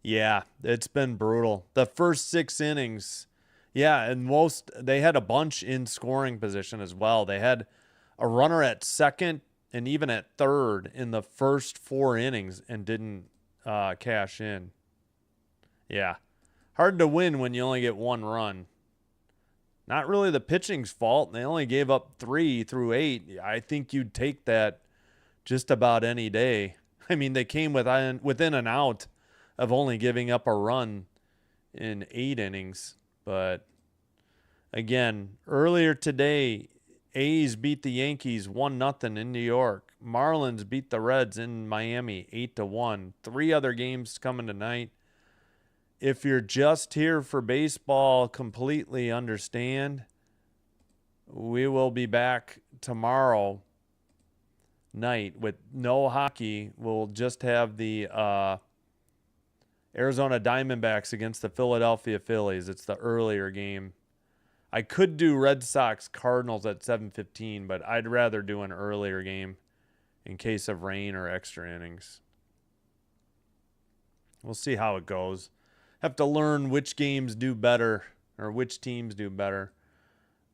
Yeah, it's been brutal. The first 6 innings, yeah, and they had a bunch in scoring position as well. They had a runner at second and even at third in the first 4 innings and didn't cash in. Yeah, hard to win when you only get 1 run. Not really the pitching's fault. They only gave up 3 through 8. I think you'd take that just about any day. I mean, they came within an out of only giving up a run in 8 innings. But again, earlier today, A's beat the Yankees 1-0 in New York. Marlins beat the Reds in Miami 8-1. 3 other games coming tonight. If you're just here for baseball, completely understand. We will be back tomorrow night with no hockey. We'll just have the Arizona Diamondbacks against the Philadelphia Phillies. It's the earlier game. I could do Red Sox Cardinals at 7:15, but I'd rather do an earlier game in case of rain or extra innings. We'll see how it goes. Have to learn which games do better or which teams do better.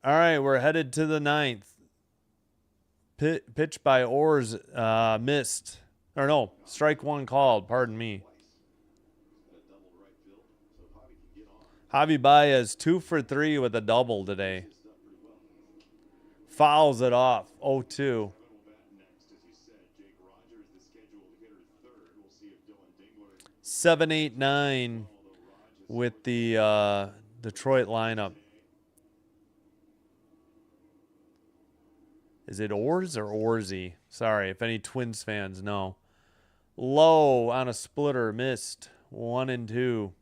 All right, we're headed to the 9th. Pitch by Orrs, missed. Or no, strike one called, pardon me. Javi Baez 2 for 3 with a double today. Fouls it off, 0-2. 7-8-9 with the Detroit lineup. Is it Orrs or Orsy? Sorry, if any Twins fans know. Low on a splitter, missed. 1-2.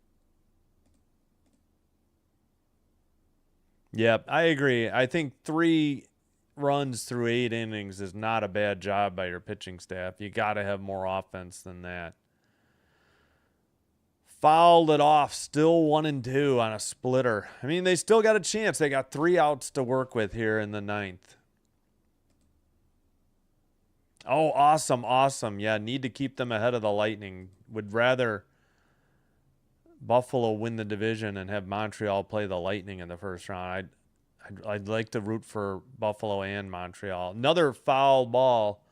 Yep, I agree. I think 3 runs through 8 innings is not a bad job by your pitching staff. You got to have more offense than that. Fouled it off, still 1-2 on a splitter. I mean, they still got a chance. They got 3 outs to work with here in the 9th. Oh, awesome, awesome. Yeah, need to keep them ahead of the Lightning. Would rather Buffalo win the division and have Montreal play the Lightning in the first round. I'd like to root for Buffalo and Montreal. Another foul ball.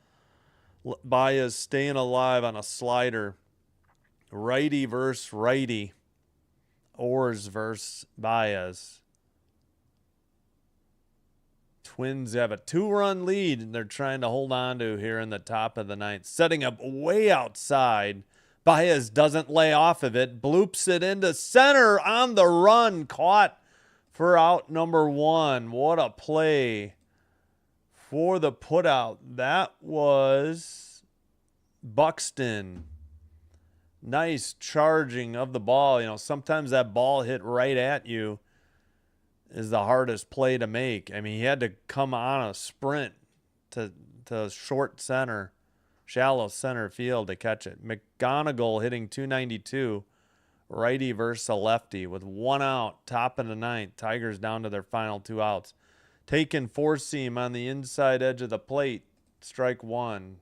Baez staying alive on a slider. Righty versus righty. Orrs versus Baez. Twins have a 2-run lead and they're trying to hold on to here in the top of the 9th. Setting up way outside. Baez doesn't lay off of it. Bloops it into center on the run. Caught for out number 1. What a play for the putout. That was Buxton. Nice charging of the ball. You know, sometimes that ball hit right at you is the hardest play to make. I mean, he had to come on a sprint to short center, shallow center field to catch it. McGonigal hitting .292, righty versus a lefty with 1 out, top of the 9th. Tigers down to their final 2 outs. Taking 4-seam on the inside edge of the plate, strike 1.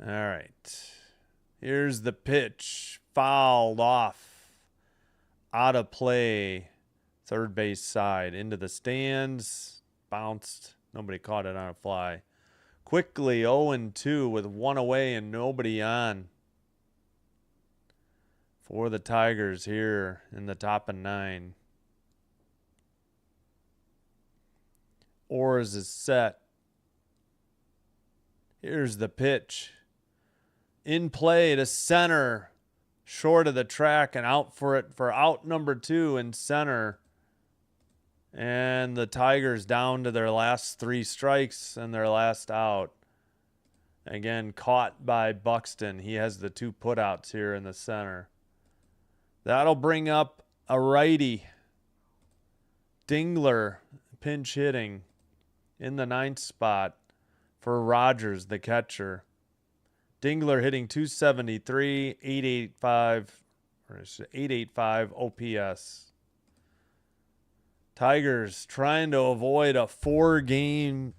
All right. Here's the pitch. Fouled off. Out of play. Third base side. Into the stands. Bounced. Nobody caught it on a fly. Quickly 0-2 with 1 away and nobody on. For the Tigers here in the top of 9. Orrs is set. Here's the pitch. In play to center, short of the track and out for it for out number 2 in center. And the Tigers down to their last 3 strikes and their last out. Again, caught by Buxton. He has the 2 putouts here in the center. That'll bring up a righty. Dingler pinch hitting in the 9th spot for Rogers, the catcher. Dingler hitting .273, 885 OPS. Tigers trying to avoid a 4-game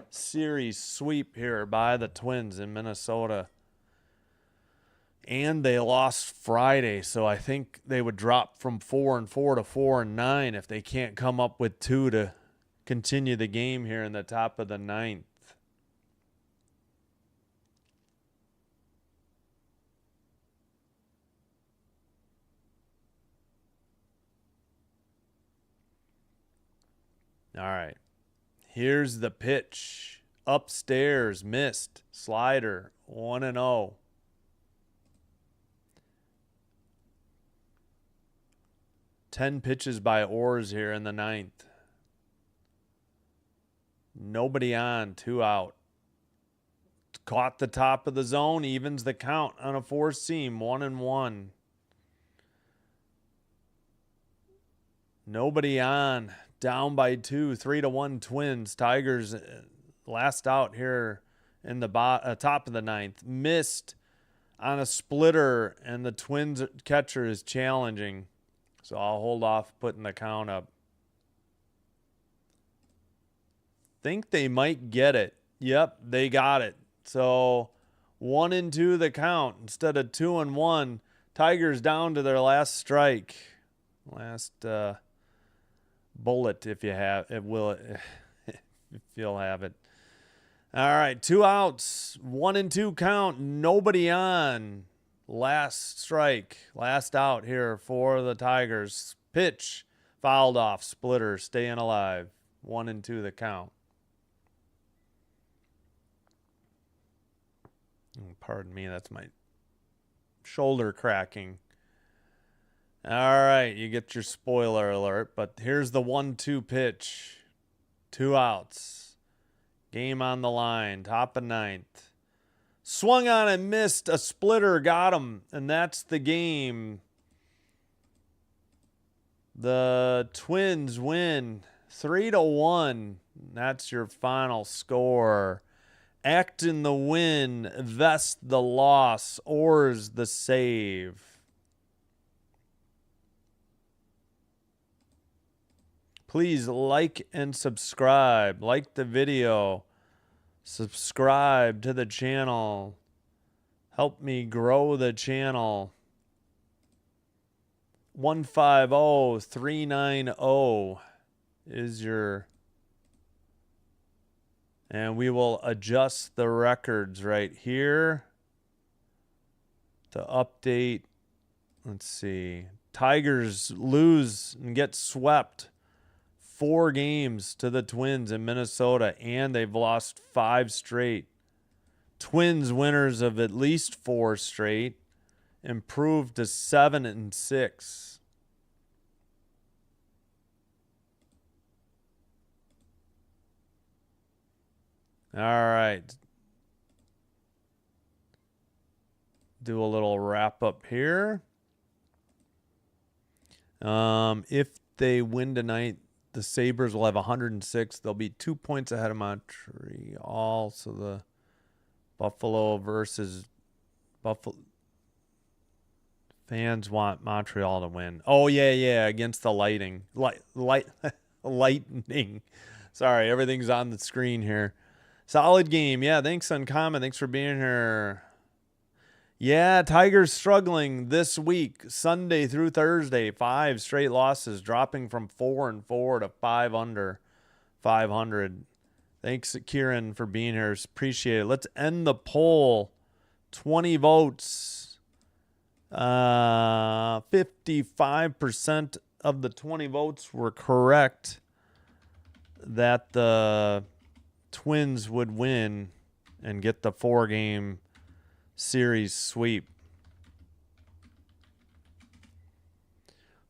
series sweep here by the Twins in Minnesota. And they lost Friday, so I think they would drop from 4-4 to 4-9 if they can't come up with 2 to continue the game here in the top of the 9th. All right. Here's the pitch. Upstairs, missed. Slider, 1-0. 10 pitches by Orrs here in the ninth. Nobody on, 2 out. Caught the top of the zone, evens the count on a 4-seam, 1-1. Nobody on, down by 2, 3-1 Twins. Tigers last out here in the top of the ninth. Missed on a splitter, and the Twins catcher is challenging. So I'll hold off putting the count up. Think they might get it. Yep, they got it. So 1-2 the count instead of 2-1. Tigers down to their last strike. Last bullet, if you have it. Will it? If you'll have it. All right, 2 outs, 1-2 count. Nobody on. Last strike, last out here for the Tigers. Pitch fouled off. Splitter staying alive. 1-2 the count. Pardon me, that's my shoulder cracking. All right, you get your spoiler alert, but here's the 1-2 pitch. 2 outs. Game on the line, top of ninth. Swung on and missed. A splitter got him, and that's the game. The Twins win 3-1. That's your final score. Acton the win, Vest the loss, Orrs the save. Please like and subscribe. Like the video. Subscribe to the channel. Help me grow the channel. 150390 is your... And we will adjust the records right here to update. Let's see. Tigers lose and get swept 4 games to the Twins in Minnesota, and they've lost 5 straight. Twins winners of at least 4 straight, improved to 7-6. All right. Do a little wrap up here. If they win tonight, the Sabres will have 106. They'll be 2 points ahead of Montreal. So the Buffalo versus Buffalo fans want Montreal to win. Oh yeah, against the Lightning. Lightning. Sorry, everything's on the screen here. Solid game. Yeah, thanks, Uncommon. Thanks for being here. Yeah, Tigers struggling this week, Sunday through Thursday. 5 straight losses, dropping from 4-4 to 5 under 500. Thanks, Kieran, for being here. Appreciate it. Let's end the poll. 20 votes. 55% of the 20 votes were correct that the Twins would win and get the 4-game series sweep.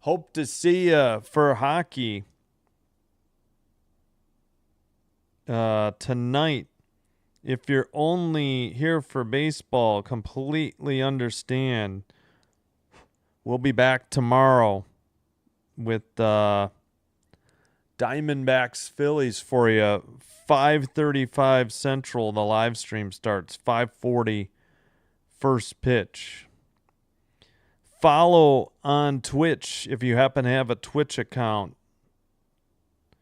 Hope to see you for hockey tonight. If you're only here for baseball, completely understand. We'll be back tomorrow with Diamondbacks Phillies for you. 5:35 Central, the live stream starts. 5:40 first pitch. Follow on Twitch if you happen to have a Twitch account.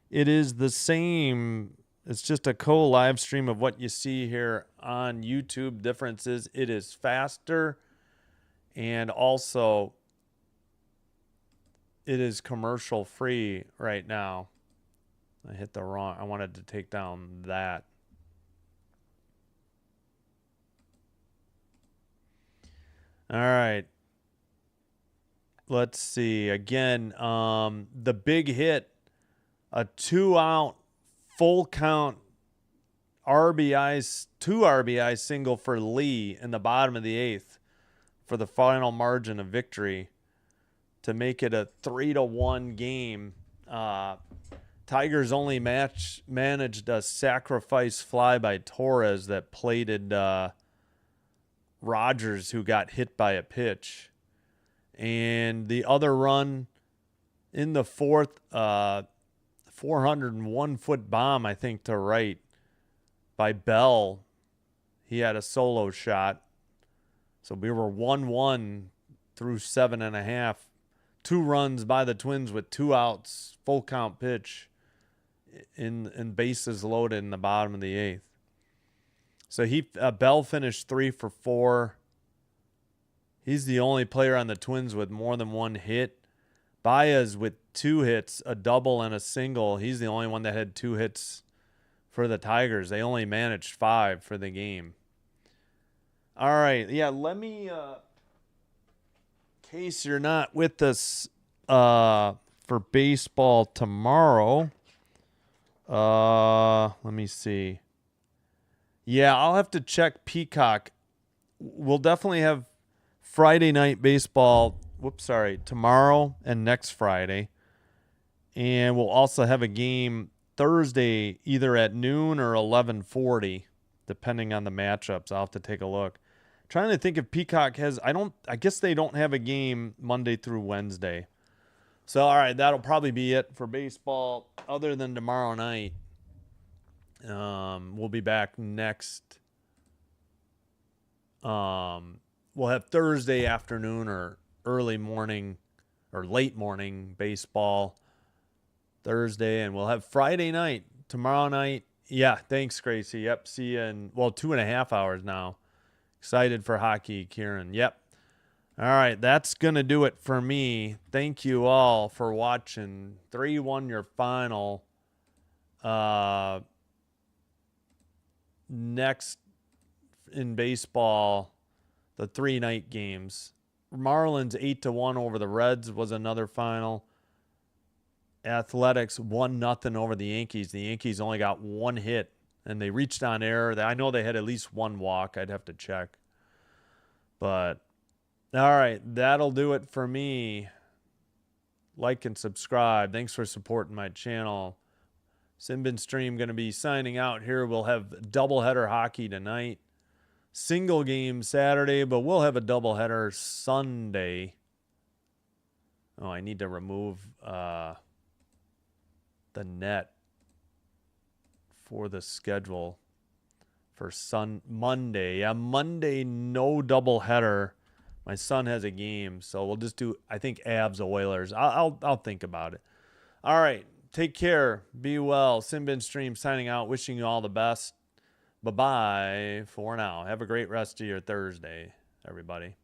It is the same. It's just a co-live stream of what you see here on YouTube. Difference is it is faster, and also it is commercial free right now. I hit the wrong. I wanted to take down that. All right. Let's see. Again, the big hit, a 2-out full count RBI, 2 RBI single for Lee in the bottom of the 8th for the final margin of victory. to make it a 3-1 game. Tigers only managed a sacrifice fly by Torres that plated Rogers, who got hit by a pitch. And the other run in the fourth, 401-foot bomb, I think, to right by Bell. He had a solo shot. So we were 1-1 through 7.5. 2 runs by the Twins with 2 outs, full count pitch in bases loaded in the bottom of the 8th. So Bell finished 3 for 4. He's the only player on the Twins with more than 1 hit. Baez with 2 hits, a double and a single. He's the only one that had 2 hits for the Tigers. They only managed 5 for the game. All right. Yeah, let me, in case you're not with us for baseball tomorrow, let me see. Yeah, I'll have to check Peacock. We'll definitely have Friday night baseball, tomorrow and next Friday. And we'll also have a game Thursday either at noon or 11:40, depending on the matchups. I'll have to take a look. Trying to think if Peacock has, I guess they don't have a game Monday through Wednesday. So, all right, that'll probably be it for baseball other than tomorrow night. We'll be back next. We'll have Thursday afternoon or early morning or late morning baseball Thursday, and we'll have Friday night, tomorrow night. Yeah, thanks, Gracie. Yep, see you in, 2.5 hours now. Excited for hockey, Kieran. Yep. All right, that's going to do it for me. Thank you all for watching. 3-1 your final. Next in baseball, the 3-night games. Marlins 8-1 over the Reds was another final. Athletics 1-0 over the Yankees. The Yankees only got 1 hit, and they reached on error. I know they had at least 1 walk. I'd have to check. But, all right, that'll do it for me. Like and subscribe. Thanks for supporting my channel. Simbin Stream going to be signing out here. We'll have doubleheader hockey tonight. Single game Saturday, but we'll have a doubleheader Sunday. Oh, I need to remove the net for the schedule for Monday. Yeah, Monday, no doubleheader. My son has a game, so we'll just do, I think, Avs Oilers. I'll think about it. All right, take care. Be well. Simbin Stream signing out. Wishing you all the best. Bye-bye for now. Have a great rest of your Thursday, everybody.